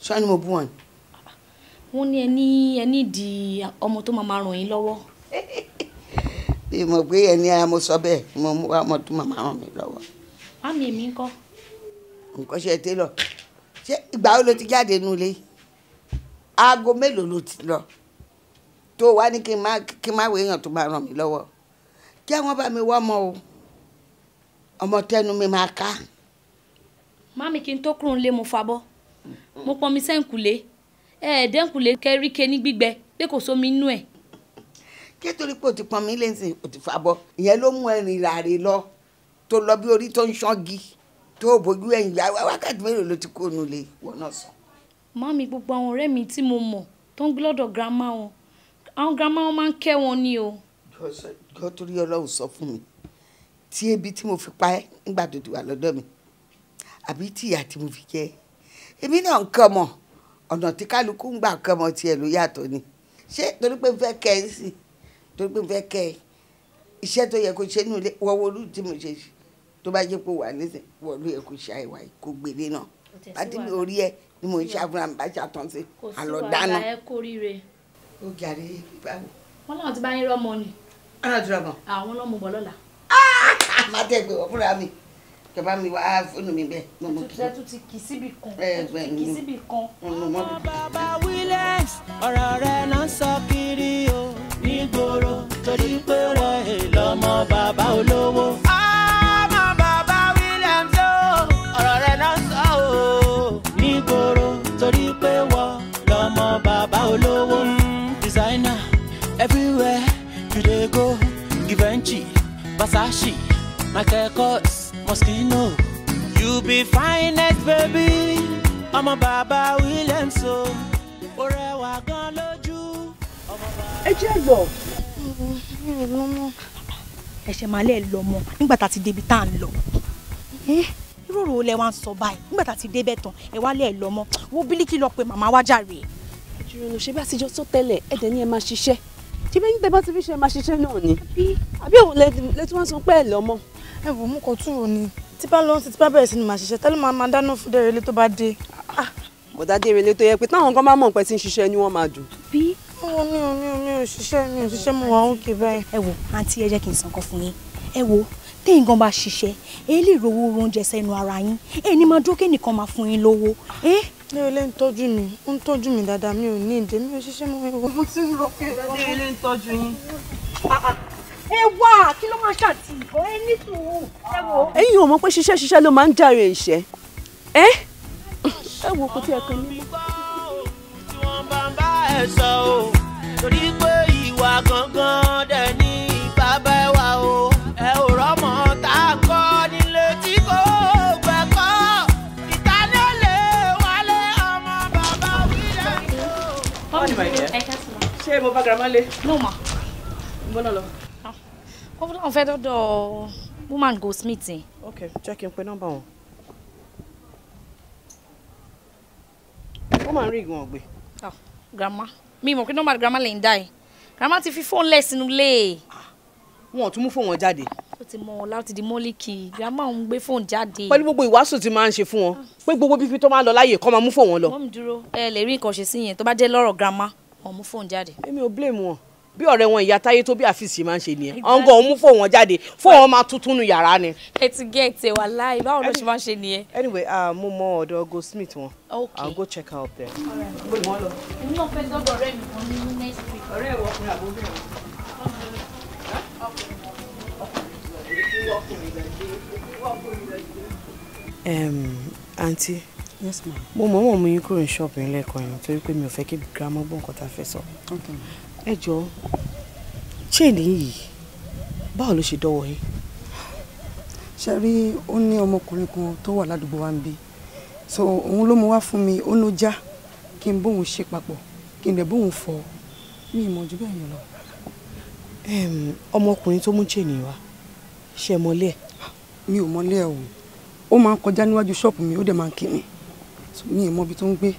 [SPEAKER 13] Ṣọ́ ni mo bú wọn.
[SPEAKER 6] Wọ́n ní ẹ nídìí ọmọ tó máa ràn yín lọ́wọ́.
[SPEAKER 13] Bí mo gbé ẹni ara mo sọ bẹ́ẹ̀, mo mú ọmọ tó máa ràn mí lọ́wọ́.
[SPEAKER 6] Mami èmi ńkọ́.
[SPEAKER 13] Nǹkan ṣe télọ̀. Ṣé ìgbà wo ló ti jáde nulẹ̀? Aago mélòó ló ti lọ? Tó wá ní kí n má wo èèyàn tó máa ràn mí lọ́wọ́. Kí wọ́n bá mi wọ́ ọmọ o. Ọmọ tẹnu mi máa ká.
[SPEAKER 6] Mami kí n tó kúrò nílé mo fabọ́. Mo pọn mi sẹ́ǹkùlé. Ẹ̀ẹ́dẹ́ǹkùlé kẹ́ríkẹ́ ní gbígbẹ pé kò sómi inú ẹ̀.
[SPEAKER 13] Kí torí pé o ti pọn mi lẹ́sìn o ti fabọ́. Ìyẹn ló mú ẹ̀rìn ìràrè lọ. Tó lọ bí orí tó ń ṣọ́gi. Tó bójú ẹ̀yìn wákàtí mélòó ló ti kó nulẹ̀ wọ́n náà sọ.
[SPEAKER 6] Mami gbogbo àwọn ọ̀rẹ́ mi tí mo mọ̀ tó ń gbé lọ́dọ̀ grandma wọn. Àwọn grandma wọn máa ń kẹ́ wọn ni o.
[SPEAKER 13] Jọ́ torí Ọlọ́run sọ fún mi. Tí ebi tí mo fi pa ẹ́ nígbà tó ti wà lọ́dọ̀ mi. Àbí tí ìyà tí mo fi jẹ. Èmi náà ń kọ́ mọ̀. Ọ̀nà tí kálukú ń gbà kọ́ mọ̀ tiẹ̀ ló yàtọ̀ ni. Ṣé torí pé n fẹ́ kẹ́ ẹ sí? Torí pé n fẹ́ kẹ́ ẹ. Iṣẹ́ tó yẹ kó ṣe nínú ilé wọ́wọ́ olú tí mo ṣe tó bá jẹ́ pé wà nísìn wọ́n ló yẹ kó ṣe àìwá yìí kó gbélé náà. Bàtí mi ò rí ẹ ni mo ń ṣàfihàn mi bá ṣàtàn sí. Àlọ́ dáná.
[SPEAKER 6] Kò sí wàhálà ẹ kórìíre.
[SPEAKER 13] Ó jàre báwo.
[SPEAKER 6] Wọ́n láwọn ti bá yín rọ́mọ ni.
[SPEAKER 13] Ọ̀nà tí rọ́mọ.
[SPEAKER 6] Àwọn ọlọ́mọ bọ̀ lọ́la.
[SPEAKER 13] Má tẹ̀ gbé wọ́n fúnra mi. Ìjọba mi wá fóònù mi bẹ́ẹ̀.
[SPEAKER 6] Ẹ tún ti kì síbì kan. Kì síbì kan.
[SPEAKER 1] Bàbá Williams ọ̀rọ̀ rẹ̀ náà sọ kiri o nígboro torí pé wọ́n lọ́mọ bàbá olówó. Ọmọ bàbá Williams o ọ̀rọ̀ rẹ̀ náà sọ o nígboro torí pé Versace, Michael Kors, Moschino. You be finest, baby. I'm a Baba Williams, so. Orewa gan lójú.
[SPEAKER 20] Ẹ jẹ́ lọ. Ẹ ṣe máa lè lọ mọ́ nígbà tá ti débi tá ń lọ. Irú lẹ wá ń sọ báyìí. Nígbà tá ti débẹ̀ tán, ẹ wá lè lọ mọ́. Wo Bílíkì lọ pé màmá wá jàre.
[SPEAKER 15] Jùrọ̀nù ṣe bí àtijọ́ tó tẹ́lẹ̀ ẹ̀dẹ̀ ni ẹ máa ṣiṣẹ́. Ṣé bẹ́ẹ̀ ní tẹ́ bá ti fi ṣe máa ṣiṣẹ́ náà ni? Àbí òun lẹ́tí wọ́n sọ pé ẹ̀ lọ́mọ.
[SPEAKER 2] Ẹ wò mú kọ túrò ni. Tí bá lọ sí tí bá bẹ̀rẹ̀ sí ni máa ṣiṣẹ́ tẹ́lẹ̀ máa dáná fún Dérelé tó bá dé.
[SPEAKER 15] Bọ̀dá Dérelé tó yẹ pé táwọn kan bá mọ̀ pé tí ń ṣiṣẹ́ ni wọ́n máa dùn.
[SPEAKER 2] Bí? Mi ò ṣiṣẹ́ mo wà òkè báyìí.
[SPEAKER 20] Ẹ wò àǹtí ẹ jẹ́ kí n sàn kan fún yín. Ẹ wò téyìn gan bá ṣiṣẹ́ ẹ lè rówó oúnjẹ sẹ́nu ara yín ẹ ní máa dúró kéènìkan máa fún yín lówó.
[SPEAKER 2] Dérelé ń tọ́jú mi dáadáa mi ò ní ìdè mi ò ṣiṣẹ́ mo ẹ̀wọ̀ mo ti ń rọ pé
[SPEAKER 15] Dérelé ń tọ́jú yín.
[SPEAKER 20] Ẹ wá kí ló máa ṣàtìkọ́ ẹ ní sùúrù ẹ wò.
[SPEAKER 15] Ẹ̀yin ò mọ̀ pé ṣiṣẹ́ ló máa ń jàre ìṣẹ́. Ẹ wò kò tí ẹ kan ní mọ́.
[SPEAKER 1] Tí wọ́n bá ń bá ẹ sọ o, torí pé ìwà gangan dẹ̀ ní bàbá ẹ wà o. Ẹ ò rọ́mọ tá a kọ́ nílé tí kò gbẹ̀kọ́. Ìtàlélẹ̀ wálé ọmọ bàbá wílẹ̀ o.
[SPEAKER 15] Wọ́n ní màá jẹ́. Ṣé mo bá girama lé?
[SPEAKER 20] No ma.
[SPEAKER 15] Mo náà lọ.
[SPEAKER 20] Ó fún àwọn fẹ́ dọ́dọ̀ woman Goldsmith.
[SPEAKER 11] Ok, jẹ́ kí n pe nọ́mbà wọn. Wọ́n máa ń rí ìgbọ̀n ọ̀gbẹ́.
[SPEAKER 20] Grandma, mi mọ̀ pé nọ́mbà grandma lè ń dá ẹ̀. Grandma ti fi fóònù lẹ̀ sínú ilé.
[SPEAKER 11] Wọn ò tún mú fóònù wọn jáde.
[SPEAKER 20] Ó ti mọ láti di mọ́líkì. Grandma ń gbé fóònù jáde.
[SPEAKER 11] Pẹ̀lú gbogbo ìwàásù tí máa ń ṣe fún wọn pé gbogbo bíbí tó máa ń lọ láàyè kọ́ máa mú fóònù wọn lọ.
[SPEAKER 20] Mọ́mí dúró ẹ lè rí nǹkan ṣe sí yẹn tó bá jẹ́ lọ́rọ̀ grandma wọ́n mú fóònù jáde.
[SPEAKER 11] Èmi ò blame wọn bí ọ̀rẹ́ wọn ìyá táyé tó bí àfíìsì máa ń ṣe nìyẹn ọ̀ngàn òun mú fóònù wọn jáde fóònù wọn máa tuntun nu yàrá ni.
[SPEAKER 20] Ẹ ti gẹ̀ẹ́tì wà láì báwo ló ṣe máa ń ṣe nìyẹn.
[SPEAKER 11] Anyway, mo mọ ọ̀dọ̀ Goldsmith wọn.
[SPEAKER 20] Okay.
[SPEAKER 11] I'll go check her up there.
[SPEAKER 20] Èmi náà fẹ́ dọ́dọ̀ ọ̀rẹ́ mi kan ní next week.
[SPEAKER 15] Ọ̀rẹ́ ìwọ ọkùnrin àbóbìnrin.
[SPEAKER 11] Aunty.
[SPEAKER 19] Yes, ma'am.
[SPEAKER 11] Mo mọ̀ mú yín kúrò ní ṣọ́ọ̀bù yín lẹ́ẹ̀kan yẹn torí pé mi ò fẹ́ kí grandma gbọ́ nǹkan tá a fẹ́ sọ.
[SPEAKER 19] Okay.
[SPEAKER 11] Ẹ jọ̀ọ́ chain yìí báwo ló ṣe dọ́wọ́ yín?
[SPEAKER 19] Ṣé rí ó ní ọmọkùnrin kan tó wà ládùúgbò wa ń bí so òun ló mú wá fún mi ó ló já kí n bóun ṣe papọ̀ kí n dẹ̀ bóun fọ mi ìmọ̀ jù bẹ́ẹ̀ yẹn lọ.
[SPEAKER 11] Ọmọkùnrin tó mú chain wá ṣe mọ́lé ẹ̀?
[SPEAKER 19] Mi ò mọ́lé ẹ̀ o ó máa ń kọjá níwájú ṣọ́ọ̀pù mi ó dẹ̀ máa ń kí mi mi ì mọ ibi tó ń gbé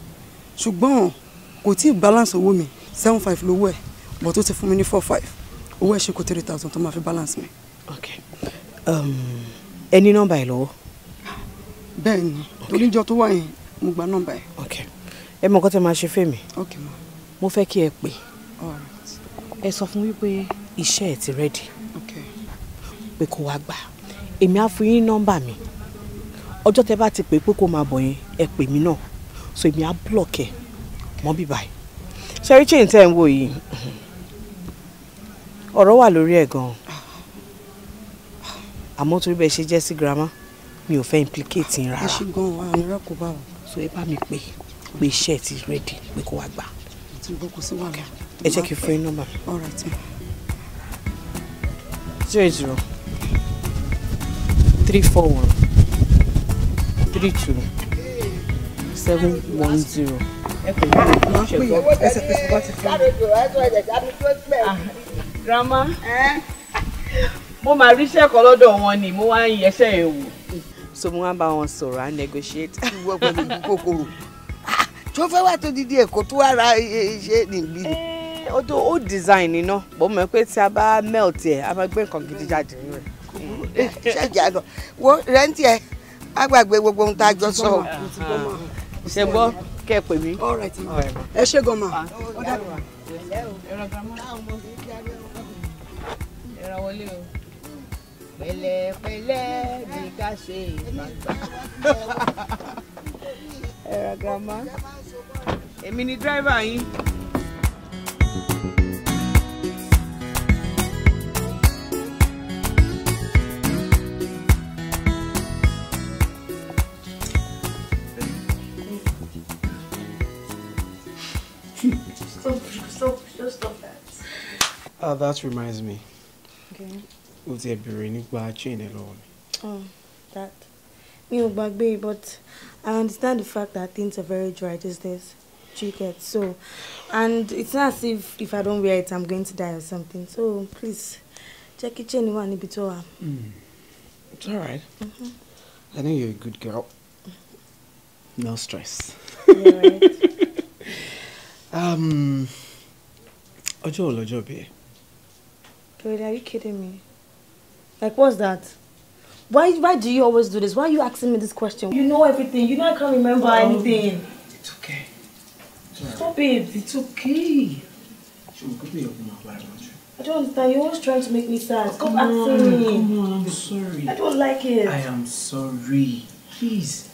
[SPEAKER 19] ṣùgbọ́n kò tí ì balance owó mi 7,500 lówó ẹ̀ but ó ti fún mi ní 4,500 owó ẹ̀ ṣe kó 3,000 tó máa fi balance mi.
[SPEAKER 11] Okay. Ẹ ní nọ́mbà ẹ̀ lọ́wọ́?
[SPEAKER 19] Bẹ́ẹ̀ ni oníjọ tó wà yẹn mo gba nọ́mbà ẹ̀.
[SPEAKER 11] Okay. Ẹ mọ nǹkan tẹ́ máa ṣe fèmí?
[SPEAKER 19] Okay ma.
[SPEAKER 11] Mo fẹ́ kí ẹ pè.
[SPEAKER 19] Alright.
[SPEAKER 11] Ẹ sọ fún wípé iṣẹ́ ẹ̀ ti ready.
[SPEAKER 19] Okay.
[SPEAKER 11] Pé kó wá gbà. Èmi á fún yín nọ́mbà mi. Ọjọ́ tẹ́ bá ti pè pé kó máa bọ̀ yẹn ẹ pè mí náà so èmi á block ẹ̀ mọ́ bí báyìí. Ṣẹ́rí chain tẹ́ ń wò yìí ọ̀rọ̀ wà lórí ẹ̀ gan-an àmọ́ torí bẹ́ẹ̀ ṣe jẹ́ sí grandma mi ò fẹ́ implicate yín rárá.
[SPEAKER 19] ẹ ṣe gan-an wà ní rẹ́kọ̀ọ́ báwo.
[SPEAKER 11] So ẹ bá mi pè pé iṣẹ́ ti ready pé kó wá gbà.
[SPEAKER 19] Ti gbọ́ kò sí wàhálà.
[SPEAKER 11] Ẹ jẹ́ kí n fún yín nọ́mbà.
[SPEAKER 19] All right.
[SPEAKER 11] 00 341 32 710.
[SPEAKER 15] Grandma, mo máa ríṣẹ́ kan lọ́dọ̀ wọn ni mo wá ń yẹṣẹ́ yẹn wò.
[SPEAKER 11] So mo wá bá wọn sọ̀rọ̀ and negotiate.
[SPEAKER 13] Ìwọ pẹ̀lú kòkòrò. Tó fẹ́ wá tó dídí ẹ̀kọ́ tó wá ra iṣẹ́ níbí.
[SPEAKER 11] Ó design iná bó mọ̀ pé tí a bá melt ẹ̀ a máa gbé nǹkan gidi jáde nínú ẹ̀.
[SPEAKER 13] Ṣẹ́jà lọ wo rẹ́ǹtì ẹ̀ á gbàgbé gbogbo ohun tá a jọ sọ.
[SPEAKER 11] Ṣé gbọ́ kẹ́ ẹ pè mí?
[SPEAKER 19] Ẹ ṣé gan-an.
[SPEAKER 15] Ẹ̀rọ wọlé o.
[SPEAKER 13] Pẹ̀lẹ́pẹ̀lẹ́ ni ká ṣe ìgbàgbà.
[SPEAKER 15] Ẹ̀rọ grandma. Èmi ni driver yín.
[SPEAKER 17] Stop that. That reminds me.
[SPEAKER 19] Okay.
[SPEAKER 17] o ti ẹ bèrè nípa chain ẹ lọ́wọ́ mi.
[SPEAKER 2] That mi ò gbàgbé, but I understand the fact that things are very dry these days. You get so, and it's not as if I don't wear it, I'm going to die or something. So please, check it chain one bit. It's all
[SPEAKER 17] right. I know you're a good girl. No stress.
[SPEAKER 2] Yeah, right.
[SPEAKER 17] Ọjọ́ bí.
[SPEAKER 2] Wait, are you kidding me? Like, what's that? Why do you always do this? Why are you asking me this question? You know everything. You know I can't remember anything.
[SPEAKER 17] It's okay.
[SPEAKER 2] Stop it.
[SPEAKER 17] It's okay.
[SPEAKER 2] I don't understand. You're always trying to make me sad. Stop asking me.
[SPEAKER 17] Come on, I'm sorry.
[SPEAKER 2] I don't like it.
[SPEAKER 17] I am sorry. Please.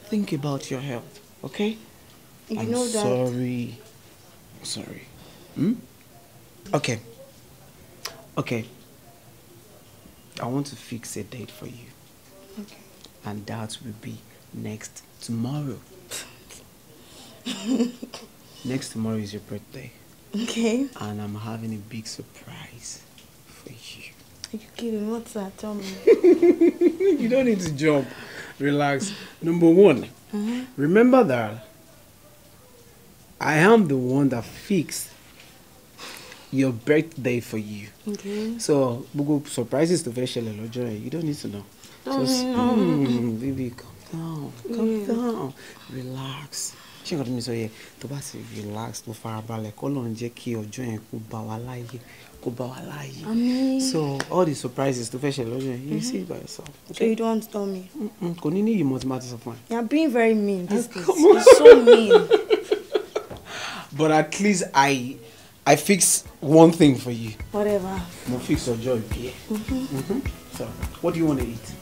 [SPEAKER 17] Think about your health, okay?
[SPEAKER 2] You
[SPEAKER 17] I'm
[SPEAKER 2] know that.
[SPEAKER 17] Sorry. I'm sorry. Okay. Okay. I want to fix a date for you.
[SPEAKER 2] Okay.
[SPEAKER 17] And that will be next tomorrow. Next tomorrow is your birthday.
[SPEAKER 2] Okay.
[SPEAKER 17] And I'm having a big surprise for you.
[SPEAKER 2] Are you kidding? What's that? Tell me.
[SPEAKER 17] You don't need to jump. Relax. Number one, remember that I am the one that fixed your birthday for you.
[SPEAKER 2] Okay.
[SPEAKER 17] So, Bugo surprises to you don't need to know. Just, baby, calm down. Calm down. Relax. She got me so yeah. To basi relax, to farabalẹ̀. K'Ọlọ́run jẹ́ kí ọjọ́ yẹn kó bá wa láyé, kó bá wa láyé.
[SPEAKER 2] Amen.
[SPEAKER 17] So all the surprises to fẹ́ ṣẹlẹ̀ you see it by yourself.
[SPEAKER 2] So you don't want to tell me?
[SPEAKER 17] Kò ní ní ìmọ̀ tí máa ti sọ fún ẹ.
[SPEAKER 2] You're being very mean. This is so mean.
[SPEAKER 17] But at least I fix one thing for you.
[SPEAKER 2] Whatever.
[SPEAKER 17] Mo fix ọjọ́ ìbí ẹ. So what do you want to eat?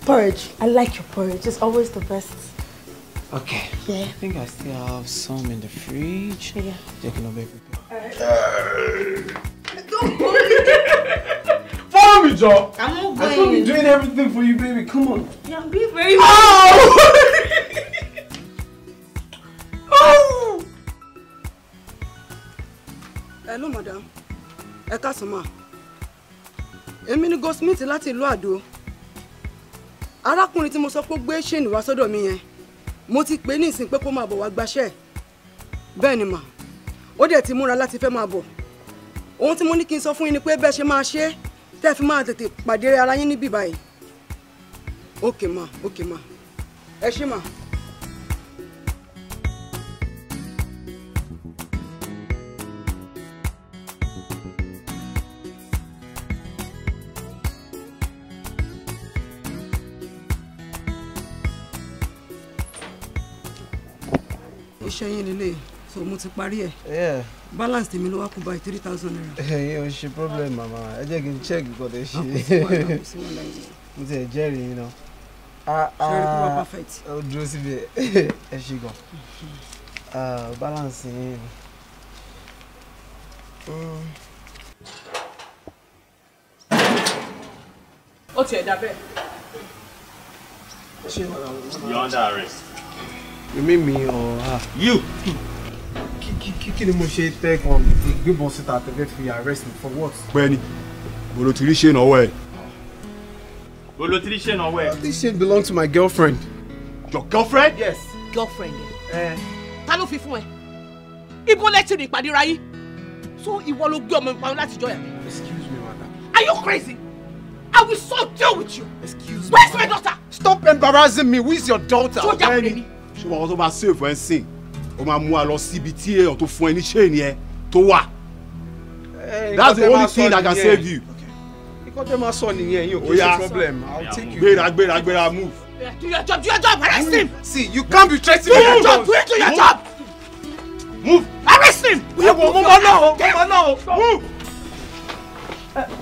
[SPEAKER 2] Porridge. I like your porridge. It's always the best.
[SPEAKER 17] Okay.
[SPEAKER 2] Yeah.
[SPEAKER 17] I think I still have some in the fridge.
[SPEAKER 2] Yeah.
[SPEAKER 17] Taking a baby.
[SPEAKER 2] Don't bully.
[SPEAKER 17] Follow me, Joe.
[SPEAKER 2] I'm not going.
[SPEAKER 17] I should be doing everything for you, baby. Come on.
[SPEAKER 2] Yeah, I'm being very.
[SPEAKER 19] Oh! Hello, madam. Ẹ káàsán ma. Èmi ni Goldsmith láti ìlú Àdó. Arákùnrin tí mo sọ pé ó gbé chain wá sọ́dọ̀ mi yẹn. Mo ti pè ní ìsìn pé kó máa bọ̀ wá gbaṣẹ́. Bẹ́ẹ̀ ni mà. Ó dẹ̀ ti múra láti fẹ́ máa bọ̀. Ohun tí mo ní kí n sọ fún yín ni pé bẹ́ẹ̀ ṣe máa ṣe tẹ́ fi máa tètè pàdé ara yín níbí báyìí. Okay ma. Ẹ ṣé ma. Iṣẹ́ yín lélẹ̀, so mo ti parí ẹ̀.
[SPEAKER 17] Yeah.
[SPEAKER 19] Balance tèmi ló wá kù báyìí 3,000 naira.
[SPEAKER 17] Ẹ̀yin ò ṣe problem mama. Ẹ jẹ́ kí n check nǹkan tẹ́ ṣe. Mo ti ẹ̀ jẹ́rìí yín náà.
[SPEAKER 19] Ṣé kó wá perfect?
[SPEAKER 17] Ó dúró síbi ẹ ṣe gan. Balance yín.
[SPEAKER 4] Ó ti ẹ̀ dá bẹ́ẹ̀.
[SPEAKER 16] You're under arrest.
[SPEAKER 17] You mean me or her?
[SPEAKER 16] You!
[SPEAKER 17] Kí ni mo ṣe tẹ́ kan ìgbébọn síta tẹ́fẹ́ fi arrest me for what?
[SPEAKER 8] Bẹ́ẹ̀ni, bolo ti rí ṣe náwó ẹ̀.
[SPEAKER 16] Bolo ti rí ṣe náwó ẹ̀.
[SPEAKER 17] This shit belongs to my girlfriend.
[SPEAKER 8] Your girlfriend?
[SPEAKER 17] Yes.
[SPEAKER 4] Girlfriend ẹ. Ta ló fi fún ẹ? Ibo lẹ ti rìn ìpàdé ra yín. So ìwọ ló gbé ọmọ ìpamọ́ láti jọ yà.
[SPEAKER 17] Excuse me, madam.
[SPEAKER 4] Are you crazy? I will so deal with you.
[SPEAKER 17] Excuse me.
[SPEAKER 4] Where's my daughter?
[SPEAKER 17] Stop embarrassing me. Who is your daughter?
[SPEAKER 4] So
[SPEAKER 8] Bẹ́ẹ̀ni, ṣé wọn tó bá save ẹ ń sìn? O máa mú wa lọ síbi tí èèyàn tó fún ẹ ní chain yẹn tó wà. That's the only thing that can save you.
[SPEAKER 17] Ikọ́ tẹ́ máa sọ nìyẹn, yín ò kí
[SPEAKER 8] Oya.
[SPEAKER 17] ṣe problem. I'll take you.
[SPEAKER 8] Gbéra, move.
[SPEAKER 4] Do your job, arrest him.
[SPEAKER 17] See, you can't be threatening me.
[SPEAKER 4] Do your job.
[SPEAKER 8] Move.
[SPEAKER 4] Arrest him.
[SPEAKER 8] Move.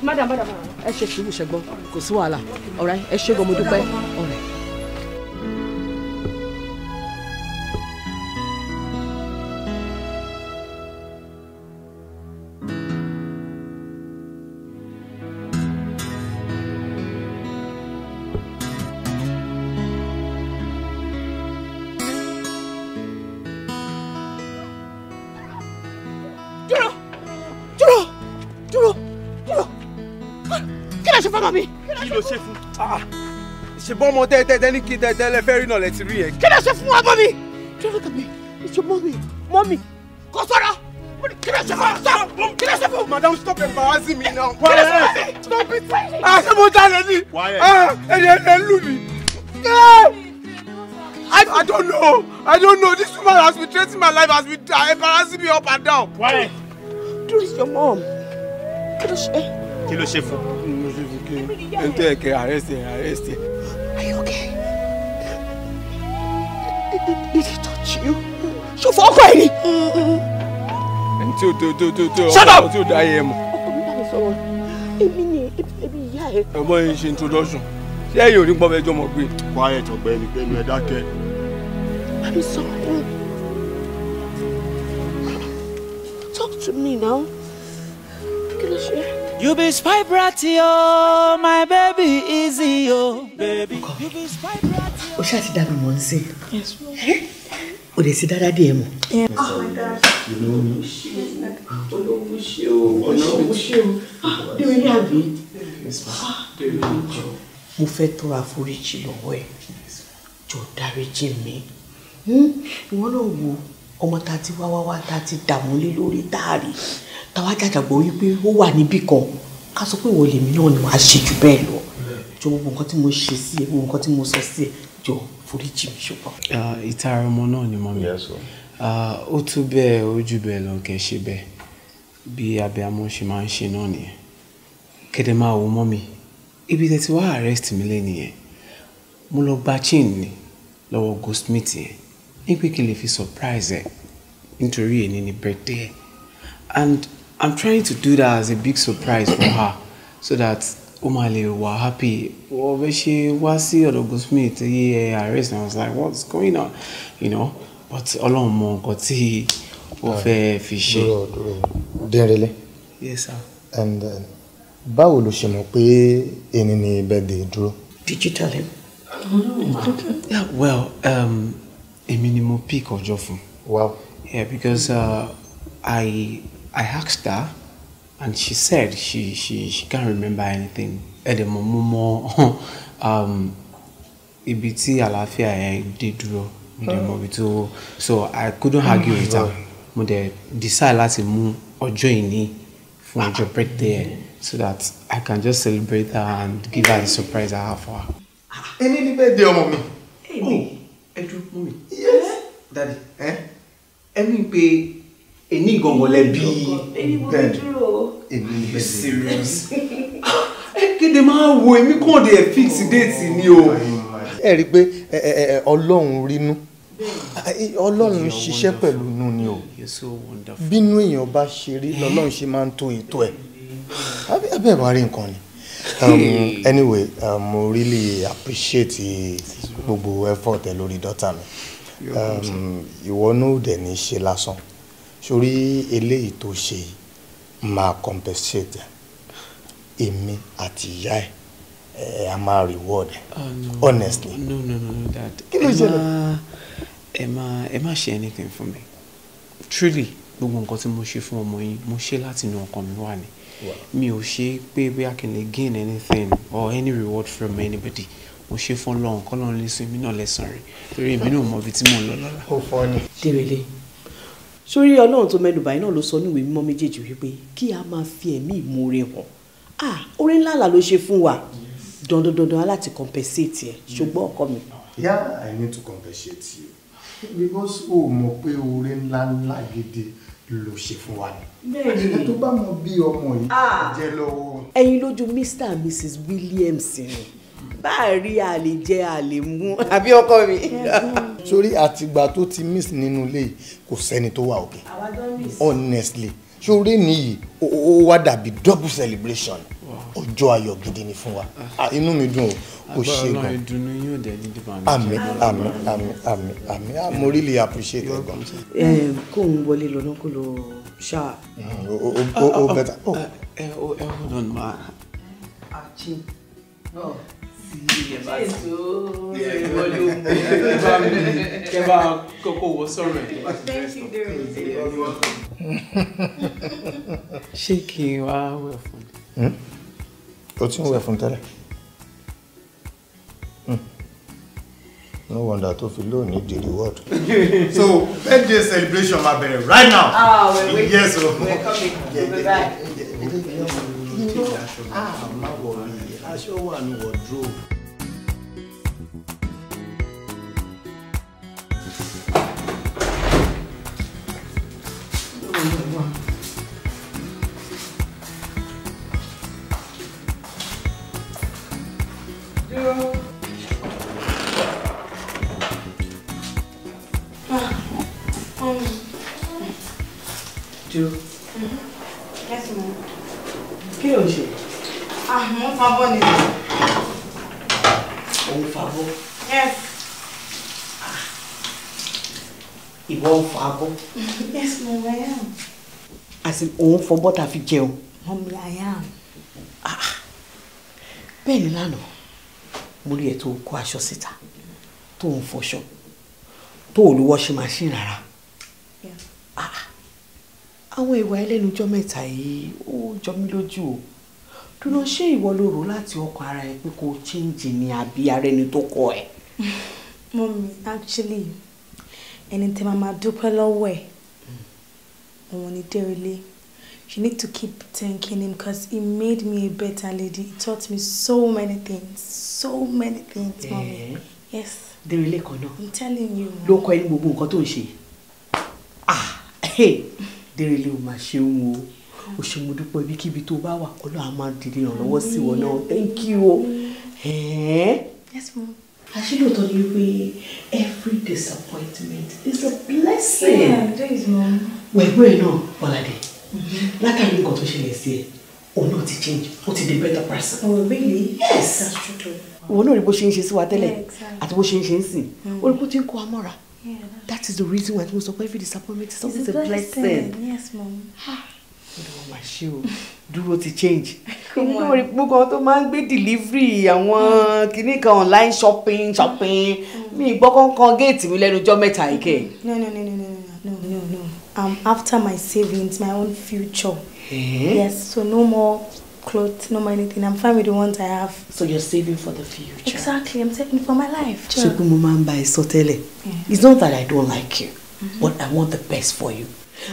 [SPEAKER 4] Madam. Ẹ ṣe sùúrù ṣẹ́gbọ́n, kò sí wàhálà. All right, ẹ ṣé gan mo dúpẹ́. All right.
[SPEAKER 17] ló ṣe fún ọmọ mi.
[SPEAKER 14] Kí ló ṣe fún?
[SPEAKER 17] Ṣé bọ́ ọmọ tẹ́tẹ́ ní kí tẹ́tẹ́ lẹ fẹ́ rí náà lẹ ti rí yẹn. Kí ló ṣe fún ọmọ mi? Don't look at me. It's your mommy. Mommy. Kò sọ̀rọ̀. Kí ló ṣe fún ọ? Stop. Kí ló ṣe fún? Madam, stop embarrassing me now.
[SPEAKER 14] Quiet.
[SPEAKER 17] Stop it. Ṣé mo jalè ni?
[SPEAKER 14] Quiet.
[SPEAKER 17] Ẹ lù mí. I don't know. I don't know. This woman has been threatening my life, has been embarrassing me up and down.
[SPEAKER 14] Quiet.
[SPEAKER 17] Do is your mom. Kí ló ṣe?
[SPEAKER 14] Kí ló ṣe fún?
[SPEAKER 17] Enter ẹ̀kẹ́ arrest ẹ̀. Are you okay? Did he touch you? Ṣé o fọ ọkọ ẹ̀ ni? Ẹni tí o tí o dá ayé ẹ mọ̀. Ọkọ mi bá mi sọ̀rọ̀. Èmi ni ìyá ẹ. Ọmọ yìí ṣe introduction. Ṣé ẹ̀yin ò ní gbọ́ mẹ́jọ mọ̀ pé?
[SPEAKER 14] Quiet ọ̀gbẹ́ni pé ẹnu ẹ dákẹ́.
[SPEAKER 17] Bá mi sọ̀rọ̀. Talk to me now. Kí ló ṣe?
[SPEAKER 1] You be spy bratty, oh, my baby easy, oh, baby. You be spy bratty, oh.
[SPEAKER 21] O ṣáà ti dá mi mọ̀ ń sìn. O lè ti dáadáa díẹ̀ mọ̀.
[SPEAKER 13] Oh my God. Olówó ṣe o. Déwé ní àbí.
[SPEAKER 21] Mo fẹ́ tọrọ àforíjì lọ́wọ́ ẹ̀. Jọ̀ọ́ dáríjì mi. Ìwọ náà wo ọmọ tá a ti wá tá a ti dààmú lé lórí táàrí. Táwa jàjàgbọ́ wípé ó wà níbì kan. Ká sọ pé ìwọ lèmi náà ni wàá ṣe jù bẹ́ẹ̀ lọ. Jọ̀ọ́ gbogbo nǹkan tí mo ṣe sí ẹ, gbogbo nǹkan tí mo sọ sí ẹ, jọ̀ọ́ foríjì mi ṣùgbọ́n.
[SPEAKER 22] Ìtara ọmọ náà ni mọ́mí. Ó tó bẹ́ẹ̀ ó jù bẹ́ẹ̀ lọ kẹ́ ṣe bẹ́ẹ̀ bí abiyamọ ṣe máa ń ṣe náà nìyẹn. Kẹ́dẹ̀ máa wo mọ́mí ibi tẹ́ ti wá arrest mi lé nìyẹn. Mo lọ gba chain ni lọ́wọ́ Goldsmith yẹn ní pé kí n lè fi surprise ẹ̀ nítorí èyí ni birthday ẹ̀. And I'm trying to do that as a big surprise for her so that ó máa lè wà happy. Ọbẹ̀ ṣe wá sí ọ̀dọ̀ Goldsmith yẹ arrest and I was like what's going on, you know, but Ọlọ́run mọ nǹkan tí ó fẹ́ fi ṣe.
[SPEAKER 3] Dúró Dérelé.
[SPEAKER 22] Yes sir.
[SPEAKER 3] And báwo ló ṣe mọ̀ pé ẹni ni birthday Dúró?
[SPEAKER 21] Digital him.
[SPEAKER 22] Yeah, well, èmi ni mo pick ọjọ́ fún.
[SPEAKER 3] Wow.
[SPEAKER 22] Yeah, because I asked her and she said she can't remember anything. Ẹ̀dẹ̀mọ̀ mú mọ́ ibi tí àlàáfíà ẹ̀ dé dúró. So I couldn't argue with her. Mo dẹ̀ decide láti mú ọjọ́ ìní fún ọjọ́ birthday so that I can just celebrate her and give her the surprise I have for her.
[SPEAKER 3] Ẹni ní birthday ọmọ mi.
[SPEAKER 17] Ẹ̀dùn mú mi. Yes. Daddy. Ẹ̀mí pé èní gangan lẹ bí bẹ́ẹ̀. Èmi ni serious. Kéde máa wo èmi kàn dé fix date ni o.
[SPEAKER 3] Ẹ rí pé Ọlọ́run rínú. Ọlọ́run ṣiṣẹ́ pẹ̀lú inú ni o. Bínú èèyàn bá ṣe rí lọ́lọ́run ṣe máa ń tó ètò ẹ̀. Abẹ́ ìwà rí nǹkan ni. Anyway, mo really appreciate gbogbo effort ẹ lórí daughter mi. Ìwọ náà dẹ̀ ní ṣe lásán. Sórí eléyìí tó ṣe máa compensate èmi àti ìyá ẹ̀ a máa reward honestly.
[SPEAKER 22] No, Dad.
[SPEAKER 3] Kí ló ṣẹlẹ̀?
[SPEAKER 22] Ẹ má ṣe anything for me. Truly, gbogbo nǹkan tí mo ṣe fún ọmọ yín mo ṣe láti inú ọkàn mi wà ní. Mi ò ṣe pé I can gain anything or any reward from anybody. Mo ṣe fún Ọlọ́run k'Ọlọ́run lè sìn mí náà lẹ́san rẹ̀. Torí èmi náà mọ ibi tí mò ń lọ lọ́la.
[SPEAKER 3] Ó fọ́ ni.
[SPEAKER 21] Dérelé. Sórí Ọlọ́run tó mẹ́nu báyìí náà ló sọ níwèé mímọ́ méjèèjì wípé kí a máa fi ẹ̀mí ìmoore hàn. Oore ńlá là ló ṣe fún wa. Dandan aláti compensate ẹ ṣùgbọ́n ọkọ mi.
[SPEAKER 3] Yeah, I need to compensate you because o mọ̀ pé oore ńlá gidi ló ṣe fún wa ni. Bẹ́ẹ̀ni tó bá mọ bí ọmọ yìí jẹ́ lọ́wọ́.
[SPEAKER 21] Ẹ̀yin lójú Mr and Mrs Williams ni. Bá a rí a lè jẹ a lè mú àbí ọkọ mi.
[SPEAKER 3] Sórí àtìgbà tó ti miss nínú ilé kò sẹ́ni tó wà òkè. Honestly sórí nìyí ó wá dàbí double celebration. Ọjọ́ ayọ̀ gidi ni fún wa. Inú mi dùn o ṣe gan.
[SPEAKER 22] Ọlọ́run ìdùnnú yóò dẹ̀ ní dìbò
[SPEAKER 3] àmín. Mo really appreciate it gan.
[SPEAKER 21] Kó ń wọlé lọ náà kó lọ ṣáà.
[SPEAKER 3] O better.
[SPEAKER 22] Hold on ma. Kẹ́bà kókó wọ sọ̀rọ̀ ẹ̀. Ṣé kí n wá wẹ̀ fún mi?
[SPEAKER 5] O ti ń wẹ̀ fún tẹ́lẹ̀. No wonder to fi low need the reward.
[SPEAKER 3] So, birthday celebration ma bẹ̀rẹ̀ right now.
[SPEAKER 21] We're waiting.
[SPEAKER 3] Yes,
[SPEAKER 21] We're coming. We'll be back.
[SPEAKER 5] Má worry, aṣọ wà ní wardrobe.
[SPEAKER 21] Dúró.
[SPEAKER 2] Yes, ma'am.
[SPEAKER 21] Kí ló ń ṣe?
[SPEAKER 2] Mo ń fabọ́ ni.
[SPEAKER 21] Òun fabọ́.
[SPEAKER 2] Yes.
[SPEAKER 21] Ìwọ ń fabọ́.
[SPEAKER 2] Yes, ma'am, I am.
[SPEAKER 21] Àti òun fọ bọ́tà fi jẹun.
[SPEAKER 2] Mommy, I am.
[SPEAKER 21] Bẹ́ẹ̀ ni lánàá, mo rí ẹ tó kó aṣọ síta, tó ń fọṣọ, tó ò lo washing machine rárá. Àwọn ìwà ẹlẹ́nujọ́ mẹ́ta yìí ó jọ mí lójú o. Dúró ṣé ìwọ ló rò láti ọkàn ara ẹ pé kó change ni àbí ara ẹni tó kọ ẹ?
[SPEAKER 2] Mommy, actually, ẹni tẹ́ máa dúpẹ́ lọ́wọ́ ẹ̀, òun ni Dérelé. You need to keep thanking him because he made me a better lady. He taught me so many things, mommy. Yes.
[SPEAKER 21] Dérelé kan náà.
[SPEAKER 2] I'm telling you.
[SPEAKER 21] Ló kọ́ ẹni gbogbo nǹkan tó ń ṣe. Dérelé o máa ṣeun o. O ṣe mo dúpẹ́ ibikíbi tó bá wà Ọlọ́run á máa dìde ìrànlọ́wọ́ sí wọn náà. Thank you o.
[SPEAKER 2] Yes, mom.
[SPEAKER 21] Àṣìlóòótọ́ ni wípé every disappointment is a blessing.
[SPEAKER 2] Yeah, there is, mom.
[SPEAKER 21] Wẹ̀gbọ́n ẹ̀ náà Bọ́ládé. Látàrí nǹkan tó ṣẹlẹ̀ sí ẹ, òun náà ti change, ó ti di better person.
[SPEAKER 2] Oh, really?
[SPEAKER 21] Yes.
[SPEAKER 2] That's true.
[SPEAKER 21] Òun náà rí bó ṣe ń ṣe sí wa tẹ́lẹ̀
[SPEAKER 2] exactly.
[SPEAKER 21] àti bó ṣe ń ṣe ń sìn. Ó rí bó ti ń kó amọ́ra. That is the reason why I was every disappointment is always a blessing.
[SPEAKER 2] Yes, mom.
[SPEAKER 21] Ó máa ṣe o. Dúró ti change. Inú orí gbogbo tó máa ń gbé delivery àwọn kìíní kan online shopping. Mi gbọ́ kankan géètì mi lẹ́nu ọjọ́ mẹ́ta ìkẹ́.
[SPEAKER 2] No. After my savings, my own future. Yes, so no more clothes, no more anything. I'm fine with the ones I have.
[SPEAKER 21] So you're saving for the future?
[SPEAKER 2] Exactly, I'm saving for my life.
[SPEAKER 21] Ṣé pé mo máa ń bá ẹ sọ tẹ́lẹ̀? It's not that I don't like you, but I want the best for you.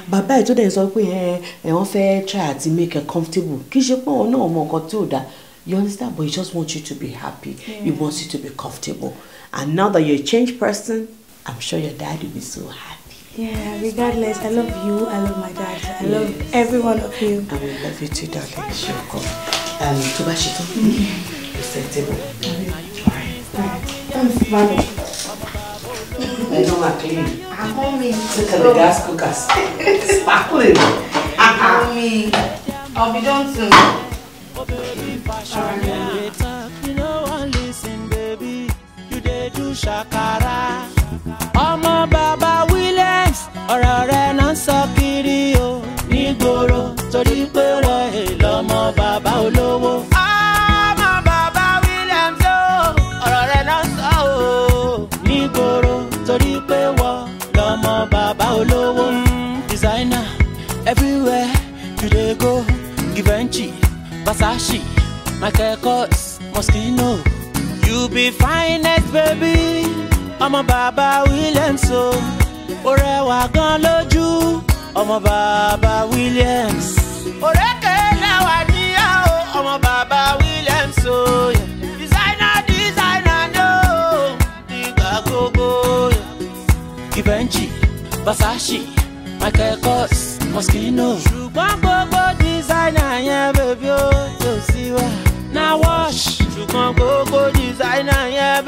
[SPEAKER 21] Bàbá ẹ̀ tó dẹ̀ sọ pé wọ́n fẹ́ try to make her comfortable. Kì í ṣe pé òun náà mọ nǹkan tí ò dáa. You understand? But he just wants you to be happy. He wants you to be comfortable. And now that you're a changed person, I'm sure your dad will be so happy.
[SPEAKER 2] Yeah, regardless, I love you, I love my dad, I love every one of you.
[SPEAKER 21] I will love you too, darling. Sure, come. Tó bá ṣe tán, you set table.
[SPEAKER 2] I'm fine.
[SPEAKER 21] I know I'm clean.
[SPEAKER 2] I'm homie.
[SPEAKER 21] Look at the gas cookers. Sparkling.
[SPEAKER 2] Homie. I'll be done soon.
[SPEAKER 1] You know one listen, baby. You dey do shakara. Ọmọ bàbá Williams, ọ̀rọ̀ rẹ̀ náà sọ kiri o. Nígboro torí pé rẹ̀ lọ́mọ bàbá olówó. Ọmọ bàbá Williams o, ọ̀rọ̀ rẹ̀ náà sọ o. Nígboro torí pé wọ́n lọ́mọ bàbá olówó. Designer everywhere you dey go. Givenchy, Versace, Michael Kors, Moschino. You be finest, baby. Ọmọ bàbá Williams o. Ó rẹwà gan lójú. Ọmọ bàbá Williams. Òrékè lẹ́wà níyà o. Ọmọ bàbá Williams o. Designer no. Nígbà gbogbo. Givenchy, Versace, Michael Kors, Moschino. Ṣùgbọ́n gbogbo designer yẹn bèbí o. Yóò sí wa. Na wash. Ṣùgbọ́n gbogbo designer yẹn